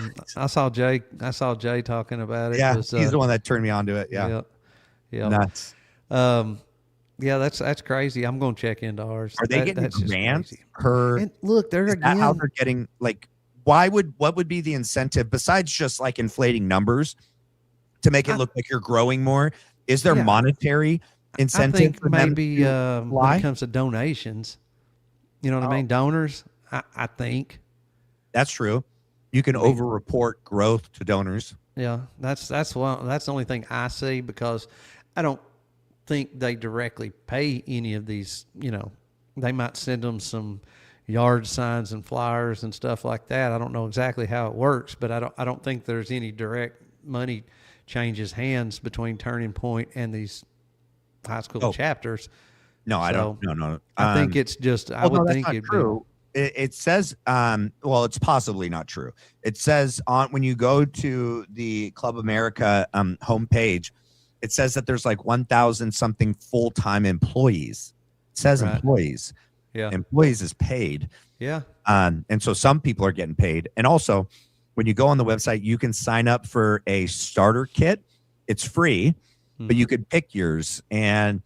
Jay. I saw Jay talking about it. Yeah, he's the one that turned me on to it. Yeah. Nuts. Yeah, that's crazy. I'm going to check into ours. Are they getting grants? And look, they're again. How they're getting like? What would be the incentive besides just like inflating numbers to make it look like you're growing more? Is there monetary incentive? I think maybe when it comes to donations, you know what I mean? Donors, I think that's true. You can over-report growth to donors. Yeah, that's the only thing I see, because I don't think they directly pay any of these. They might send them some yard signs and flyers and stuff like that. I don't know exactly how it works, but I don't think there's any direct money changes hands between Turning Point and these high school chapters. No, I don't. No. I think it's just. I would think it's true. It says, well, it's possibly not true. It says when you go to the Club America homepage, it says that there's like 1,000 something full-time employees. It says employees. Yeah. Employees is paid. Yeah. And so some people are getting paid. And also, when you go on the website, you can sign up for a starter kit. It's free, but you could pick yours. And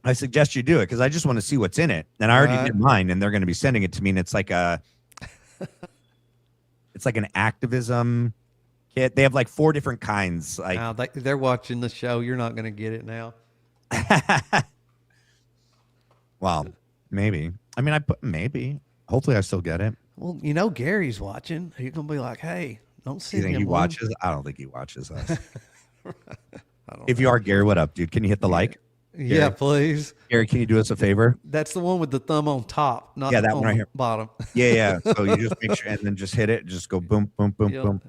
I suggest you do it because I just want to see what's in it. And I already did mine, and they're going to be sending it to me. And it's like it's like an activism kit. They have like 4 different kinds. Like they're watching the show. You're not going to get it now. Well, maybe. I mean, maybe. Hopefully, I still get it. Well, you know, Gary's watching. You're gonna be like, "Hey, don't You send think him he one." watches? I don't think he watches us. I don't If know. you are, Gary, what up, dude? Can you hit the like? Yeah, Gary, please. Gary, can you do us a favor? That's the one with the thumb on top, Yeah, not that one on right the here. bottom. Yeah, yeah. So you just make sure and then just hit it. Just go boom, boom, boom, Yep. boom.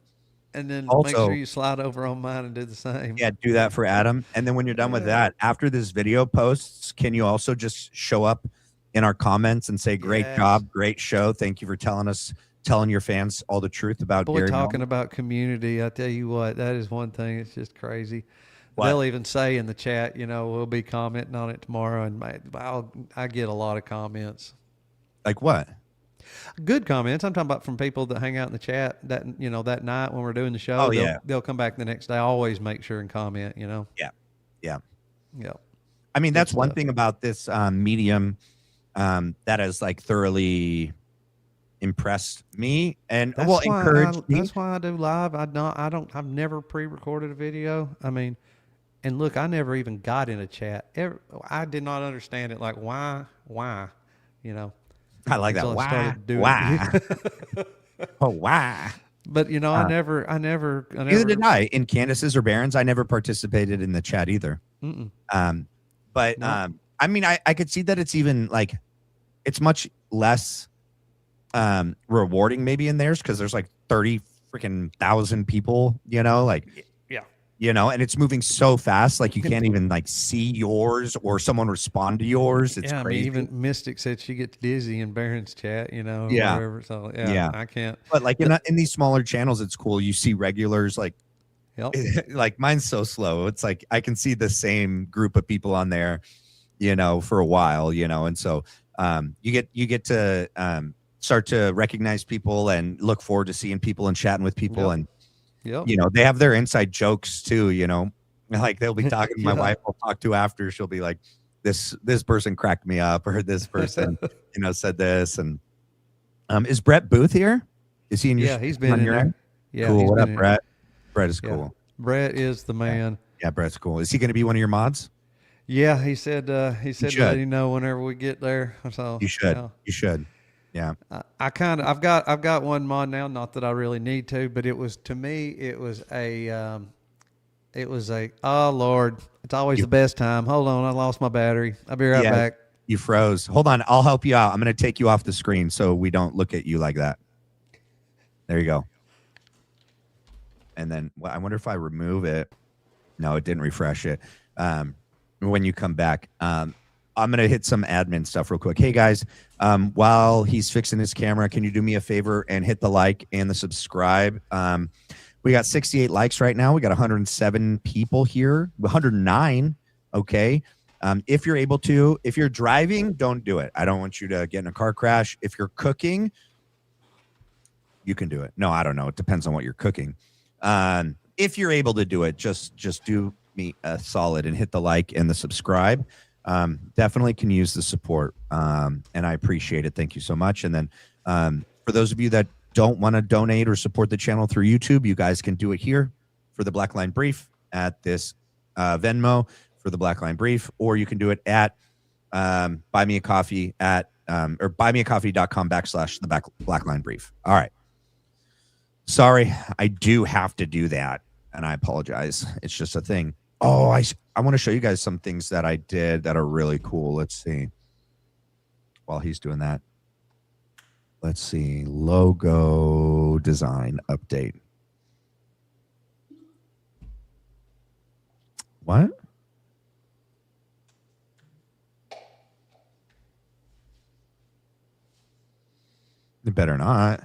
And then make sure Also, you slide over on mine and do the same. yeah, do that for Adam. And then when you're done with that, after this video posts, can you also just show up in our comments and say, great Yes. job, great show. Thank you for telling your fans all the truth about Boy, Gary talking Mellon. about community, I tell you what, that is one thing. It's just crazy. What? They'll even say in the chat, you know, we'll be commenting on it tomorrow, and I get a lot of comments, Like what? good comments. I'm talking about from people that hang out in the chat that that night when we're doing the show. Oh, They'll yeah. they'll come back the next day. I always make sure and comment. You know. Yeah. Yeah. Yep. I mean, Good that's one stuff. thing about this medium that has like thoroughly impressed me and encouraged me. That's why I do live. I've never pre-recorded a video. I mean, and look, I never even got in a chat. I did not understand it. Like why, you know, I like that. until I Why? started doing Why? it. Oh, why? But you know, Uh, I never. Neither did I. In Candace's or Baron's, I never participated in the chat either. Mm-mm. But No. I mean, I could see that it's even like it's much less rewarding maybe in theirs because there's like 30 freaking thousand people, like Yeah. and it's moving so fast, like you can't even like see yours or someone respond to yours. It's Yeah, I mean, crazy. even Mystic said she gets dizzy in Baron's chat, or Yeah. whatever. So Yeah. I can't. But like in these smaller channels, it's cool. You see regulars like Yep. like mine's so slow. It's like I can see the same group of people on there, for a while, and so you get to start to recognize people and look forward to seeing people and chatting with people. Yep. And Yep. they have their inside jokes too, like they'll be talking. My Yeah. wife will talk to after. She'll be like, this person cracked me up, or this person said this. And is Brett Booth here? Is he in your He's been on in your there. end? Yeah, Cool. he's What been up, in. Brett? Brett is Yeah. cool. Brett is the man. Yeah, Brett's cool. Is he going to be one of your mods? Yeah, he said to should. let you know whenever we get there. So You should. yeah. You should. Yeah. I've got one mod now. Not that I really need to, but it was, to me, it was a oh Lord, it's always the best time. Hold on, I lost my battery. I'll be right back. You froze. Hold on. I'll help you out. I'm going to take you off the screen so we don't look at you like that. There you go. And then I wonder if I remove it. No, it didn't refresh it. When you come back, I'm going to hit some admin stuff real quick. Hey, guys, while he's fixing his camera, can you do me a favor and hit the like and the subscribe? We got 68 likes right now. We got 107 people here, 109. Okay. If you're able to, if you're driving, don't do it. I don't want you to get in a car crash. If you're cooking, you can do it. No, I don't know. It depends on what you're cooking. If you're able to do it, just do me a solid and hit the like and the subscribe. Definitely can use the support, and I appreciate it. Thank you so much. And then for those of you that don't want to donate or support the channel through YouTube, you guys can do it here for the Black Line Brief at this Venmo for the Black Line Brief, or you can do it at buy me a coffee at or buymeacoffee.com/the Black Line Brief. All right. Sorry, I do have to do that, and I apologize. It's just a thing. Oh, I want to show you guys some things that I did that are really cool. Let's see. While he's doing that, let's see. Logo design update. What? It better not.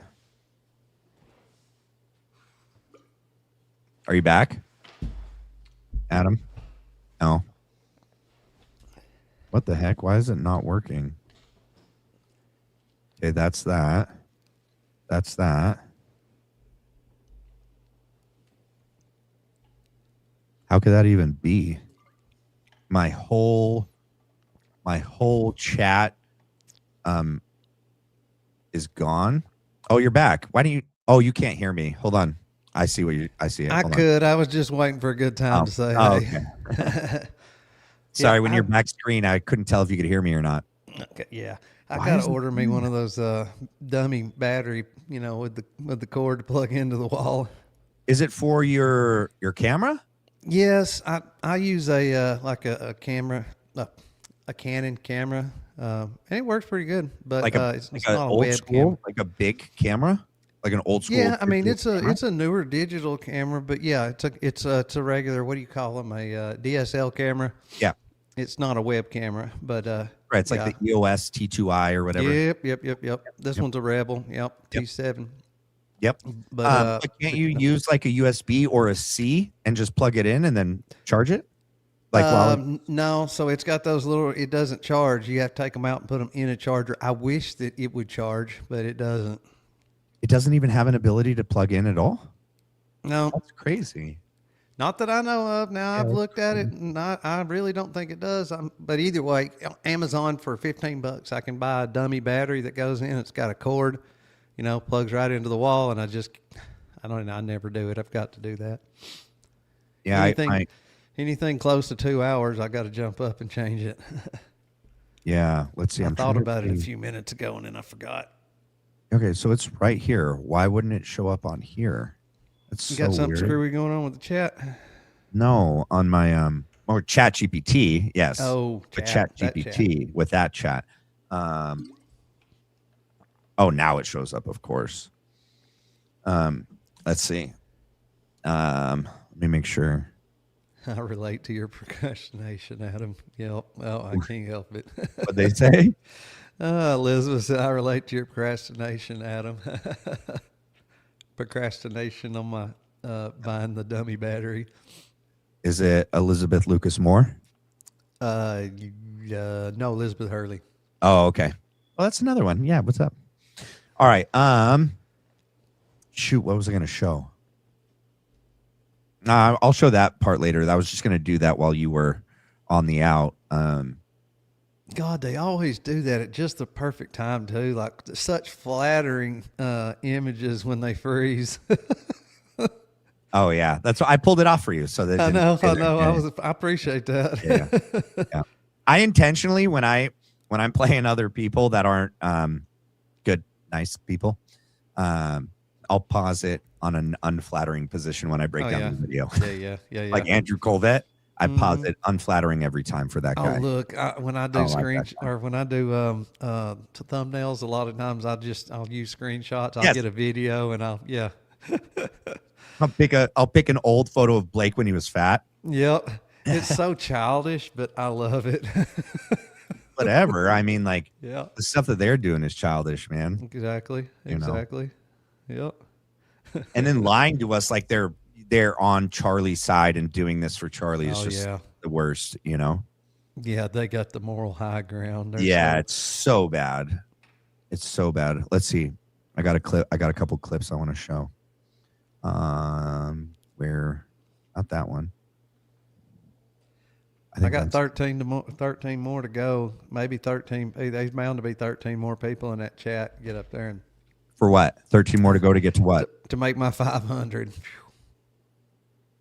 Are you back, Adam? No. What the heck? Why is it not working? Okay, that's that. That's that. How could that even be? My whole chat is gone. Oh, you're back. Why don't you? Oh, you can't hear me. Hold on. I see what you. I see it. I could. I was just waiting for a good time to say. Oh, hey. okay. Sorry, when you're back screen, I couldn't tell if you could hear me or not. Okay, yeah. I Why gotta is it order me one of those dummy battery, with the cord to plug into the wall. Is it for your camera? Yes, I use a camera, a Canon camera, and it works pretty good. But Like a it's a not a old webcam. school, like a big camera, like an old school. Yeah, I mean digital camera? it's a newer digital camera, but yeah, it's a regular, what do you call them, a DSL camera. Yeah, It's not a web camera, but right. It's like yeah. the EOS T2i or whatever. Yep. This Yep. one's a Rebel. Yep, Yep. T7. Yep. But But can't you use like a USB or a C and just plug it in and then charge it? Like no, so it's got those little. It doesn't charge. You have to take them out and put them in a charger. I wish that it would charge, but it doesn't. it doesn't even have an ability to plug in at all? No, That's crazy. not that I know of. Now I've looked at it, and I really don't think it does. But either way, Amazon for $15, I can buy a dummy battery that goes in. It's got a cord, plugs right into the wall, and I never do it. I've got to do that. Yeah, Anything close to 2 hours, I got to jump up and change it. yeah. Let's see. I I'm thought trying to about it a see. few minutes ago, and then I forgot. Okay, so it's right here. Why wouldn't it show up on here? That's You so got something weird. screwy going on with the chat? No, on my or Chat GPT. Yes. Oh, With Chat that GPT with that chat. Oh, now it shows up, of course. Let's see. Let me make sure. I relate to your procrastination, Adam. Yep. Well, I can't help it. What they say? Elizabeth said, I relate to your procrastination, Adam. Procrastination on my buying the dummy battery. Is it Elizabeth Lucas Moore? No, Elizabeth Hurley. Oh, okay. Well, that's another one. Yeah, what's up? All right. Shoot, what was I going to show? I'll show that part later. I was just going to do that while you were on the out. God, they always do that at just the perfect time too. Like such flattering images when they freeze. Oh yeah, that's why I pulled it off for you. So that I know. Yeah. I appreciate that. Yeah. I intentionally when I'm playing other people that aren't good, nice people, I'll pause it on an unflattering position when I break down the video. Yeah. Like Andrew Colvett, I pause it unflattering every time for that guy. Oh look, when I do when I do thumbnails, a lot of times I'll use screenshots. I'll get a video and I'll pick an old photo of Blake when he was fat. Yep. It's so childish, but I love it. Whatever. I mean, like, yeah, the stuff that they're doing is childish, man. Exactly. Yep. And then lying to us like they're on Charlie's side and doing this for Charlie is just the worst, Yeah, they got the moral high ground. It's so bad. It's so bad. Let's see. I got a couple clips I want to show. Where not that one. I got 13 more to go. Maybe 13. There's bound to be 13 more people in that chat. Get up there and for what? 13 more to go to get to what? To make my 500.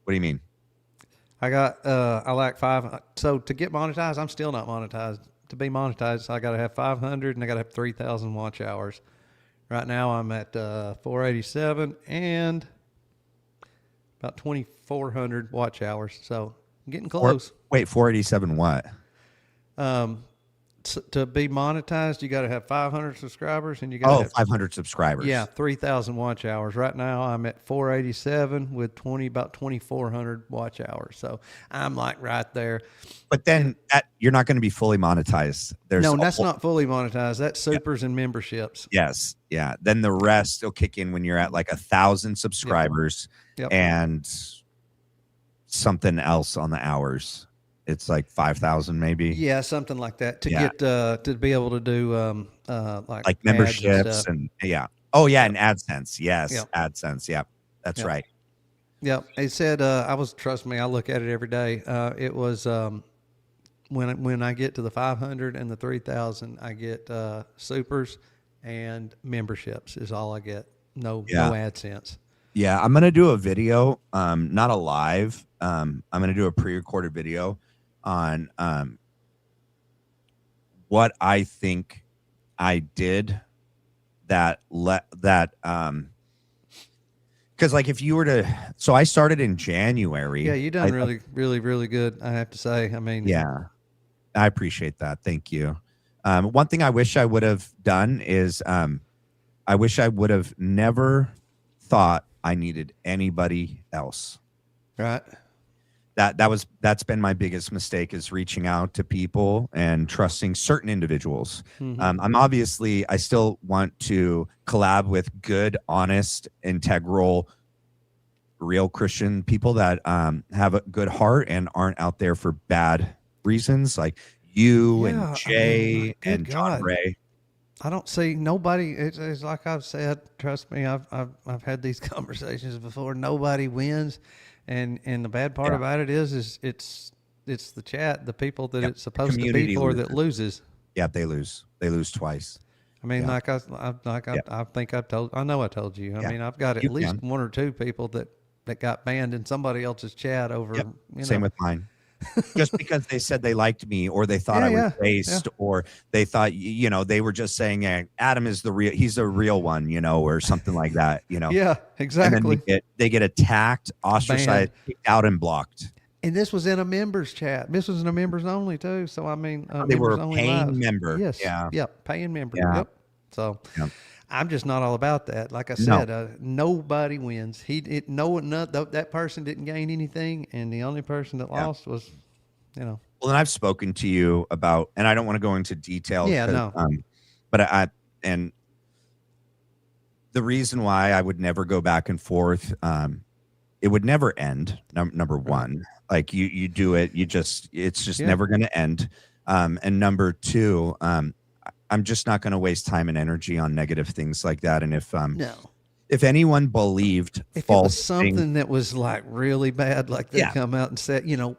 What do you mean? I got I like 5. So to get monetized, I'm still not monetized. To be monetized, I got to have 500 and I got to have 3,000 watch hours. Right now I'm at 487 and about 2,400 watch hours. So I'm getting close. Wait, 487 what? To be monetized, you got to have 500 subscribers and you got to have 500 subscribers. Yeah, 3,000 watch hours. Right now I'm at 487 with about 2,400 watch hours. So I'm like right there. But then you're not going to be fully monetized. No, that's not fully monetized. That's supers and memberships. Yes. Yeah. Then the rest will kick in when you're at like 1,000 subscribers and something else on the hours. It's like 5,000 maybe. Yeah, something like that to get to be able to do like memberships and Oh yeah, and AdSense. Yes, AdSense. Yeah, that's right. Yeah, it said trust me, I look at it every day. It was when I get to the 500 and the 3,000, I get supers and memberships is all I get. No AdSense. Yeah, I'm gonna do a video, not a live. I'm gonna do a pre-recorded video on what I think I did that because like if you were to, so I started in January. Yeah, you done really good, I have to say. I mean, yeah, I appreciate that. Thank you. One thing I wish I would have done is I wish I would have never thought I needed anybody else. right. That's been my biggest mistake, is reaching out to people and trusting certain individuals. I still want to collab with good, honest, integral, real Christian people that have a good heart and aren't out there for bad reasons, like you and Jay and John Ray. I don't see nobody. It's like I've said. Trust me, I've had these conversations before. Nobody wins, and the bad part about it is it's the chat, the people that it's supposed to be for, that loses. Yeah, they lose. They lose twice. I mean, I think I told you. I mean, I've got at least one or two people that got banned in somebody else's chat over. Same with mine. Just because they said they liked me, or they thought I was based, or they thought, they were just saying, Adam is he's a real one, or something like that, Yeah, exactly. And then they get attacked, ostracized, kicked out, and blocked. And this was in a members chat. This was in a members only too. So I mean, they were a paying member. Yes. Yeah. Paying member. Yeah. Yep. So I'm just not all about that. Like I said, nobody wins. That person didn't gain anything, and the only person that lost was, Well, and I've spoken to you about, and I don't want to go into details. Yeah, no. But and the reason why I would never go back and forth, it would never end. Number one, like you do it, it's just never going to end. And number two, I'm just not going to waste time and energy on negative things like that. And if anyone believed if it was something that was like really bad, like they come out and said, some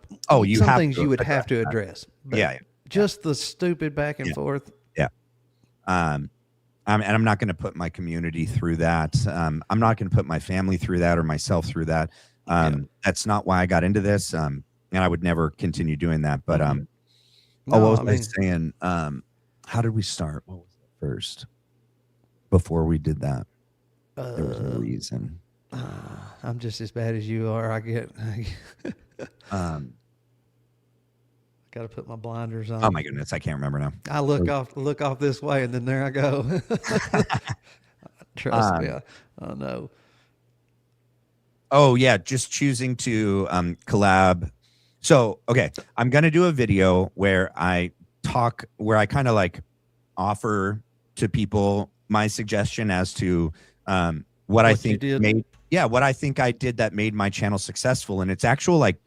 things you would have to address. But just the stupid back and forth. Yeah. And I'm not going to put my community through that. I'm not going to put my family through that, or myself through that. That's not why I got into this. And I would never continue doing that. But what was I saying? How did we start? What was it first? Before we did that, there was no reason. I'm just as bad as you are. I got to put my blinders on. Oh my goodness, I can't remember now. I look off this way, and then there I go. Trust me, I know. Oh yeah, just choosing to collab. So okay, I'm gonna do a video where I kind of like offer to people my suggestion as to what I think what I think I did that made my channel successful, and it's actual like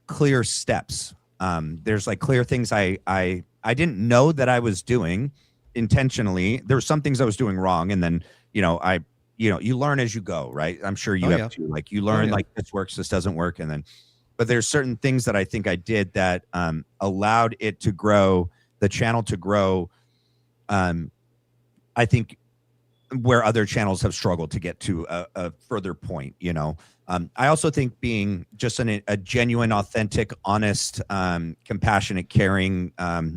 clear steps. There's like clear things I didn't know that I was doing intentionally. There were some things I was doing wrong, and then you learn as you go, right? I'm sure you have to, like, you learn like this works, this doesn't work, and then but there's certain things that I think I did that allowed it to grow, the channel to grow. I think where other channels have struggled to get to a further point, I also think being just a genuine, authentic, honest, compassionate, caring,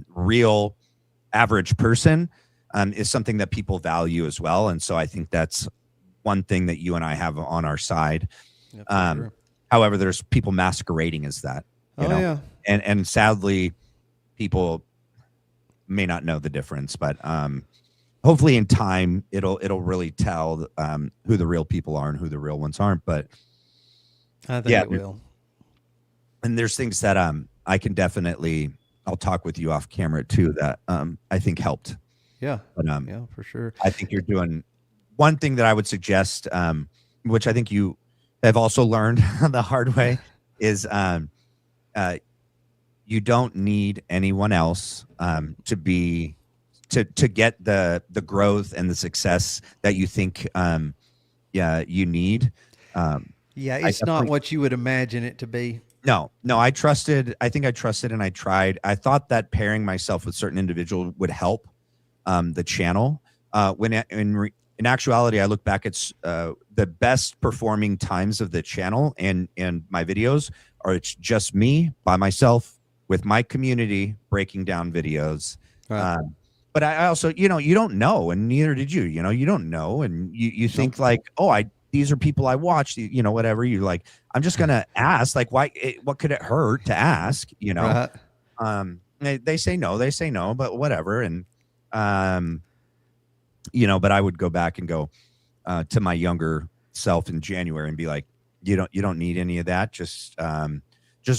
real, average person is something that people value as well. And so I think that's one thing that you and I have on our side. Yeah, sure. However, there's people masquerading as that, you know? Yeah. And sadly, people may not know the difference, but hopefully in time it'll really tell who the real people are and who the real ones aren't. But I think it will. And there's things that I can definitely, I'll talk with you off camera too, that I think helped. Yeah. But, yeah, for sure. I think you're doing one thing that I would suggest, which I think you have also learned the hard way, is you don't need anyone else to get the growth and the success that you think you need. It's not what you would imagine it to be. No, I think I trusted and I tried. I thought that pairing myself with certain individuals would help the channel. When in actuality, I look back at the best performing times of the channel and my videos are it's just me by myself with my community breaking down videos. Right. but I also, you don't know, and neither did you. You don't know, and you think like, oh, these are people I watch. Whatever. You like, I'm just gonna ask. Like, why? What could it hurt to ask? Right. They say no. They say no, but whatever. And but I would go back and go to my younger self in January and be like, you don't need any of that. Just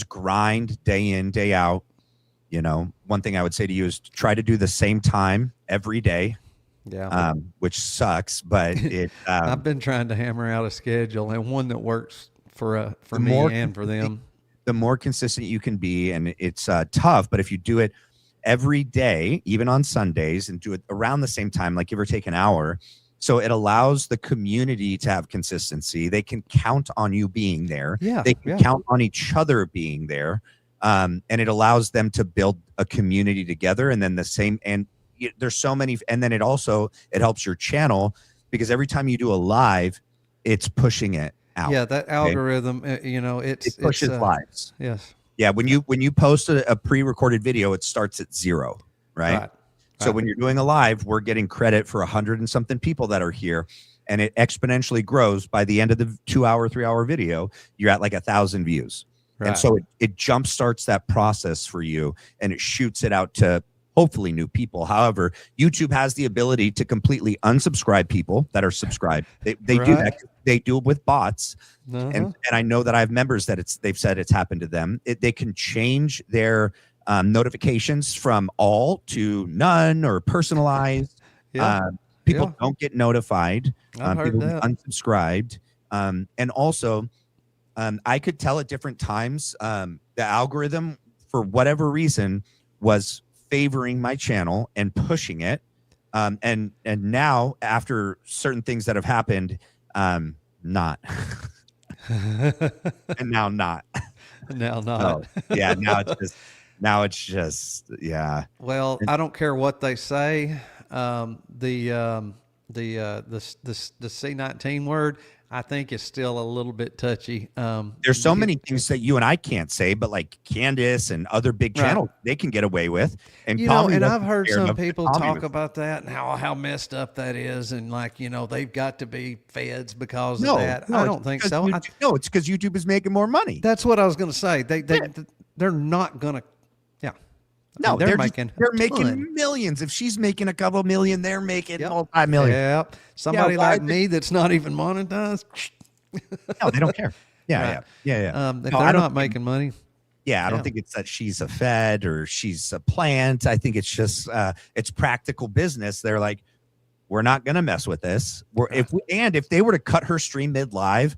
grind day in, day out. One thing I would say to you is try to do the same time every day. Yeah. Which sucks, but it. I've been trying to hammer out a schedule and one that works for me and for them. The more consistent you can be, and it's tough, but if you do it every day, even on Sundays, and do it around the same time, like give or take an hour, so it allows the community to have consistency. They can count on you being there. Yeah, they can count on each other being there. And it allows them to build a community together. And then there's so many, and then it helps your channel, because every time you do a live, it's pushing it out. Yeah, that algorithm, it pushes lives. Yes. Yeah, when you post a pre-recorded video, it starts at 0, right? So when you're doing a live, we're getting credit for 100 and something people that are here, and it exponentially grows. By the end of the 2-hour, 3-hour video, you're at like 1,000 views. Right. And so it jump starts that process for you, and it shoots it out to hopefully new people. However, YouTube has the ability to completely unsubscribe people that are subscribed. They do that. They do it with bots. And I know that I have members that they've said it's happened to them. They can change their notifications from all to none or personalized. People don't get notified. People get unsubscribed. And also, I could tell at different times the algorithm, for whatever reason, was favoring my channel and pushing it. And now, after certain things that have happened, not. And now not. Now not. Yeah, now it's just yeah. Well, I don't care what they say. The C-19 word, I think, is still a little bit touchy. There's so many things that you and I can't say, but like Candace and other big channels, they can get away with. And and I've heard some people talk about that and how messed up that is, and like they've got to be feds because of that. I don't think so. No, it's because YouTube is making more money. That's what I was going to say. They're not going to. Yeah. No, they're making millions. If she's making a couple million, they're making multi-million. Yep. Somebody like me that's not even monetized. No, they don't care. Yeah. If they're not making money. Yeah, I don't think it's that she's a Fed or she's a plant. I think it's just it's practical business. They're like, we're not gonna mess with this. If they were to cut her stream mid live,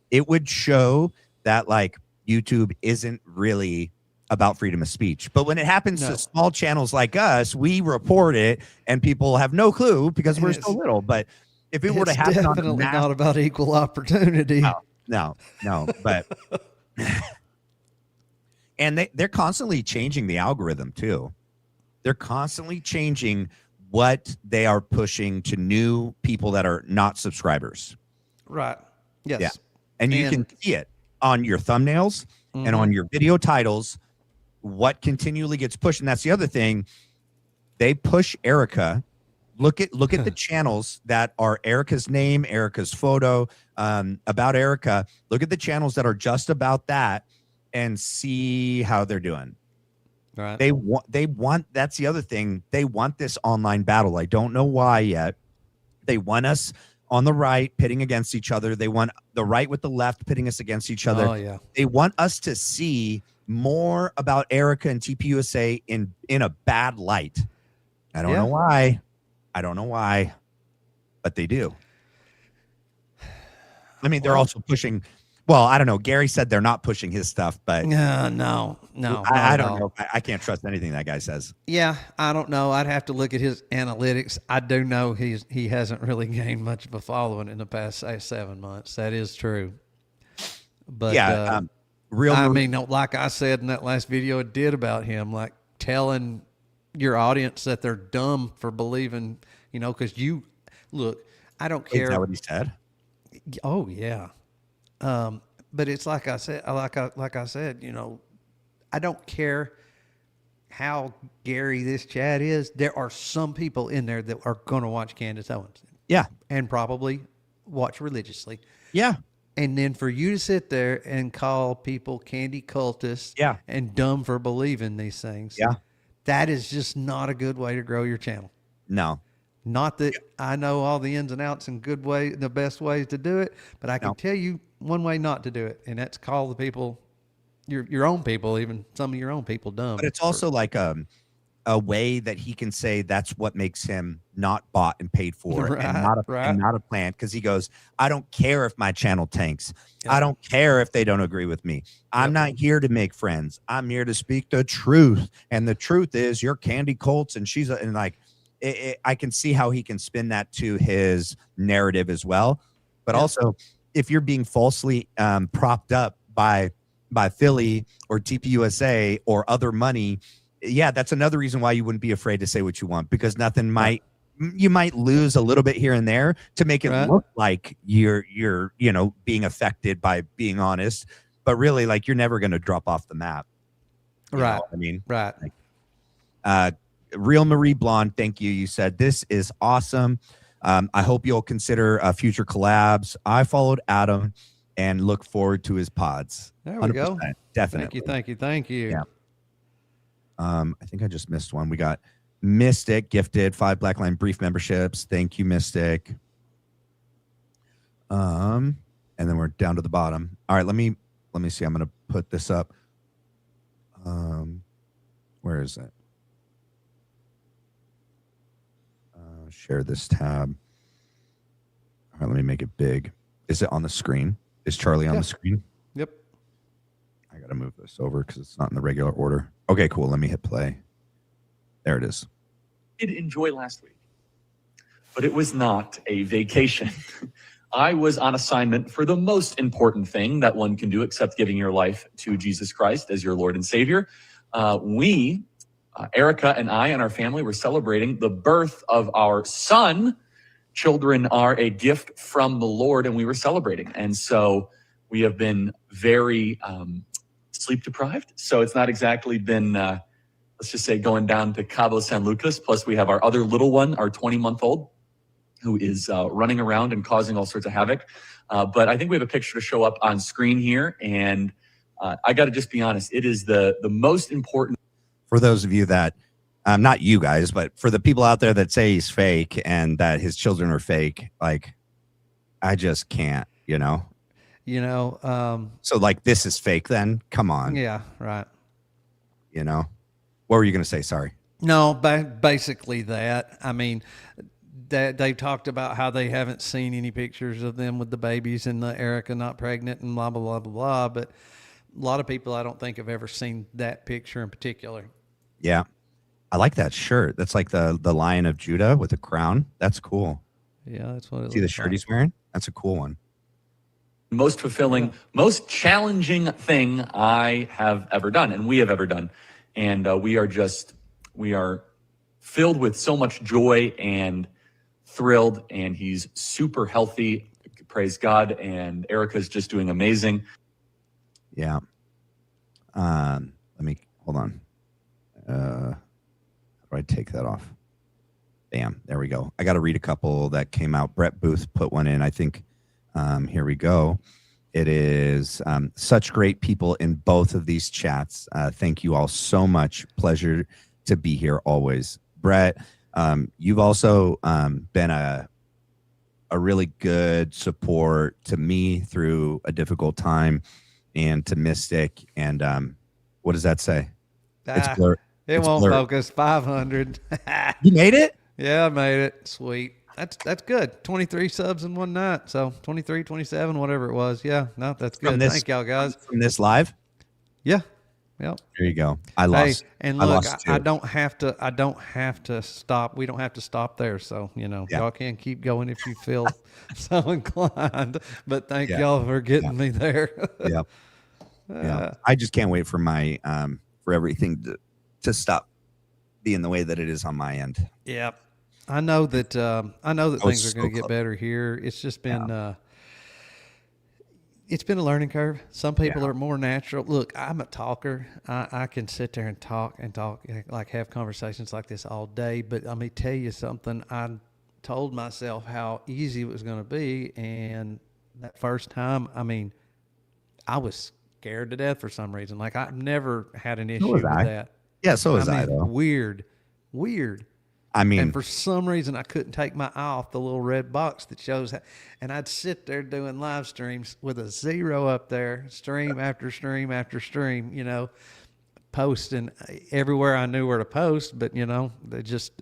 it would show that like YouTube isn't really about freedom of speech. But when it happens to small channels like us, we report it and people have no clue because we're so little. But if it were to happen, definitely not about equal opportunity. No. But and they're constantly changing the algorithm too. They're constantly changing what they are pushing to new people that are not subscribers. Right. Yes. Yeah. And you can see it on your thumbnails and on your video titles, what continually gets pushed. And that's the other thing. They push Erica. Look at the channels that are Erica's name, Erica's photo, about Erica. Look at the channels that are just about that and see how they're doing. Right. They want, that's the other thing. They want this online battle. I don't know why yet. They want us on the right pitting against each other. They want the right with the left pitting us against each other. Oh, yeah. They want us to see more about Erica and TPUSA in a bad light. I don't know why. I don't know why, but they do. I mean, they're also pushing. Well, I don't know. Gary said they're not pushing his stuff, but no. I don't know. I can't trust anything that guy says. Yeah, I don't know. I'd have to look at his analytics. I do know he hasn't really gained much of a following in the past 7 months. That is true. But yeah, I mean, like I said in that last video, it did about him, like telling your audience that they're dumb for believing, because look, I don't care. Is that what he said? Oh yeah. But it's like I said, I don't care how Gary this chat is, there are some people in there that are going to watch Candace Owens. Yeah. And probably watch religiously. Yeah. And then for you to sit there and call people candy cultists Yeah. and dumb for believing these things, Yeah. that is just not a good way to grow your channel. No. Not that I know all the ins and outs and the best ways to do it, but I can tell you one way not to do it, and that's call the people, your own people, even some of your own people, dumb. But it's also like a way that he can say that's what makes him not bought and paid for, and not a plant, because he goes, I don't care if my channel tanks. Yep. I don't care if they don't agree with me. I'm not here to make friends. I'm here to speak the truth, and the truth is you're Candy Colts, and she's and like I can see how he can spin that to his narrative as well. But also, if you're being falsely propped up by Philly or TPUSA or other money, yeah, that's another reason why you wouldn't be afraid to say what you want, because you might lose a little bit here and there to make it look like you're being affected by being honest, but really, like, you're never going to drop off the map. You know what I mean? Right. Like, Real Marie Blonde, thank you. You said this is awesome. I hope you'll consider future collabs. I followed Adam and look forward to his pods. There we go. Definitely. Thank you. Yeah. I think I just missed one. We got Mystic gifted 5 Blackline brief memberships. Thank you, Mystic. And then we're down to the bottom. All right, let me see. I'm gonna put this up. Where is it? Share this tab. All right, let me make it big. Is it on the screen? Is Charlie on the screen? Yep. I gotta move this over because it's not in the regular order. Okay, cool. Let me hit play. There it is. Did enjoy last week, but it was not a vacation. I was on assignment for the most important thing that one can do, except giving your life to Jesus Christ as your Lord and Savior. Erica and I and our family were celebrating the birth of our son. Children are a gift from the Lord, and we were celebrating. And so we have been very sleep deprived. So it's not exactly been, let's just say, going down to Cabo San Lucas. Plus we have our other little one, our 20-month-old, who is running around and causing all sorts of havoc. But I think we have a picture to show up on screen here. And I got to just be honest, it is the most important. For those of you that, not you guys, but for the people out there that say he's fake and that his children are fake, like, I just can't, So like, this is fake then? Come on. Yeah, right. What were you going to say? Sorry. No, basically that. I mean, that they talked about how they haven't seen any pictures of them with the babies and the Erica not pregnant and blah, blah, blah, blah, blah. But a lot of people I don't think have ever seen that picture in particular. Yeah. I like that shirt. That's like the Lion of Judah with a crown. That's cool. Yeah, that's what it See the shirt he's wearing? That's a cool one. Most fulfilling, most challenging thing I have ever done, and we have ever done. And we are filled with so much joy and thrilled, and he's super healthy. Praise God. And Erica's just doing amazing. Yeah. Let me, hold on. How do I take that off? Bam. There we go. I got to read a couple that came out. Brett Booth put one in. I think, here we go. It is such great people in both of these chats. Thank you all so much. Pleasure to be here always. Brett, you've also been a really good support to me through a difficult time, and to Mystic. And what does that say? It won't focus. 500. You made it? Yeah, I made it. Sweet. That's good. 23 subs in one night. So 23, 27, whatever it was. Yeah, no, that's good. Thank y'all, guys. From this live? Yeah. Yep. There you go. I lost. Hey, and look, I don't have to stop. We don't have to stop there. So, y'all can keep going if you feel so inclined. But thank y'all for getting me there. Yeah. I just can't wait for my for everything to stop being the way that it is on my end. Yeah. I know that things are going to get better here. It's just been It's been a learning curve. Some people are more natural. Look, I'm a talker. I can sit there and talk, like have conversations like this all day. But let me tell you something. I told myself how easy it was going to be. And that first time, I mean, I was scared to death for some reason. Like I've never had an issue with that. Yeah, so was I, mean, though. Weird. I mean, and for some reason, I couldn't take my eye off the little red box that shows how, and I'd sit there doing live streams with a 0 up there, stream after stream after stream, you know, posting everywhere I knew where to post, but, you know, they just,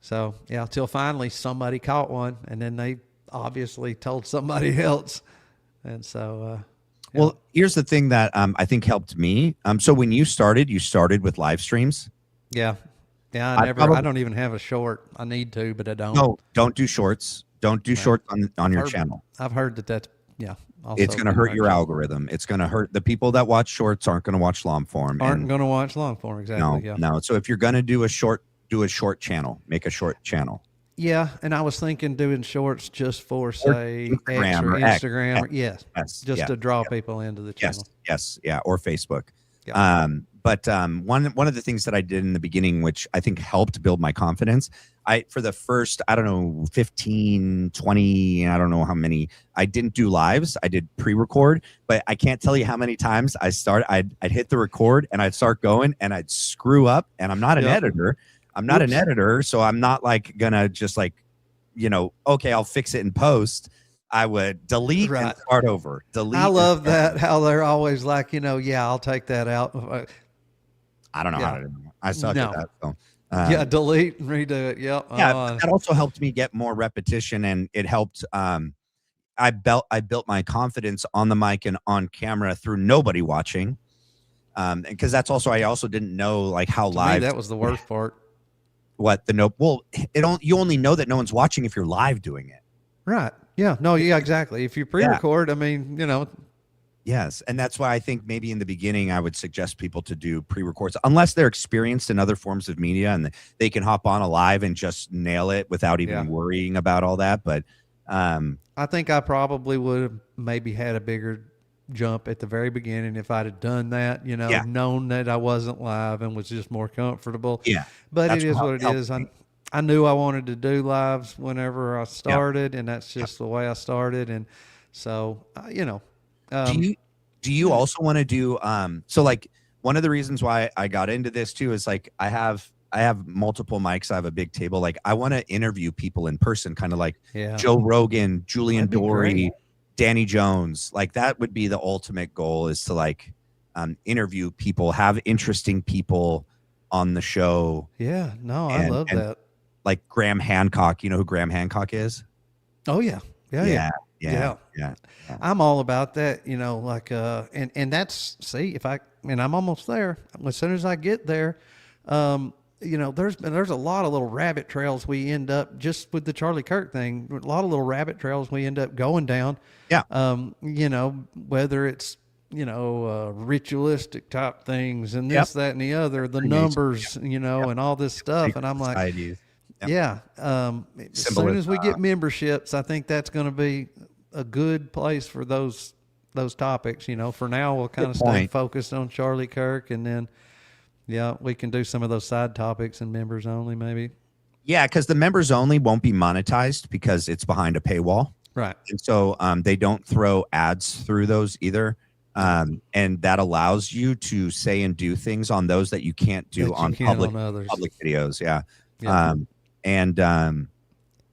so, yeah, till finally somebody caught one, and then they obviously told somebody else. And so, well, here's the thing that I think helped me. So when you started with live streams. Yeah. Yeah, I don't even have a short. I need to, but I don't. No, don't do shorts. Don't do shorts on your channel. I've heard that's it's going to hurt your algorithm. It's going to hurt the people that watch shorts aren't going to watch long form. Aren't going to watch long form, exactly. No. So if you're going to do a short channel. Make a short channel. Yeah, and I was thinking doing shorts just for say Instagram. Yes, just to draw people into the channel. Yes, or Facebook. Yeah. But one of the things that I did in the beginning, which I think helped build my confidence, for the first, 15, 20, I don't know how many, I didn't do lives. I did pre-record, but I can't tell you how many times I'd hit the record and I'd start going and I'd screw up, and I'm not an editor. I'm not an editor, so I'm not like gonna just like, okay, I'll fix it in post. I would delete and start over. I love that, how they're always like, I'll take that out. I don't know how to do it. I suck at that. So, delete and redo it. Yep. That also helped me get more repetition, and it helped. I built my confidence on the mic and on camera through nobody watching. Because that's also, I also didn't know like how live. That was the worst part. What you only know that no one's watching if you're live doing it. Right. Yeah. No. Yeah. Exactly. If you pre-record, I mean, Yes, and that's why I think maybe in the beginning I would suggest people to do pre-records unless they're experienced in other forms of media and they can hop on a live and just nail it without even worrying about all that. But I think I probably would have maybe had a bigger jump at the very beginning if I'd have done that, known that I wasn't live and was just more comfortable. Yeah, but it is what it is. I knew I wanted to do lives whenever I started, and that's just the way I started. And so, do you also want to do so like one of the reasons why I got into this too is like I have multiple mics. I have a big table. Like I want to interview people in person, kind of like Joe Rogan, Julian Dory, Danny Jones. Like that would be the ultimate goal, is to like interview people, have interesting people on the show. Yeah, no, I love that. Like Graham Hancock, you know who Graham Hancock is? Oh yeah. Yeah. I'm all about that, like, and that's, I'm almost there. As soon as I get there, there's a lot of little rabbit trails we end up, just with the Charlie Kirk thing, a lot of little rabbit trails we end up going down. Yeah. Whether it's, ritualistic type things and this, that, and the other, the numbers, and all this stuff. And I'm like, as soon as we get memberships, I think that's going to be a good place for those topics. For now, we'll kind of stay focused on Charlie Kirk, and then we can do some of those side topics and members only, maybe. Yeah, because the members only won't be monetized because it's behind a paywall, right? And so they don't throw ads through those either, and that allows you to say and do things on those that you can't do on public videos.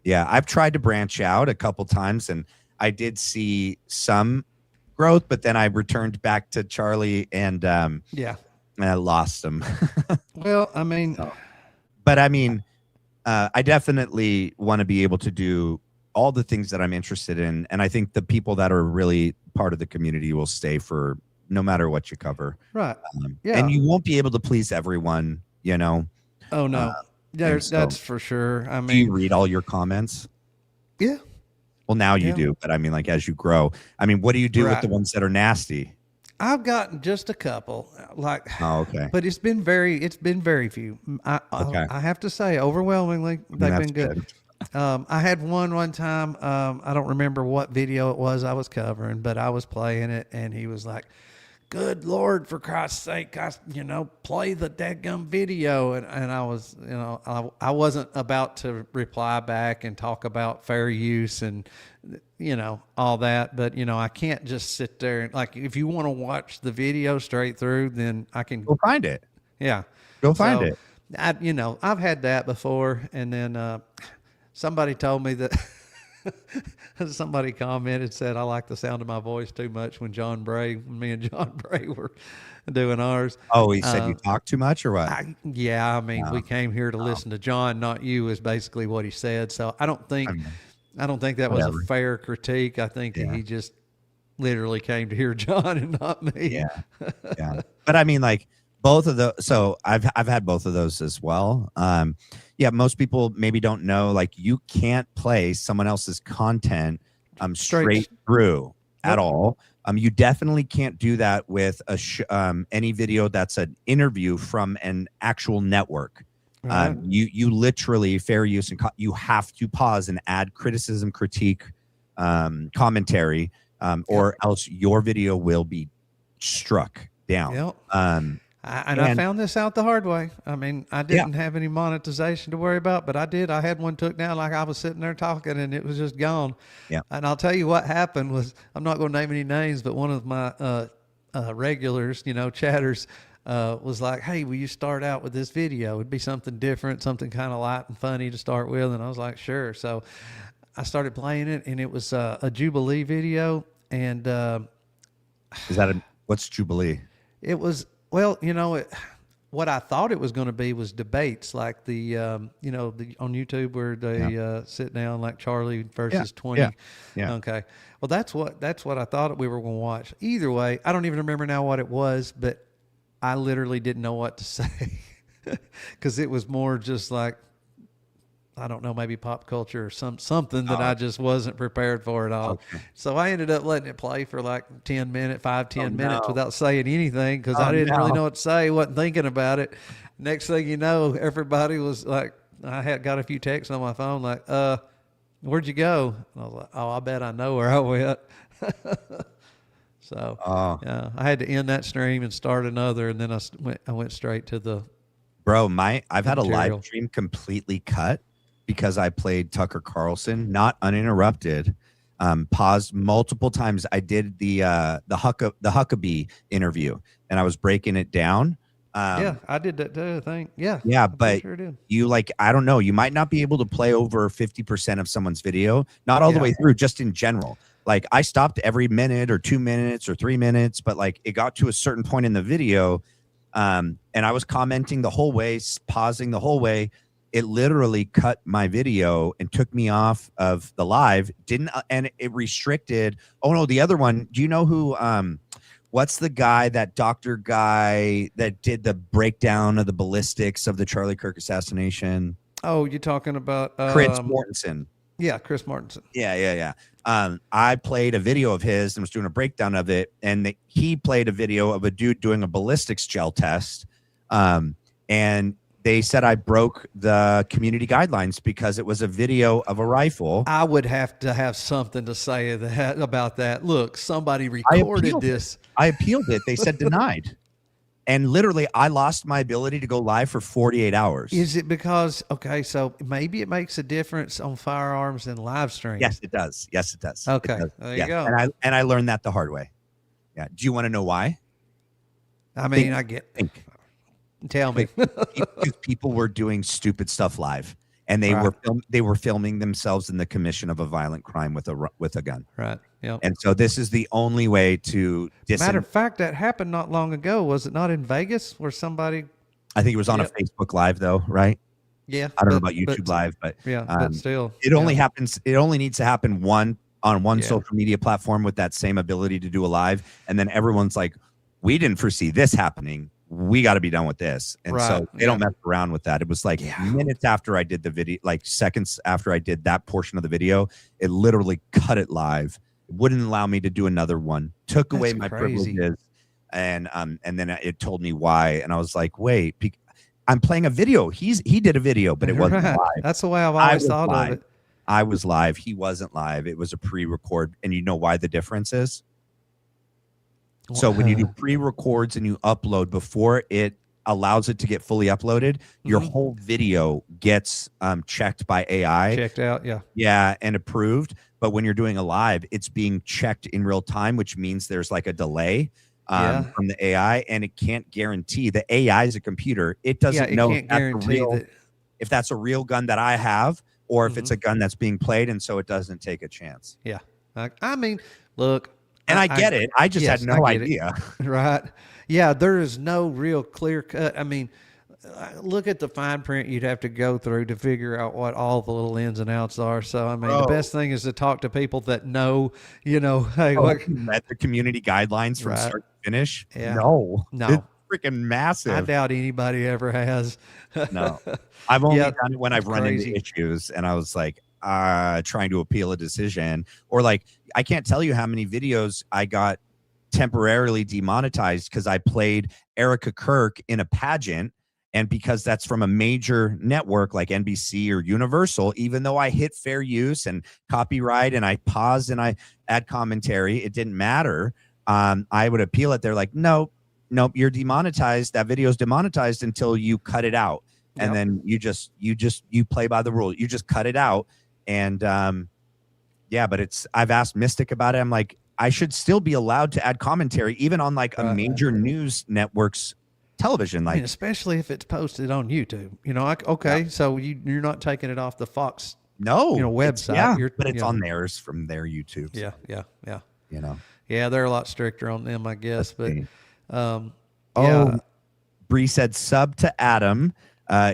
I've tried to branch out a couple times, and I did see some growth, but then I returned back to Charlie and I lost him. Well, I mean, I definitely want to be able to do all the things that I'm interested in. And I think the people that are really part of the community will stay for no matter what you cover. Right. And you won't be able to please everyone, Oh no. That's for sure. I mean, do you read all your comments? Yeah. Well, now you do, but I mean, like as you grow, what do you do with the ones that are nasty? I've gotten just a couple, okay. But it's been very few. I have to say, overwhelmingly, they've been good. I had one time. I don't remember what video it was I was covering, but I was playing it, and he was like, "Good Lord, for Christ's sake, play the dadgum video." And I was, I wasn't about to reply back and talk about fair use and, all that. But, I can't just sit there and, like, if you want to watch the video straight through, then I can Go find it. Yeah. Go find it. I've had that before. And then somebody told me that somebody commented, said, I like the sound of my voice too much when me and John Bray were doing ours. Oh, he said you talk too much or what? We came here to listen to John, not you, is basically what he said. So I don't think that was a fair critique. I think that he just literally came to hear John and not me. Yeah. Yeah. But I mean, like, both of those. So I've had both of those as well. Most people maybe don't know, like, you can't play someone else's content straight through at all. You definitely can't do that with any video that's an interview from an actual network. You literally, fair use, and you have to pause and add criticism, critique, commentary, or else your video will be struck down. I found this out the hard way. I mean, I didn't have any monetization to worry about, but I did. I had one took down, like I was sitting there talking and it was just gone. Yeah. And I'll tell you what happened was, I'm not going to name any names, but one of my regulars, chatters, was like, "Hey, will you start out with this video? It'd be something different, something kind of light and funny to start with." And I was like, "Sure." So I started playing it, and it was a Jubilee video. And what's Jubilee? It was, well, what I thought it was going to be was debates, like the on YouTube where they sit down, like Charlie versus 20. Yeah. Okay. Well, that's what I thought we were going to watch. Either way, I don't even remember now what it was, but I literally didn't know what to say because it was more just like, I don't know, maybe pop culture or something that I just wasn't prepared for at all. Okay. So I ended up letting it play for like 10 minutes without saying anything because I didn't really know what to say, wasn't thinking about it. Next thing you know, everybody was like, I had got a few texts on my phone like, "Where'd you go?" And I was like, "Oh, I bet I know where I went." So I had to end that stream and start another, and then I went straight to the I've had a live stream completely cut because I played Tucker Carlson, not uninterrupted, paused multiple times. I did the Huckabee interview, and I was breaking it down. I did that too, I think. Yeah, but sure you, like, I don't know, you might not be able to play over 50% of someone's video, not all the way through, just in general. Like, I stopped every minute or 2 minutes or 3 minutes, but like it got to a certain point in the video, and I was commenting the whole way, pausing the whole way. It literally cut my video and took me off of the live. And it restricted. Oh no, the other one. Do you know who? What's the guy, that doctor guy that did the breakdown of the ballistics of the Charlie Kirk assassination? Oh, you're talking about Chris Mortensen. Yeah, Chris Mortensen. Yeah. I played a video of his and was doing a breakdown of it, and he played a video of a dude doing a ballistics gel test, and they said I broke the community guidelines because it was a video of a rifle. I would have to have something to say about that. Look, somebody recorded this. I appealed it. They said denied. And literally, I lost my ability to go live for 48 hours. Is it because, so maybe it makes a difference on firearms and live streams? Yes, it does. Okay, it does. There you go. And I learned that the hard way. Yeah. Do you want to know why? I mean, Tell me. Because people were doing stupid stuff live, and they were filming themselves in the commission of a violent crime with a gun. Right. Yeah. And so this is the only way to. Matter of fact, that happened not long ago. Was it not in Vegas where somebody? I think it was on a Facebook Live, though, right? Yeah. I don't know about YouTube Live, but but still, it only happens. It only needs to happen on one social media platform with that same ability to do a live, and then everyone's like, "We didn't foresee this happening. We got to be done with this." And so they don't mess around with that. It was like minutes after I did the video, like seconds after I did that portion of the video, it literally cut it live. It wouldn't allow me to do another one, took away my privileges. And then it told me why. And I was like, wait, I'm playing a video. He did a video, but it wasn't live. That's the way I've always thought live. of it. I was live. He wasn't live. It was a pre-record. And you know why the difference is? So when you do pre-records and you upload before it allows it to get fully uploaded, your whole video gets checked by AI. Checked out, yeah. Yeah, and approved. But when you're doing a live, it's being checked in real time, which means there's like a delay from the AI, and it can't guarantee. The AI is a computer. It doesn't know if that's a real gun that I have or if it's a gun that's being played, and so it doesn't take a chance. Yeah. I mean, look. And I get it. I just had no idea. Right. Yeah, there is no real clear cut. I mean, look at the fine print you'd have to go through to figure out what all the little ins and outs are. So, I mean, the best thing is to talk to people that know, hey, met the community guidelines from start to finish. Yeah. No. It's freaking massive. I doubt anybody ever has. No. I've only done it when I've run into issues and I was like, trying to appeal a decision, or like, I can't tell you how many videos I got temporarily demonetized because I played Erica Kirk in a pageant. And because that's from a major network like NBC or Universal, even though I hit fair use and copyright and I paused and I add commentary, it didn't matter. I would appeal it. They're like, nope, you're demonetized. That video is demonetized until you cut it out. And then you play by the rule. You just cut it out. And but I've asked Mystic about it. I'm like, I should still be allowed to add commentary, even on like a major news network's television. Like, especially if it's posted on YouTube, so you're not taking it off the Fox, website. But it's on theirs from their YouTube. Yeah. Yeah, they're a lot stricter on them, I guess. But, Bree said sub to Adam.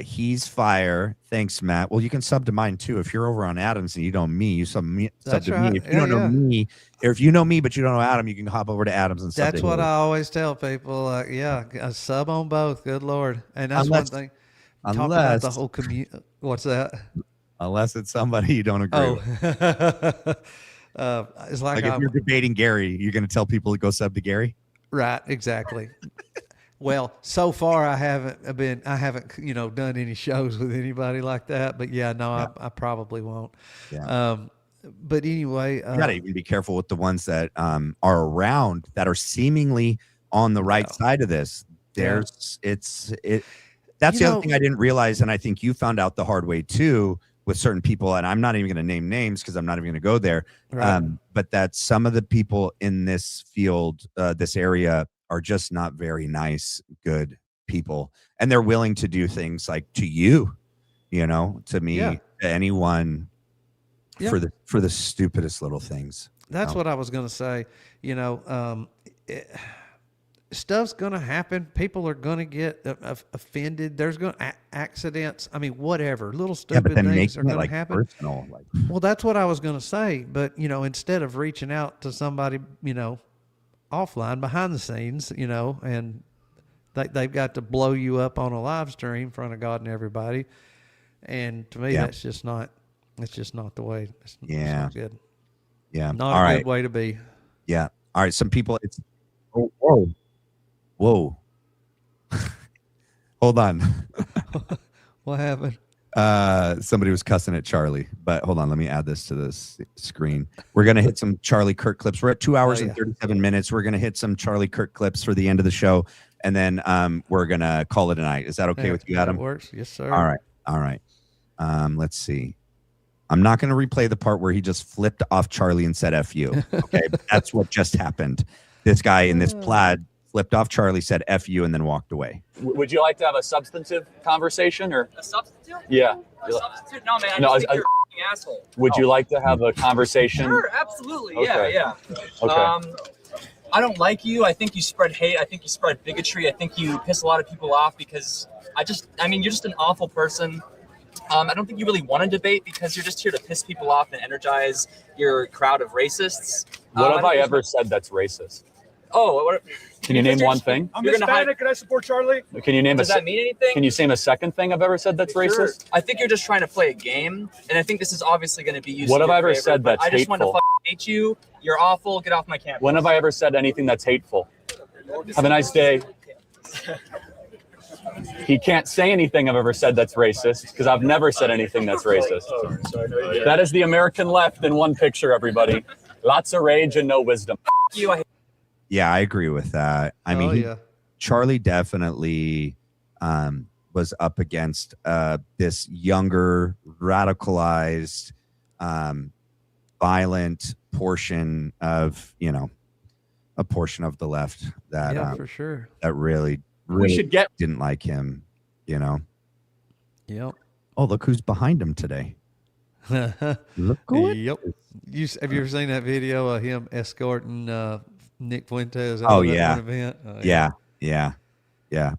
He's fire. Thanks, Matt. Well, you can sub to mine too. If you're over on Adam's and you don't me, you sub to me. If you don't know me, or if you know me but you don't know Adam, you can hop over to Adam's and sub. That's what I always tell people. A sub on both. Good Lord. And that's one thing. Talk about the whole community. What's that? Unless it's somebody you don't agree with. It's like if you're debating Gary, you're going to tell people to go sub to Gary. Right. Exactly. Well, so far I haven't done any shows with anybody like that, but I probably won't. Yeah. But anyway, you gotta even be careful with the ones that are around that are seemingly on the right side of this. That's the other thing I didn't realize, and I think you found out the hard way too with certain people, and I'm not even going to name names because I'm not even going to go there. Right. But that some of the people in this field, this area, are just not very nice, good people, and they're willing to do things like to you, to me, to anyone, for the stupidest little things. That's what I was going to say. Stuff's going to happen. People are going to get offended. There's going to accidents. I mean, whatever, little stupid things are going to happen. Personal, well, that's what I was going to say. But instead of reaching out to somebody, offline behind the scenes, and they've got to blow you up on a live stream in front of God and everybody. And to me, that's just not the way. It's not good. Yeah. Not a good way to be. Yeah. All right. Some people, it's, whoa. Hold on. What happened? Somebody was cussing at Charlie, but hold on, let me add this to this screen. We're gonna hit some Charlie Kirk clips. We're at 2 hours and 37 minutes. We're gonna hit some Charlie Kirk clips for the end of the show, and then we're gonna call it a night. Is that okay with you, Adam? That works. Yes, sir. All right. Let's see. I'm not gonna replay the part where he just flipped off Charlie and said "F you." Okay, that's what just happened. This guy in this plaid flipped off Charlie, said "F you," and then walked away. Would you like to have a substantive conversation, or a substitute? Yeah. A substitute? No, man. I just think you're an asshole. Would you like to have a conversation? Sure, absolutely. Okay. Yeah. Okay. I don't like you. I think you spread hate. I think you spread bigotry. I think you piss a lot of people off because you're just an awful person. I don't think you really want to debate because you're just here to piss people off and energize your crowd of racists. What have I ever said that's racist? Oh, can you name one thing? I'm Hispanic. Can I support Charlie? Can you name? Does that mean anything? Can you name a second thing I've ever said that's racist? I think you're just trying to play a game, and I think this is obviously going to be used. What have I ever said that's hateful? I just want to hate you. You're awful. Get off my campus. When have I ever said anything that's hateful? Have a nice day. He can't say anything I've ever said that's racist because I've never said anything that's racist. That is the American left in one picture, everybody. Lots of rage and no wisdom. Yeah, I agree with that. I mean, Charlie definitely was up against this younger, radicalized, violent portion of, a portion of the left that for sure, that really didn't like him, Yep. Oh, look who's behind him today. Look who Yep. Have you ever seen that video of him escorting Nick Fuentes out Oh, of that yeah. one event? Yeah.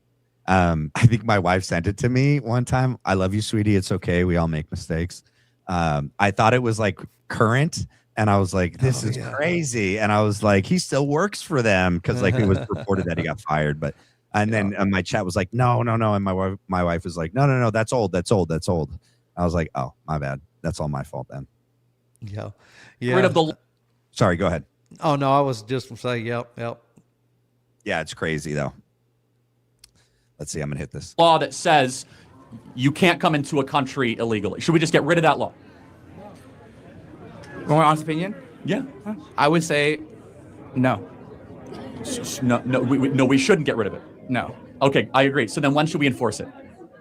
I think my wife sent it to me one time. I love you, sweetie. It's okay. We all make mistakes. I thought it was like current, and I was like, this is crazy. And I was like, he still works for them, because like it was reported that he got fired. But then my chat was like, no. And my wife was like, no, that's old. I was like, oh, my bad. That's all my fault then. Yeah. Rid of the. Sorry, go ahead. Oh no, I was just gonna say, yep. Yeah, it's crazy though. Let's see. I'm gonna hit this law that says you can't come into a country illegally. Should we just get rid of that law? My honest opinion? Yeah. I would say no. No, we shouldn't get rid of it. No. Okay, I agree. So then when should we enforce it?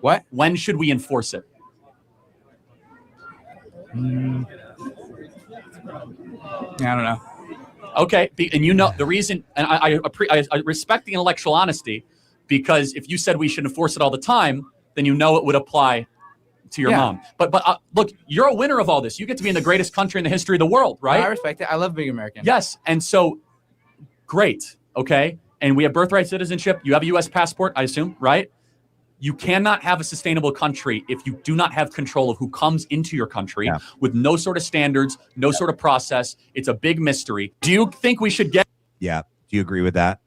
What? When should we enforce it? I don't know. Okay, and the reason, and I respect the intellectual honesty, because if you said we should enforce it all the time, then it would apply to your mom. But look, you're a winner of all this. You get to be in the greatest country in the history of the world, right? I respect it. I love being American. Yes, and so great, okay? And we have birthright citizenship. You have a U.S. passport, I assume, right? You cannot have a sustainable country if you do not have control of who comes into your country with no sort of standards, no sort of process. It's a big mystery. Do you think we should get? Yeah. Do you agree with that,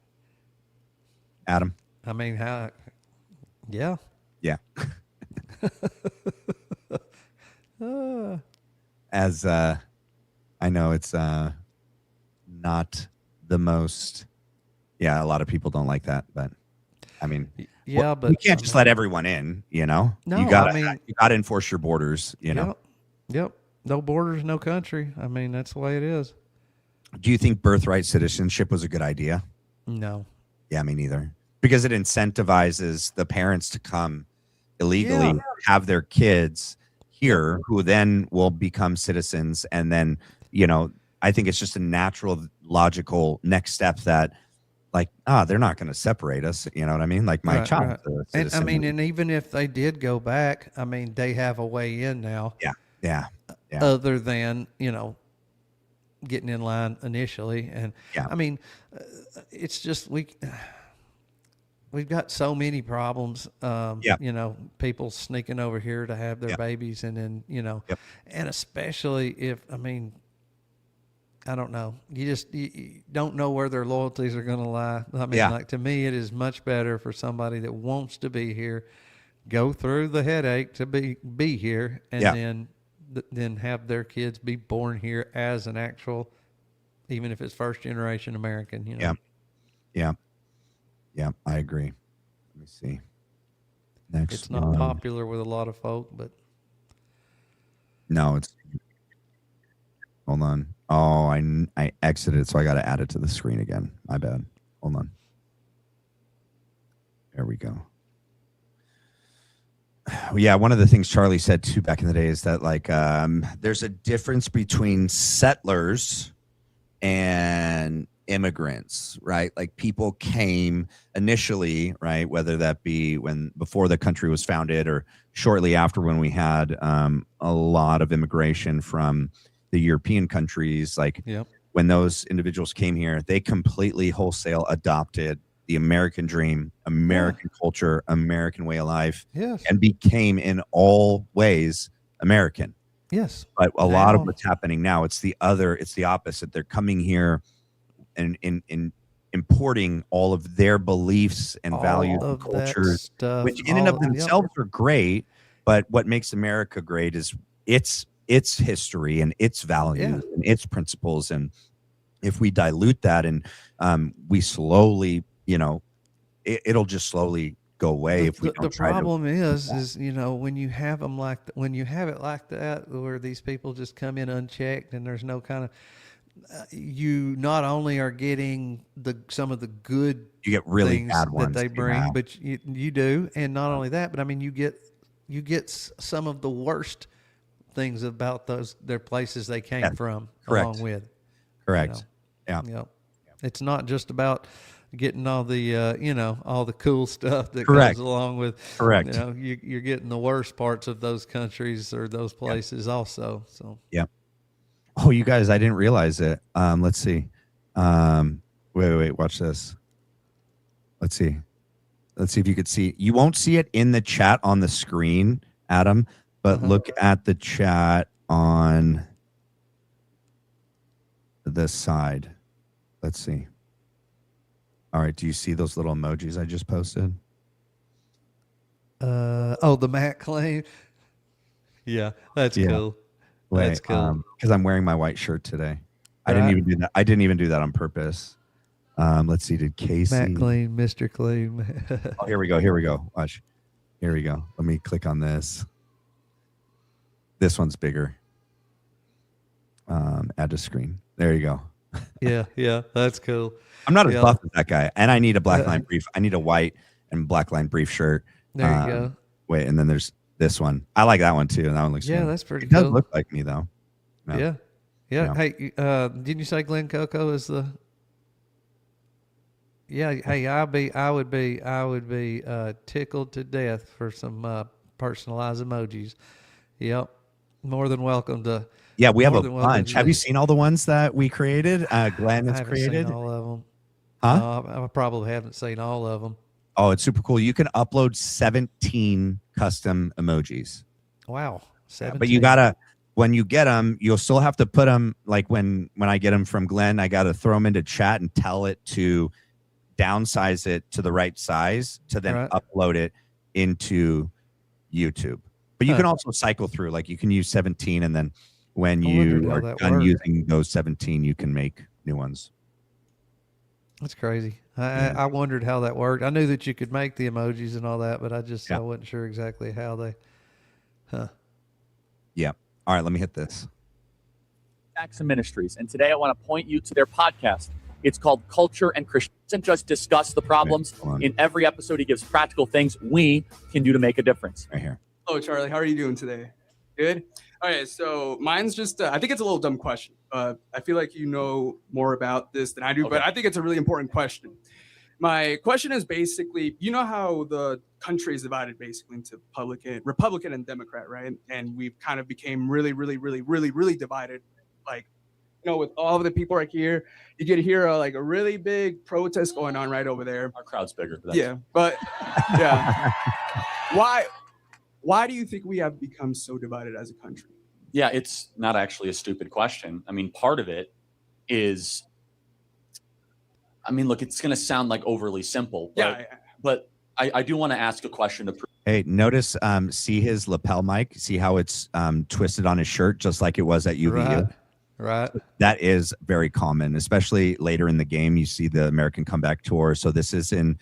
Adam? I mean, how? Yeah. Yeah. As I know it's not the most. Yeah, a lot of people don't like that, but I mean. Yeah, but you can't just let everyone in, No, you gotta enforce your borders, Yep. No borders, no country. I mean, that's the way it is. Do you think birthright citizenship was a good idea? No. Yeah, me neither. Because it incentivizes the parents to come illegally, have their kids here, who then will become citizens. And then, I think it's just a natural, logical next step that, like, they're not going to separate us. You know what I mean? Like my child. And I mean, and even if they did go back, I mean, they have a way in now. Yeah. Other than, getting in line initially. And I mean, it's just, we've got so many problems, people sneaking over here to have their babies. And then, and especially if, I mean, I don't know. You don't know where their loyalties are going to lie. I mean, like, to me, it is much better for somebody that wants to be here, go through the headache to be here, and then have their kids be born here as an actual, even if it's first generation American. Yeah. I agree. Let me see. Next, it's not popular with a lot of folk, but no, it's. Hold on. Oh, I exited, so I got to add it to the screen again. My bad. Hold on. There we go. Yeah, one of the things Charlie said too back in the day is that, like, there's a difference between settlers and immigrants, right? Like, people came initially, right? Whether that be before the country was founded or shortly after, when we had a lot of immigration from the European countries, like when those individuals came here, they completely wholesale adopted the American dream, American culture, American way of life, and became in all ways American. Yes. But a lot of what's happening now, it's the opposite. They're coming here and importing all of their beliefs and values and cultures, which in and of themselves are great. But what makes America great is its history and its values and its principles. And if we dilute that and we slowly, it'll just slowly go away if we don't the try problem is you know, when you have them when you have it like that, where these people just come in unchecked and there's no kind of, you not only are getting some of the good you get really things bad that ones they too bring, now. but you do, and not only that, but I mean, you get some of the worst things about their places they came from correct. along with. Correct. You know, it's not just about getting all the you know, all the cool stuff that Correct. goes along with. Correct. You know, you're getting the worst parts of those countries or those places also. So Yeah. Oh, you guys, I didn't realize it. Let's see. Wait, watch this. Let's see if you could see. You won't see it in the chat on the screen, Adam, but look at the chat on this side. Let's see. All right, do you see those little emojis I just posted? the Matt claim. Yeah, that's cool. Wait, That's cool. because I'm wearing my white shirt today. I Right. didn't even do that. I didn't even do that on purpose. Let's see. Did Casey? Matt Clean, Mr. Clean. Oh, here we go. Watch. Here we go. Let me click on this. This one's bigger. Add to screen. There you go. yeah, that's cool. I'm not as buff as that guy, and I need a black line brief. I need a white and black line brief shirt. There you go. Wait, and then there's this one. I like that one too. And that one looks Yeah, good. that's pretty It does cool. look like me though. No. Yeah. Yeah. Hey, didn't you say Glen Coco is the? Yeah. Hey, I would be tickled to death for some personalized emojis. Yep. More than welcome to. Yeah, we have more a than welcome bunch. to Have you this. seen all the ones that we created? Glenn I has haven't created. seen all of them. Huh? I probably haven't seen all of them. Oh, it's super cool. You can upload 17 custom emojis. Wow. 17. But you gotta, when you get them, you'll still have to put them, like when I get them from Glenn, I gotta throw them into chat and tell it to downsize it to the right size to then upload it into YouTube. But you can also cycle through, like you can use 17, and then when you are done using those 17, you can make new ones. That's crazy. I wondered how that worked. I knew that you could make the emojis and all that, but I wasn't sure exactly how they. Yeah. All right, let me hit this. Jackson Ministries, and today I want to point you to their podcast. It's called Culture and Christian. He doesn't just discuss the problems. In every episode, he gives practical things we can do to make a difference. Right here. Hello, Charlie. How are you doing today? Good? All right, so mine's just, I think it's a little dumb question. I feel like you know more about this than I do, but I think it's a really important question. My question is basically, you know how the country is divided basically into Republican and Democrat, right? And we've kind of became really, really, really, really, really divided. Like, you know, with all of the people right here, you get to hear like a really big protest going on right over there. Our crowd's bigger. But yeah. Why do you think we have become so divided as a country? Yeah, it's not actually a stupid question. I mean, part of it is, I mean, look, it's going to sound like overly simple, but I do want to ask a question to prove. Hey, notice, see his lapel mic, see how it's twisted on his shirt, just like it was at UVU. Right. That is very common, especially later in the game. You see the American Comeback Tour. So this is in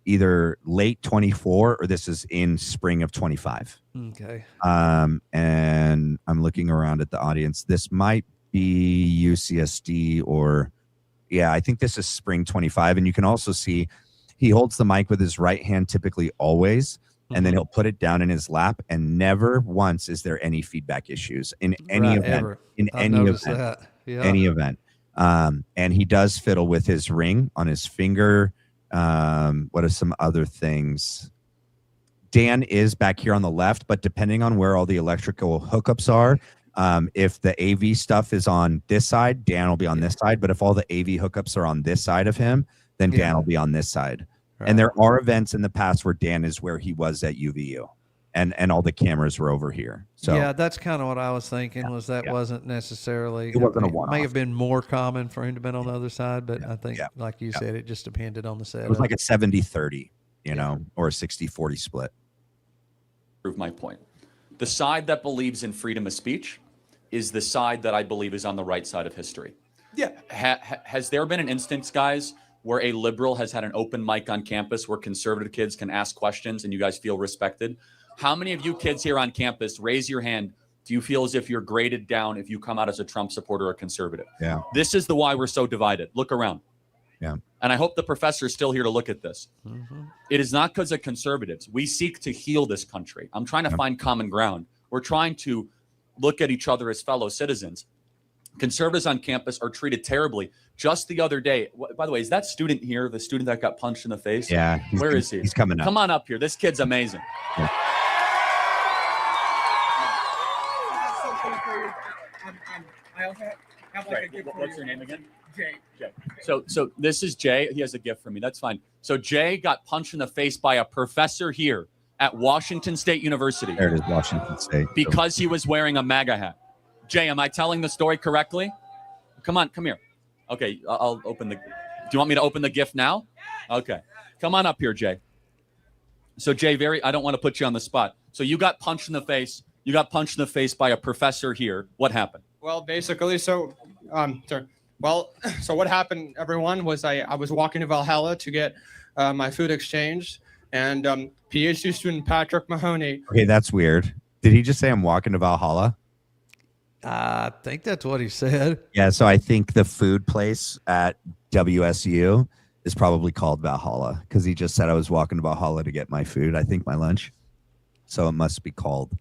either late 24 or this is in spring of 25. Okay. And I'm looking around at the audience. This might be UCSD or, yeah, I think this is spring 25. And you can also see he holds the mic with his right hand, typically always, and then he'll put it down in his lap, and never once is there any feedback issues in any event. Ever. In I've any noticed event. that. Yeah. Any event. And he does fiddle with his ring on his finger. What are some other things? Dan is back here on the left, but depending on where all the electrical hookups are, if the AV stuff is on this side, Dan will be on this side. But if all the AV hookups are on this side of him, then Dan will be on this side. Right. And there are events in the past where Dan is where he was at UVU, and all the cameras were over here. So yeah, that's kind of what I was thinking. Was that wasn't necessarily. It wasn't a one-off. May have been more common for him to be on the other side, but I think, like you said, it just depended on the setup. It was like a 70-30, you know, or a 60-40 split. Prove my point. The side that believes in freedom of speech is the side that I believe is on the right side of history. Yeah. Has there been an instance, guys, where a liberal has had an open mic on campus where conservative kids can ask questions and you guys feel respected? How many of you kids here on campus, raise your hand, do you feel as if you're graded down if you come out as a Trump supporter or conservative? Yeah. This is the why we're so divided. Look around. Yeah. And I hope the professor is still here to look at this. It is not because of conservatives. We seek to heal this country. I'm trying to find common ground. We're trying to look at each other as fellow citizens. Conservatives on campus are treated terribly. Just the other day, by the way, is that student here, the student that got punched in the face? Yeah. Where is he? He's coming up. Come on up here. This kid's amazing. Yeah. What's your name again? Jay. So this is Jay. He has a gift for me. That's fine. So Jay got punched in the face by a professor here at Washington State University. There it is, Washington State. Because he was wearing a MAGA hat. Jay, am I telling the story correctly? Come on, come here. Okay, I'll open the... Do you want me to open the gift now? Okay. Come on up here, Jay. So Jay, I don't want to put you on the spot. So you got punched in the face. You got punched in the face by a professor here. What happened? Well, basically, so what happened, everyone, was I was walking to Valhalla to get my food exchanged, and PhD student Patrick Mahoney. Okay, that's weird. Did he just say I'm walking to Valhalla? I think that's what he said. Yeah, so I think the food place at WSU is probably called Valhalla because he just said I was walking to Valhalla to get my food, I think my lunch. So it must be called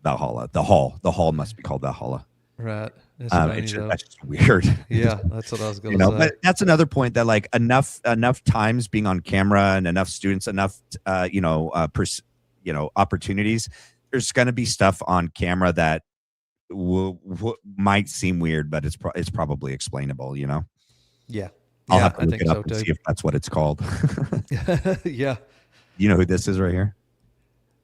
Valhalla. The hall must be called Valhalla. Right. That's just weird. Yeah, that's what I was going to say. But that's another point that like enough times being on camera and enough students, enough opportunities. There's going to be stuff on camera that might seem weird, but it's probably explainable. Yeah. I'll have to look it up and see if that's what it's called. Yeah. You know who this is right here?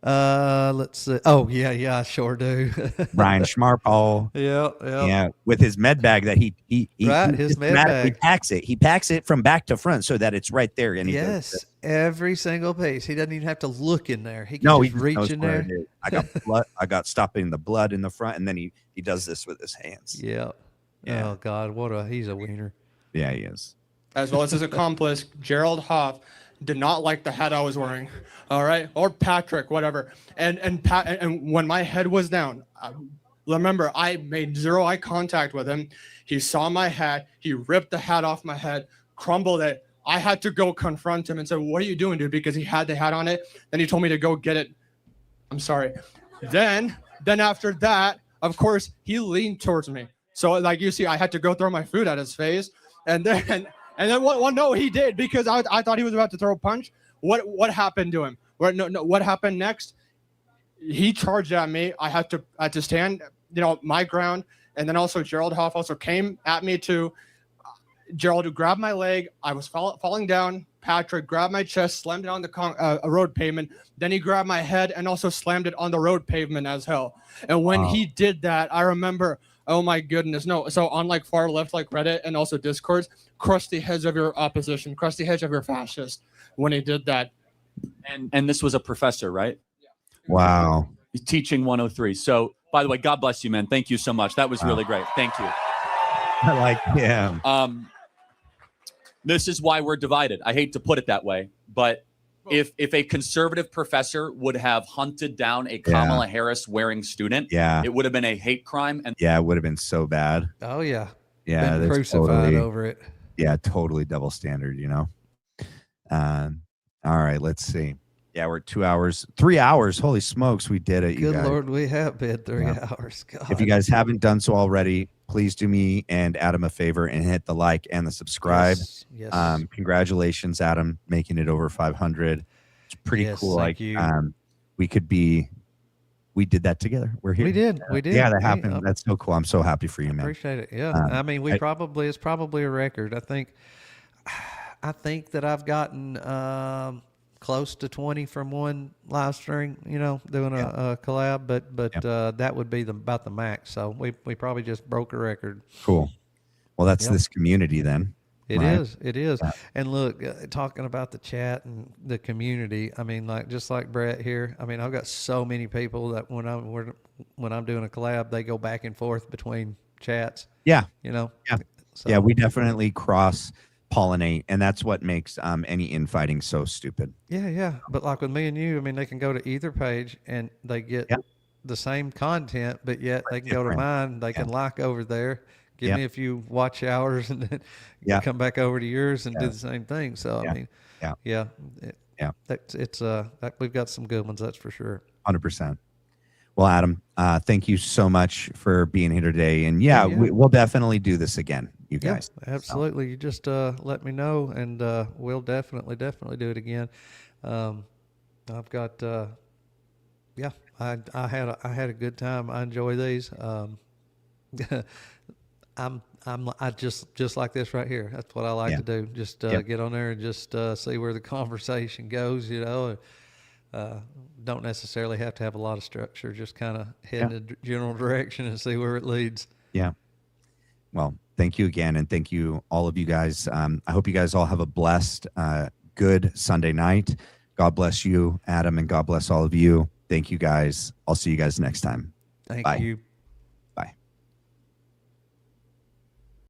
Let's see. Oh, yeah, I sure do. Brian Schmarpol. Yeah. With his med bag that he right, his med bag. packs it. He packs it from back to front so that it's right there. And yes, every single piece. He doesn't even have to look in there. He can just reach in there. I got blood. I got stopping the blood in the front, and then he does this with his hands. Yeah. Oh God, he's a wiener. Yeah, he is. As well as his accomplice, Gerald Hoff, did not like the hat I was wearing. All right, or Patrick, whatever. And when my head was down, remember I made zero eye contact with him. He saw my hat. He ripped the hat off my head, crumbled it. I had to go confront him and say, "What are you doing, dude?" Because he had the hat on it. Then he told me to go get it. I'm sorry. Then after that, of course, he leaned towards me. So like you see, I had to go throw my food at his face, and then no, he did because I thought he was about to throw a punch. What happened to him? What happened next? He charged at me. I had to stand, my ground, and then also Gerald Hoff also came at me too. Gerald grabbed my leg. I was falling down. Patrick grabbed my chest, slammed it on the road pavement. Then he grabbed my head and also slammed it on the road pavement as hell. And when he did that, I remember, oh my goodness, no. So on like far left, like Reddit and also Discords, crush the heads of your opposition, crush the heads of your fascists when he did that. And this was a professor, right? Yeah. Wow. He's teaching 103. So, by the way, God bless you, man. Thank you so much. That was really great. Thank you. I like him. This is why we're divided. I hate to put it that way, but if a conservative professor would have hunted down a Kamala Harris wearing student, it would have been a hate crime. And it would have been so bad. Oh yeah. Yeah. Been crucified over it. Yeah. Totally double standard, all right, let's see. Yeah, we're 2 hours, 3 hours. Holy smokes, we did it. Good Lord, we have been 3 hours. God. If you guys haven't done so already, please do me and Adam a favor and hit the like and the subscribe. Yes. Congratulations, Adam, making it over 500. It's pretty cool. Thank you. We did that together. We're here. We did. Yeah, that happened. That's so cool. I'm so happy for you, man. Appreciate it. Yeah. I mean, it's probably a record. I think that I've gotten close to 20 from one live stream, doing a collab, but that would be about the max. So we probably just broke a record. Cool. Well, that's this community then. It is. Yeah. And look, talking about the chat and the community, I mean, just like Brett here, I mean, I've got so many people that when I'm doing a collab, they go back and forth between chats. Yeah. Yeah. So. Yeah, we definitely cross pollinate, and that's what makes any infighting so stupid. Yeah. But like with me and you, I mean, they can go to either page and they get Yep. the same content, but yet they can go to Different. mine. They can like over there, give Yep. me a few watch hours, and then Yep. come back over to yours and do Yeah. the same thing. So Yeah. I mean, Yeah. yeah, Yeah. we've got some good ones, that's for sure. 100%. Well, Adam, thank you so much for being here today. And Yeah. we'll definitely do this again, you guys. Yeah, absolutely. You just let me know, and we'll definitely do it again. I've got I had a good time. I enjoy these. I just like this right here. That's what I like to do. Just get on there and just see where the conversation goes. Don't necessarily have to have a lot of structure. Just kind of head in a general direction and see where it leads. Yeah. Well, thank you again. And thank you, all of you guys. I hope you guys all have a blessed, good Sunday night. God bless you, Adam, and God bless all of you. Thank you, guys. I'll see you guys next time. Thank Bye. you.